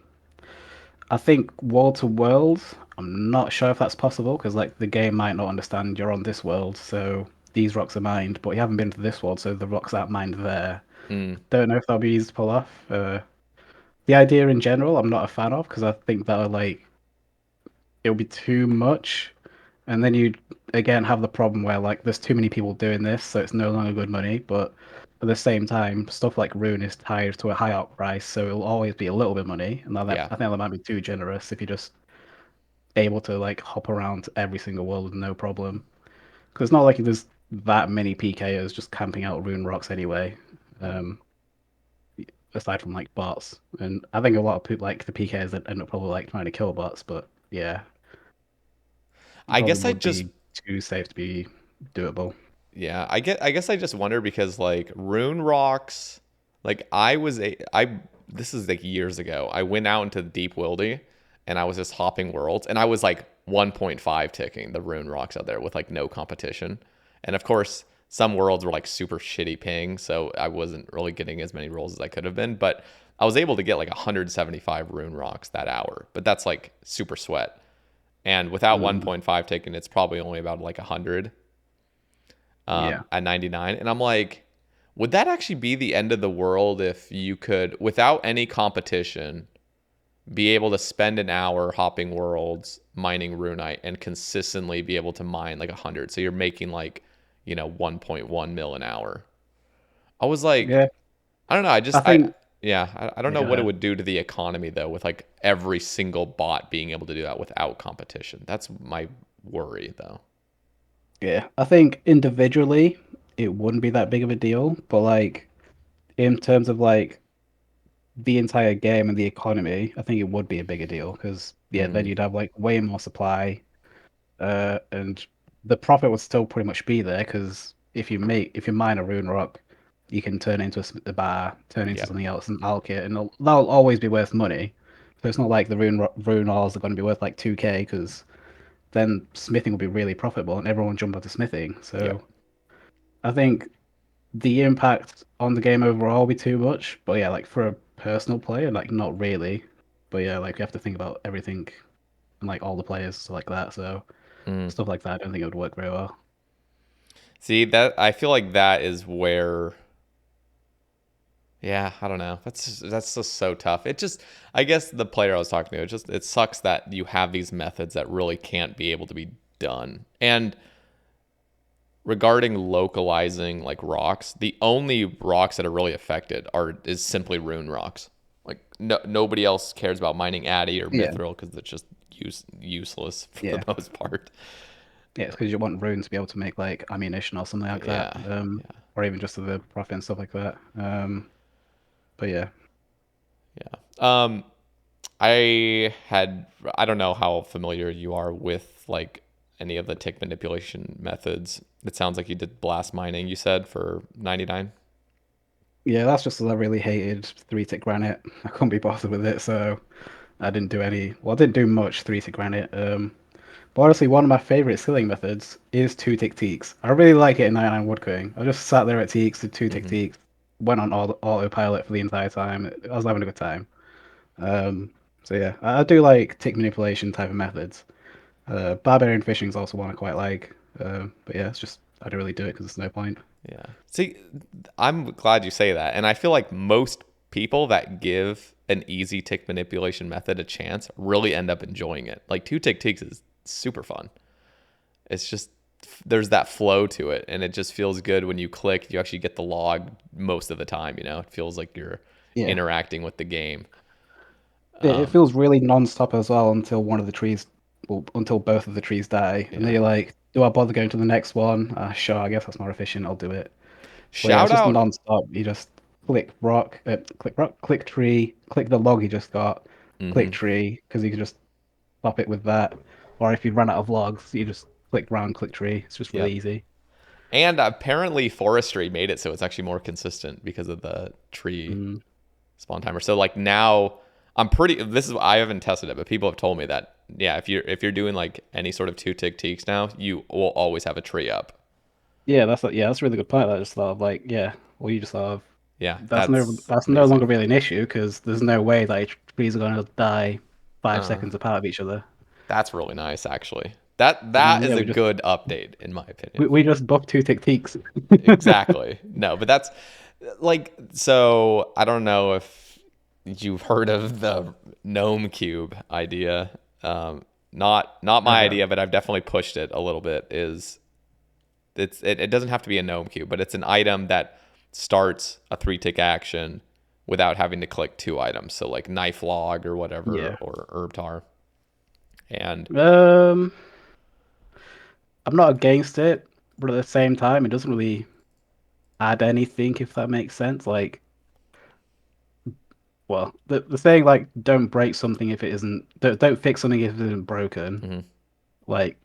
S3: I think world to world, I'm not sure if that's possible because like the game might not understand you're on this world, so these rocks are mined, but you haven't been to this world, so the rocks aren't mined there.
S2: Mm,
S3: Don't know if that'll be easy to pull off. The idea in general, I'm not a fan of because I think that like it'll be too much, and then you again have the problem where like there's too many people doing this, so it's no longer good money. But at the same time, stuff like Rune is tied to a high out price, so it'll always be a little bit money, and
S2: yeah.
S3: I think that might be too generous if you're just able to like hop around to every single world with no problem. Because it's not like there's that many PKers just camping out Rune rocks anyway. Um, aside from like bots. And I think a lot of people like the PKs that end up probably like trying to kill bots, but yeah, it
S2: I
S3: probably
S2: guess I
S3: would
S2: just
S3: be too safe to be doable.
S2: Yeah, I guess I just wonder because like Rune Rocks, like I was a I this is like years ago. I went out into the deep wildy and I was just hopping worlds and I was like 1.5 ticking the Rune Rocks out there with like no competition. And of course, some worlds were like super shitty ping, so I wasn't really getting as many rolls as I could have been, but I was able to get like 175 Rune Rocks that hour. But that's like super sweat. And without
S3: Mm,
S2: 1.5 ticking, it's probably only about like 100
S3: yeah,
S2: at 99. And I'm like, would that actually be the end of the world if you could, without any competition, be able to spend an hour hopping worlds, mining runite, and consistently be able to mine like 100? So you're making like, 1.1 mil an hour. I was like,
S3: yeah.
S2: I don't know.
S3: I think
S2: I don't
S3: yeah,
S2: know
S3: go
S2: what it
S3: ahead.
S2: would do to the economy though, with like every single bot being able to do that without competition. That's my worry though.
S3: Yeah, I think individually it wouldn't be that big of a deal, but like in terms of like the entire game and the economy, I think it would be a bigger deal because yeah, then
S2: Mm,
S3: you'd have like way more supply, and the profit would still pretty much be there because if you mine a rune rock, you can turn it into a bar, turn it into
S2: yep.
S3: something else and alch it, and that'll always be worth money. So it's not like the rune ores are going to be worth like 2k because then smithing will be really profitable and everyone will jump onto smithing.
S2: Yep.
S3: So I think the impact on the game overall will be too much. But yeah, like for a personal player, like not really. But yeah, like you have to think about everything and like all the players stuff like that. So
S2: Mm.
S3: stuff like that, I don't think it would work very well.
S2: See, that I feel like that is where, yeah, I don't know. That's just so tough. It just, I guess the player I was talking to, it sucks that you have these methods that really can't be able to be done. And regarding localizing like rocks, the only rocks that are really affected is simply rune rocks. Like nobody else cares about mining Addy or
S3: Yeah,
S2: Mithril because it's just useless for the
S3: yeah,
S2: most part.
S3: yeah. It's because you want runes to be able to make like ammunition or something like that,
S2: Yeah, yeah,
S3: or even just the profit and stuff like that. But yeah,
S2: yeah. I don't know how familiar you are with like any of the tick manipulation methods. It sounds like you did blast mining, you said, for 99.
S3: yeah. That's just 'cause I really hated three tick granite. I couldn't be bothered with it, so I didn't do any. Well, I didn't do much three tick granite. But honestly, one of my favorite skilling methods is two tick teaks. I really like it in 99 woodcutting. I just sat there at teaks, did two tick
S2: Mm-hmm.
S3: teaks, went on autopilot for the entire time. I was having a good time. Um, so yeah, I do like tick manipulation type of methods. Barbarian fishing is also one I quite like. But yeah, it's just I don't really do it because there's no point.
S2: Yeah. See, I'm glad you say that. And I feel like most people that give an easy tick manipulation method a chance really end up enjoying it. Like two tick ticks is super fun. It's just there's that flow to it and it just feels good when you click, you actually get the log most of the time, It feels like you're
S3: Yeah,
S2: interacting with the game.
S3: it feels really non-stop as well until one of the trees, well, until both of the trees die, and then
S2: Yeah.
S3: you're like, do I bother going to the next one? Sure, I guess that's more efficient. I'll do it. But yeah, it's
S2: Shout
S3: just
S2: out.
S3: non-stop. You just click rock, click tree, click the log you just got, click
S2: Hmm.
S3: tree, because you can just stop it with that. Or if you run out of logs, you just click round, click tree. It's just really
S2: Yep.
S3: easy.
S2: And apparently forestry made it so it's actually more consistent because of the tree
S3: Mm.
S2: spawn timer. So like now I haven't tested it, but people have told me that yeah, if you're doing like any sort of two tick teaks now, you will always have a tree up.
S3: Yeah, that's a really good point. I just thought of like, yeah, well, you just thought of
S2: Yeah, that's
S3: that's no
S2: amazing.
S3: longer really an issue because there's no way that trees are going to die 5 seconds
S2: Uh,
S3: apart of each other.
S2: that's really nice actually. That is
S3: Yeah,
S2: a good update in my opinion.
S3: we just buff two tick teaks.
S2: Exactly. No, but that's like so I don't know if you've heard of the gnome cube idea. Not my
S3: Uh,
S2: idea, but I've definitely pushed it a little bit. It doesn't have to be a gnome cube, but it's an item that starts a three tick action without having to click two items. So like knife log or whatever
S3: yeah.
S2: or herb tar. And
S3: Um, I'm not against it, but at the same time, it doesn't really add anything if that makes sense. Like well, the saying like don't break something if it isn't, don't fix something if it isn't broken.
S2: Hmm.
S3: Like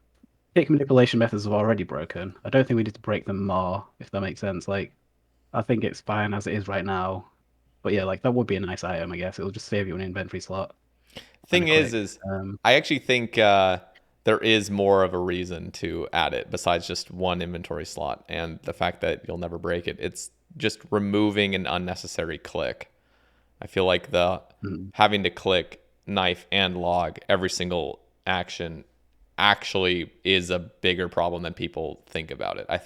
S3: pick manipulation methods are already broken. I don't think we need to break them more, if that makes sense. Like I think it's fine as it is right now. But yeah, like that would be a nice item, I guess. It'll just save you an inventory slot and a
S2: Thing
S3: click.
S2: is I actually think there is more of a reason to add it besides just one inventory slot and the fact that you'll never break it. It's just removing an unnecessary click. I feel like the
S3: Mhm.
S2: having to click knife and log every single action actually is a bigger problem than people think about it. I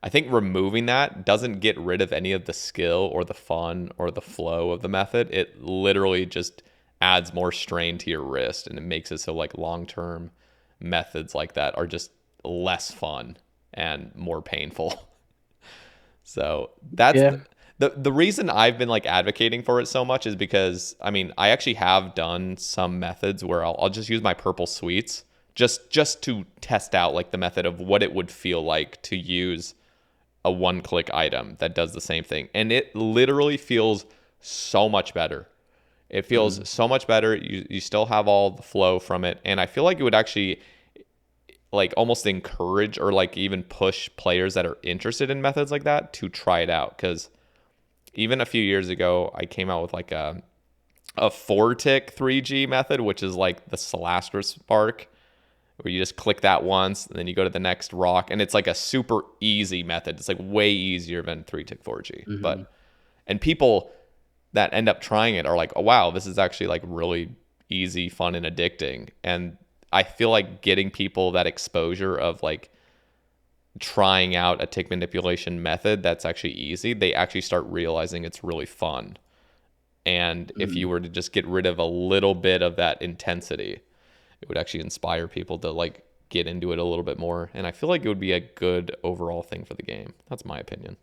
S2: think removing that doesn't get rid of any of the skill or the fun or the flow of the method. It literally just adds more strain to your wrist and it makes it so like long-term methods like that are just less fun and more painful. So that's
S3: Yeah.
S2: the reason I've been like advocating for it so much is because I mean I actually have done some methods where I'll just use my purple sweets just to test out like the method of what it would feel like to use a one-click item that does the same thing, and it literally feels so much better. It feels
S3: Mm.
S2: so much better. You still have all the flow from it, and I feel like it would actually like almost encourage or like even push players that are interested in methods like that to try it out because even a few years ago, I came out with like a 4-tick 3G method, which is like the Soulreaper Spark, where you just click that once and then you go to the next rock, and it's like a super easy method. It's like way easier than 3-tick 4G.
S3: Hmm.
S2: But and people that end up trying it are like, oh wow, this is actually like really easy, fun, and addicting. And I feel like getting people that exposure of like trying out a tick manipulation method that's actually easy, they actually start realizing it's really fun. And if you
S3: Mm.
S2: were to just get rid of a little bit of that intensity, it would actually inspire people to like get into it a little bit more. And I feel like it would be a good overall thing for the game. That's my opinion.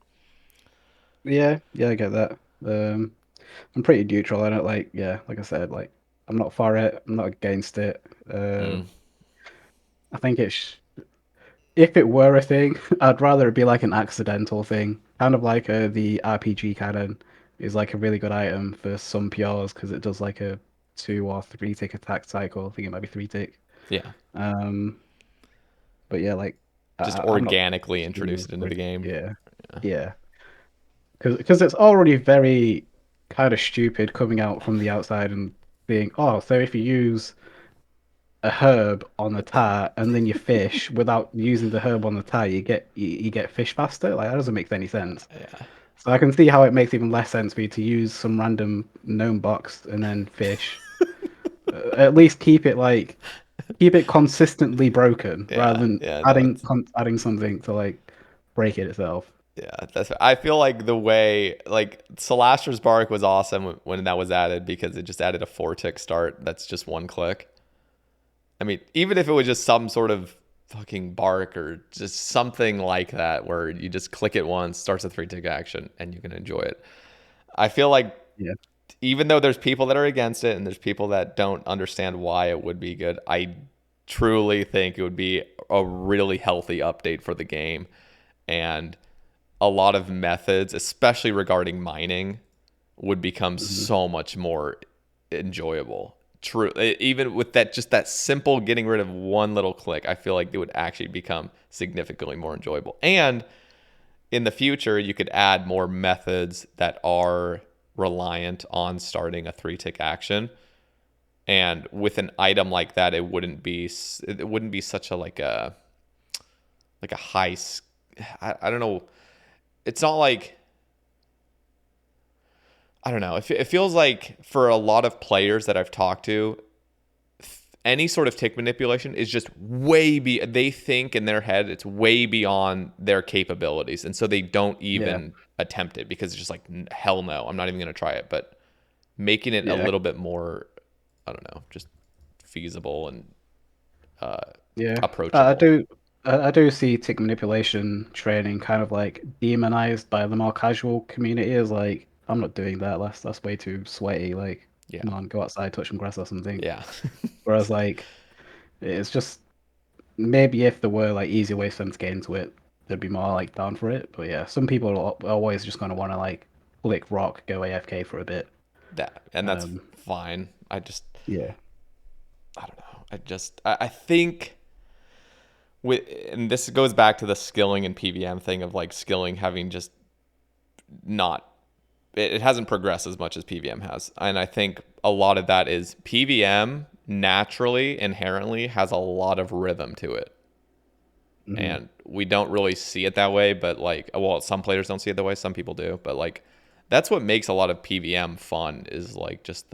S3: Yeah, yeah, I get that. I'm pretty neutral. I don't like, yeah, like I said, like I'm not for it. I'm not against it.
S2: Mm,
S3: I think if it were a thing, I'd rather it be like an accidental thing, kind of like the RPG cannon is like a really good item for some pures because it does like a 2 or 3 tick attack cycle. I think it might be 3 tick.
S2: yeah.
S3: Um, but yeah, like
S2: Just
S3: I'm not
S2: organically
S3: pushing
S2: introduce
S3: those
S2: it into the
S3: quick.
S2: game.
S3: Yeah,
S2: Yeah.
S3: yeah, because it's already very kind of stupid coming out from the outside and being, oh, so if you use a herb on the tar and then you fish without using the herb on the tar, you get fish faster. Like that doesn't make any sense.
S2: Yeah.
S3: So I can see how it makes even less sense for you to use some random gnome box and then fish. At least keep it consistently broken rather
S2: Yeah.
S3: than
S2: Yeah. No, it's
S3: adding something to like break it itself.
S2: yeah. That's I feel like the way like Soulreaper's Bark was awesome when that was added because it just added a 4-tick start. That's just one click. I mean, even if it was just some sort of fucking bark or just something like that where you just click it once, starts a 3-tick action, and you can enjoy it. I feel like
S3: Yeah.
S2: even though there's people that are against it and there's people that don't understand why it would be good, I truly think it would be a really healthy update for the game. And a lot of methods, especially regarding mining, would become
S3: Hmm.
S2: so much more enjoyable. True, even with that, just that simple getting rid of one little click, I feel like it would actually become significantly more enjoyable. And in the future, you could add more methods that are reliant on starting a 3-tick action. And with an item like that, it wouldn't be such a like a high. I don't know. It's not like I don't know. It feels like for a lot of players that I've talked to, any sort of tick manipulation is just they think in their head it's way beyond their capabilities, and so they don't
S3: Yeah.
S2: even attempt it because it's just like hell no, I'm not even going to try it. But making it a
S3: Yeah.
S2: little bit more, I don't know, just feasible and uh,
S3: Yeah. I
S2: approachable.
S3: do. I do see tick manipulation training kind of like demonized by the more casual community as like, I'm not doing that. That's way too sweaty. Like,
S2: Yeah,
S3: come on, go outside, touch some grass or something.
S2: yeah,
S3: Whereas like, it's just maybe if there were like easier ways for them to get into it, they'd be more like down for it. But yeah, some people are always just gonna want to like click rock, go AFK for a bit.
S2: that's
S3: Um,
S2: fine.
S3: yeah.
S2: I don't know. I think and this goes back to the skilling and PVM thing of like skilling having just not it hasn't progressed as much as PVM has. And I think a lot of that is PVM naturally, inherently has a lot of rhythm to it.
S3: Mhm.
S2: And we don't really see it that way, but like, well, some players don't see it that way. Some people do. But like, that's what makes a lot of PVM fun is like just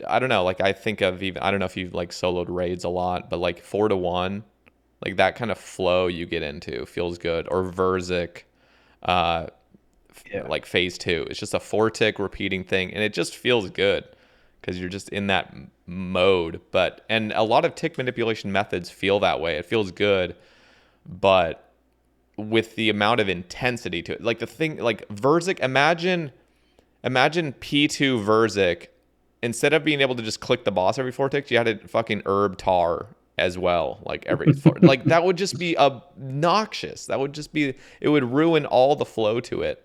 S2: I don't know. Like, I think of even, I don't know if you've like soloed raids a lot, but like 4-1, like that kind of flow you get into feels good. Or Verzik, uh,
S3: Yeah.
S2: like phase 2. It's just a 4-tick repeating thing, and it just feels good because you're just in that mode. But and a lot of tick manipulation methods feel that way. It feels good, but with the amount of intensity to it, like the thing, like Verzik, imagine P2 Verzik. Instead of being able to just click the boss every 4 ticks, you had to fucking herb tar as well, like every four. Like that would just be obnoxious. That would just be, it would ruin all the flow to it.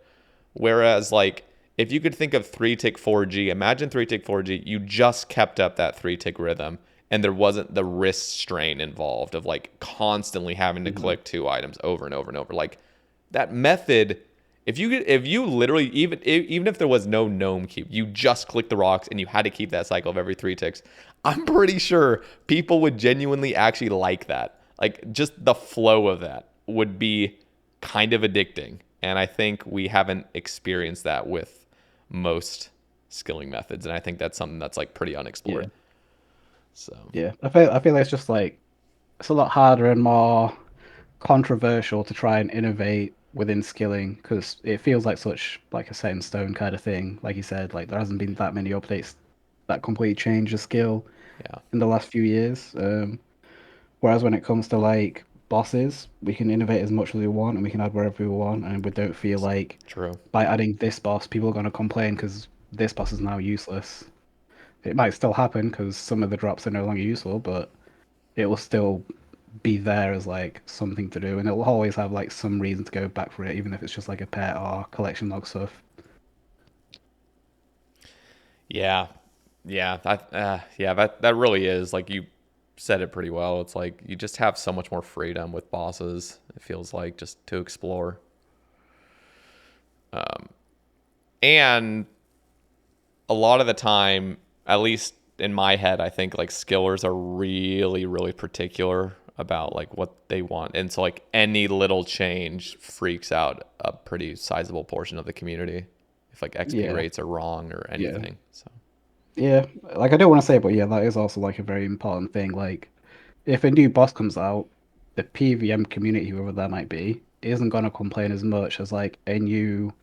S2: Whereas, like, if you could think of 3-tick 4G, imagine 3-tick 4G, you just kept up that 3-tick rhythm and there wasn't the wrist strain involved of like constantly having to
S3: Mhm.
S2: click 2 items over and over and over. Like that method, if you literally, even if there was no gnome cube, you just click the rocks and you had to keep that cycle of every 3 ticks, I'm pretty sure people would genuinely actually like that. Like just the flow of that would be kind of addicting. And I think we haven't experienced that with most skilling methods. And I think that's something that's like pretty
S3: Yeah.
S2: unexplored. So,
S3: Yeah. I feel it's just like it's a lot harder and more controversial to try and innovate within skilling because it feels like such like a set in stone kind of thing. Like you said, like there hasn't been that many updates that completely change the skill
S2: yeah,
S3: in the last few years. Whereas when it comes to like bosses, we can innovate as much as we want and we can add wherever we want, and we don't feel like
S2: true.
S3: by adding this boss, people are going to complain because this boss is now useless. It might still happen because some of the drops are no longer useful, but it will still be there as like something to do, and it will always have like some reason to go back for it, even if it's just like a pet or collection log stuff.
S2: Yeah. That really is like you said it pretty well. It's like you just have so much more freedom with bosses. It feels like just to explore. And a lot of the time, at least in my head, I think like skillers are really, really particular about like what they want. And so like any little change freaks out a pretty sizable portion of the community if like XP
S3: Yeah,
S2: rates are wrong or
S3: yeah,
S2: anything. So
S3: yeah. Like I don't want to say, but yeah, that is also like a very important thing. Like if a new boss comes out, the PVM community, whoever that might be, isn't gonna complain as much as like a new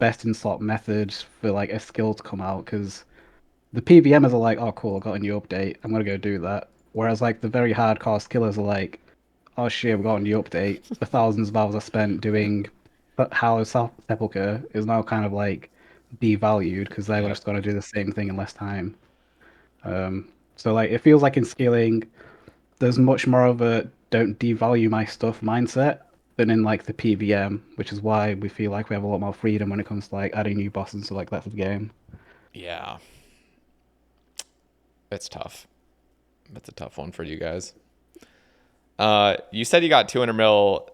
S3: best in slot method for like a skill to come out because the PVMers are like, oh cool, I got a new update, I'm gonna go do that. Whereas like the very hardcore skillers are like, oh shit, we got a new update. The thousands of hours I spent doing Howard's Sepulchre is now kind of like devalued because they're
S2: yeah,
S3: just gonna do the same thing in less time. So like it feels like in scaling, there's much more of a don't devalue my stuff mindset than in like the PVM, which is why we feel like we have a lot more freedom when it comes to like adding new bosses and stuff like that to the game.
S2: yeah, it's tough. That's a tough one for you guys. You said you got 200 mil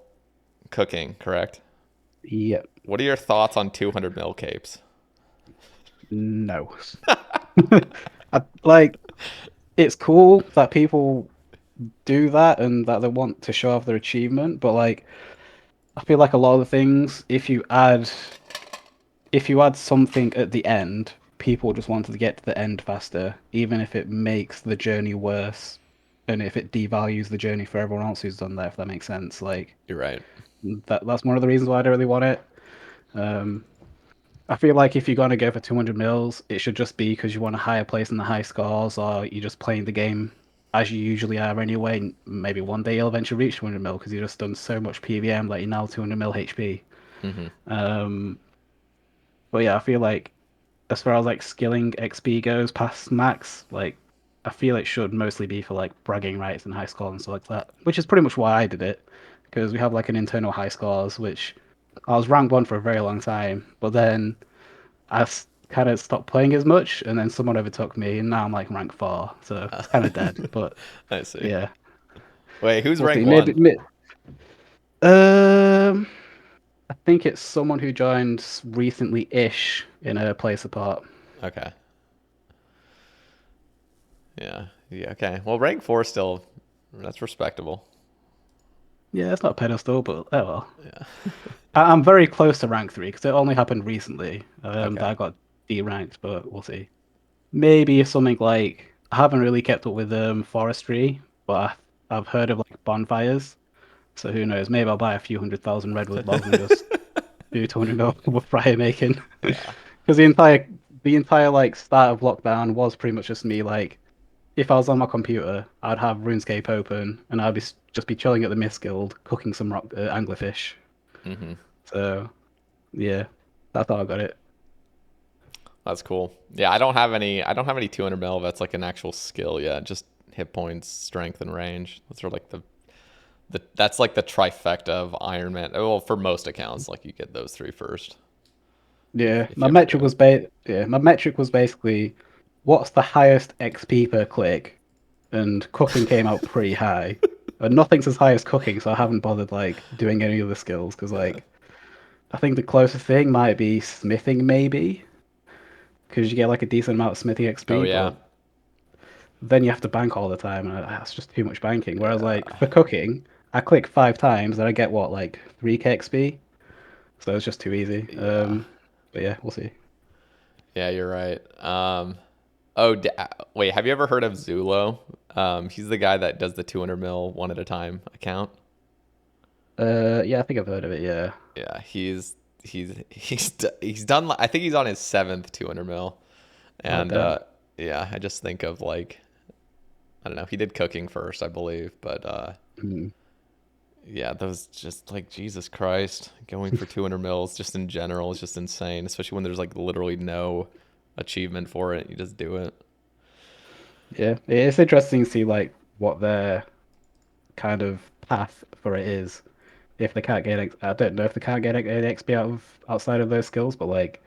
S2: cooking, correct?
S3: Yep.
S2: What are your thoughts on 200 mil capes?
S3: No. Like it's cool that people do that and that they want to show off their achievement, but like I feel like a lot of the things, if you add something at the end, people just wanted to get to the end faster, even if it makes the journey worse and if it devalues the journey for everyone else who's done that, if that makes sense. Like
S2: You're right.
S3: that's one of the reasons why I don't really want it. Um, I feel like if you're gonna go for 200 mils, it should just be because you want a higher place in the high scores, or you're just playing the game as you usually are anyway. And maybe one day you'll eventually reach 200 mil because you've just done so much PVM that you're now 200 mil HP.
S2: Hmm.
S3: Um, but yeah, I feel like as far as like skilling XP goes past max, like I feel it should mostly be for like bragging rights and high scores and stuff like that, which is pretty much why I did it because we have like an internal high scores, which I was rank one for a very long time, but then kind of stopped playing as much, and then someone overtook me, and now I'm like rank 4, so it's kind of dead. But
S2: I see.
S3: yeah,
S2: Wait, who's
S3: we'll
S2: rank
S3: see.
S2: one?
S3: Um, I think it's someone who joined recently-ish in a play support.
S2: Okay. Yeah. Yeah. Okay. Well, rank four still, that's respectable.
S3: Yeah, it's not a pedestal, but oh well.
S2: Yeah.
S3: I'm very close to rank 3 because it only happened recently that
S2: Okay.
S3: I got D-ranked, but we'll see. Maybe something like I haven't really kept up with forestry, but I've heard of like bonfires. So who knows? Maybe I'll buy a few 100,000 redwood logs and just do 200 mil with fire making.
S2: Yeah.
S3: Because the entire like start of lockdown was pretty much just me like if I was on my computer, I'd have RuneScape open and I'd just be chilling at the Mist Guild, cooking some anglerfish.
S2: Hmm.
S3: So yeah, that's how I got it.
S2: That's cool. Yeah, I don't have any. I don't have any 200 mil. That's like an actual skill yet. Just hit points, strength, and range. Those are like the that's like the trifecta of Iron Man. Well, for most accounts, like you get those three first
S3: Yeah,
S2: if you ever do it.
S3: my metric was basically what's the highest XP per click, and cooking came out pretty high. And nothing's as high as cooking, so I haven't bothered like doing any other skills because
S2: Yeah.
S3: like I think the closest thing might be smithing maybe because you get like a decent amount of smithing
S2: Oh
S3: XP,
S2: yeah.
S3: but then you have to bank all the time, and that's just too much banking. Whereas like
S2: Yeah.
S3: for cooking, I click 5 times and I get what like 3k XP, so it's just too easy.
S2: Yeah.
S3: But yeah, we'll see.
S2: Yeah. You're right. Oh, wait. Have you ever heard of Zulo? He's the guy that does the 200 mil one at a time account.
S3: Yeah, I think I've heard of it. Yeah.
S2: Yeah. He's done. I think he's on his seventh 200 mil.
S3: Oh
S2: And
S3: damn.
S2: yeah, I just think of like I don't know. He did cooking first, I believe, but
S3: Hmm.
S2: yeah, those just like Jesus Christ, going for 200 mils just in general is just insane, especially when there's like literally no achievement for it. You just do it.
S3: Yeah, it's interesting to see like what their kind of path for it is. If they can't get, I don't know if they can't get any XP outside of those skills, but like,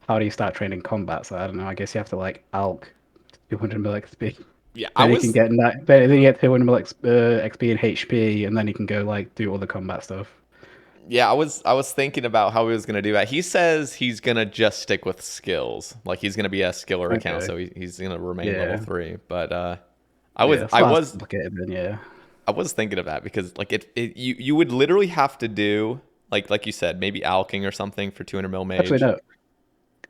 S3: how do you start training combat? So I don't know. I guess you have to like alk 200 mil XP.
S2: Yeah, I
S3: Then you can
S2: was
S3: get that. Then you get 200 mil XP and HP, and then you can go like do all the combat stuff.
S2: yeah, I was thinking about how he was gonna do that. He says he's gonna just stick with skills, like he's gonna be a skiller account,
S3: Okay.
S2: so he's gonna remain level
S3: Yeah.
S2: 3. But I was
S3: Yeah. So
S2: I
S3: that's
S2: was
S3: complicated then. Yeah.
S2: I was thinking of that because like you would literally have to do like you said maybe alking or something for 200 mil
S3: Actually,
S2: mage
S3: no.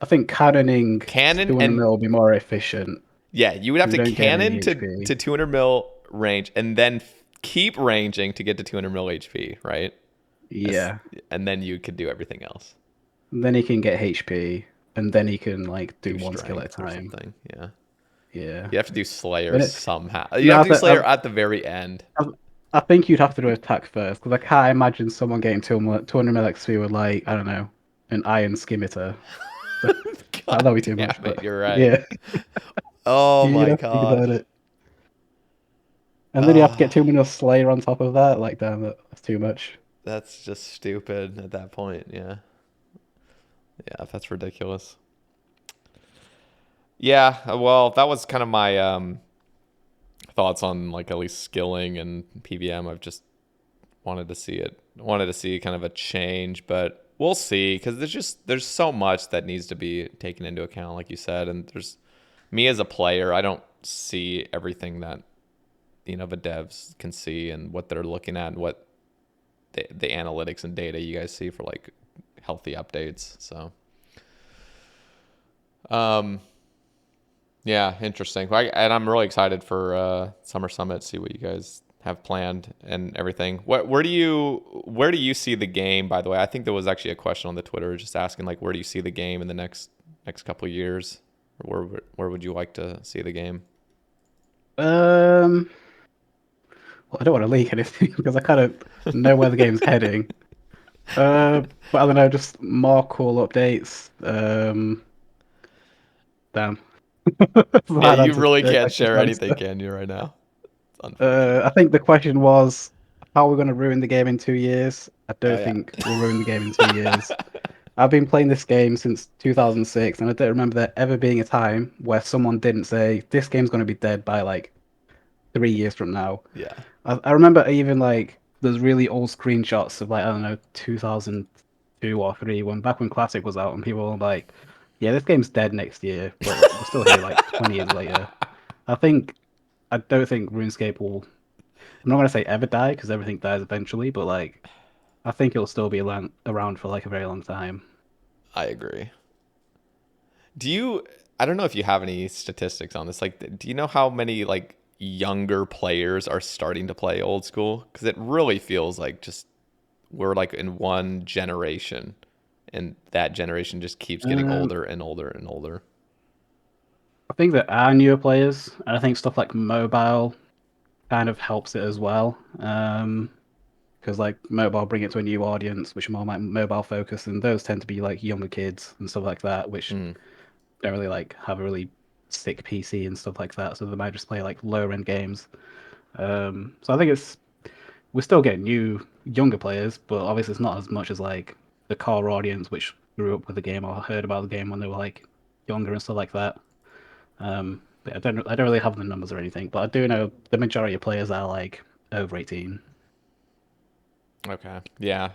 S3: I think cannoning
S2: cannon
S3: 200
S2: and
S3: mil will be more efficient
S2: yeah you would have
S3: because you
S2: to
S3: don't get
S2: cannon
S3: any
S2: to
S3: HP.
S2: 200 mil range and then keep ranging to get to 200 mil HP, right? As-
S3: Yeah.
S2: and then you could do everything else.
S3: Then he can get HP, and then he can like do
S2: Do
S3: one skill at a
S2: strength or
S3: time.
S2: something. Yeah,
S3: Yeah.
S2: you have to do Slayer
S3: Then it,
S2: somehow. You
S3: no,
S2: have to do Slayer at the very end.
S3: I think you'd have to do attack first because I can't imagine someone getting 200 mil XP with like I don't know an iron skimitar. So
S2: God
S3: that'll be too much.
S2: damn it,
S3: But
S2: you're right.
S3: yeah,
S2: Oh
S3: you'd
S2: my
S3: have to think about
S2: gosh.
S3: it. And then you have to
S2: Uh,
S3: get 2 minutes Slayer on top of that. Like, damn, that's too much.
S2: that's just stupid at that point. Yeah. Yeah, that's ridiculous. Yeah, well, that was kind of my thoughts on like at least skilling and PVM. I've just wanted to see kind of a change, but we'll see because there's so much that needs to be taken into account, like you said, and there's me as a player, I don't see everything that the devs can see and what they're looking at and what the analytics and data you guys see for like healthy updates. So, um, yeah, interesting. And I'm really excited for Summer Summit. See what you guys have planned and everything. Where do you see the game? By the way, I think there was actually a question on the Twitter just asking like, where do you see the game in the next couple of years? Or where would you like to see the game?
S3: Um, well, I don't want to leak anything because I kind of know where the game's heading. But I don't know, just more cool updates. Damn. It's a
S2: Yeah,
S3: hard
S2: you
S3: answer,
S2: really can't
S3: question
S2: share
S3: to answer.
S2: anything, can you, right now? It's unfortunate.
S3: I think the question was, how are we going to ruin the game in 2 years? I
S2: Oh
S3: don't
S2: yeah.
S3: think we'll ruin the game in 2 years. I've been playing this game since 2006, and I don't remember there ever being a time where someone didn't say this game's going to be dead by like 3 years from now.
S2: Yeah.
S3: I remember even like there's really old screenshots of like I don't know 2002 or three when back when Classic was out, and people were like, "Yeah, this game's dead next year," but we're still here like 20 years later. I don't think RuneScape will. I'm not gonna say ever die because everything dies eventually, but like I think it'll still be around for like a very long time.
S2: I agree. Do you? I don't know if you have any statistics on this. Like, do you know how many like younger players are starting to play old school? Because it really feels like just we're like in one generation, and that generation just keeps getting
S3: Um,
S2: older and older and older.
S3: I think there are newer players, and I think stuff like mobile kind of helps it as well. Because like mobile bring it to a new audience, which are more like mobile focused, and those tend to be like younger kids and stuff like that, which
S2: Mm.
S3: don't really like have a really sick PC and stuff like that, so they might just play like lower end games. So I think we're still getting new younger players, but obviously it's not as much as like the core audience which grew up with the game or heard about the game when they were like younger and stuff like that. But I don't really have the numbers or anything, but I do know the majority of players are like over 18.
S2: Okay. Yeah.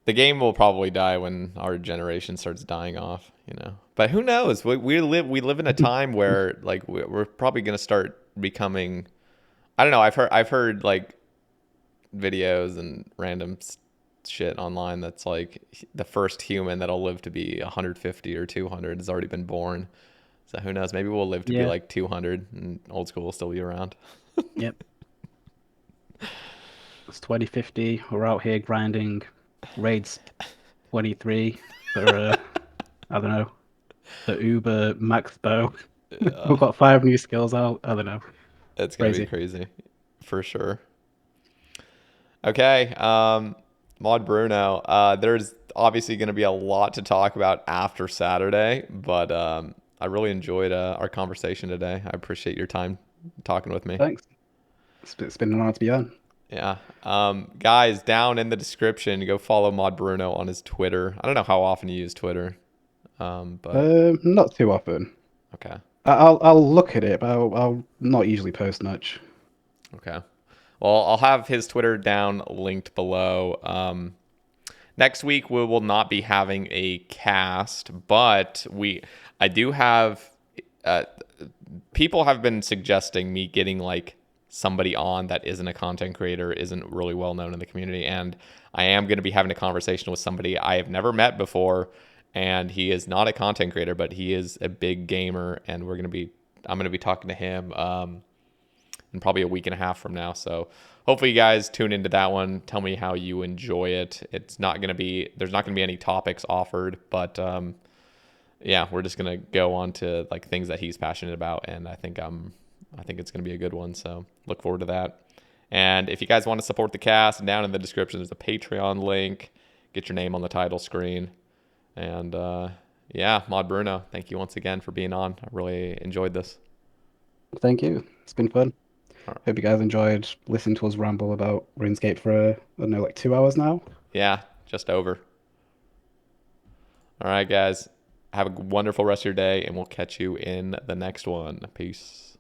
S2: The game will probably die when our generation starts dying off, you know. But who knows? We live in a time where like we're probably gonna start becoming. I don't know. I've heard like videos and random shit online that's like the first human that'll live to be 150 or 200 has already been born. So who knows? Maybe we'll live to be
S3: Yeah.
S2: like 200 and old school will still be around.
S3: Yep. It's 2050. We're out here grinding raids 23 for I don't know, the Uber max bow.
S2: Yeah,
S3: We've got 5 new skills out. I don't know.
S2: it's gonna be
S3: Crazy.
S2: crazy for sure. Okay, Mod Bruno. There's obviously going to be a lot to talk about after Saturday, but I really enjoyed our conversation today. I appreciate your time talking with me.
S3: Thanks. It's been an honor to be on.
S2: Yeah. Guys, down in the description, go follow Mod Bruno on his Twitter. I don't know how often you use Twitter, but
S3: Not too often.
S2: okay.
S3: I'll look at it, but I'll not usually post much.
S2: Okay. Well, I'll have his Twitter down linked below. Next week we will not be having a cast, but I do have uh, people have been suggesting me getting like somebody on that isn't a content creator, isn't really well known in the community, and I am going to be having a conversation with somebody I have never met before, and he is not a content creator, but he is a big gamer, and I'm going to be talking to him in probably a week and a half from now. So hopefully you guys tune into that one. Tell me how you enjoy it. There's not going to be any topics offered, but yeah, we're just going to go on to like things that he's passionate about. And I think it's going to be a good one. So look forward to that. And if you guys want to support the cast, down in the description, there's a Patreon link. Get your name on the title screen. And yeah, Mod Bruno, thank you once again for being on. I really enjoyed this.
S3: Thank you. It's been fun.
S2: All right.
S3: Hope you guys enjoyed listening to us ramble about RuneScape for I don't know, like 2 hours now.
S2: Yeah, just over. All right, guys. Have a wonderful rest of your day, and we'll catch you in the next one. Peace.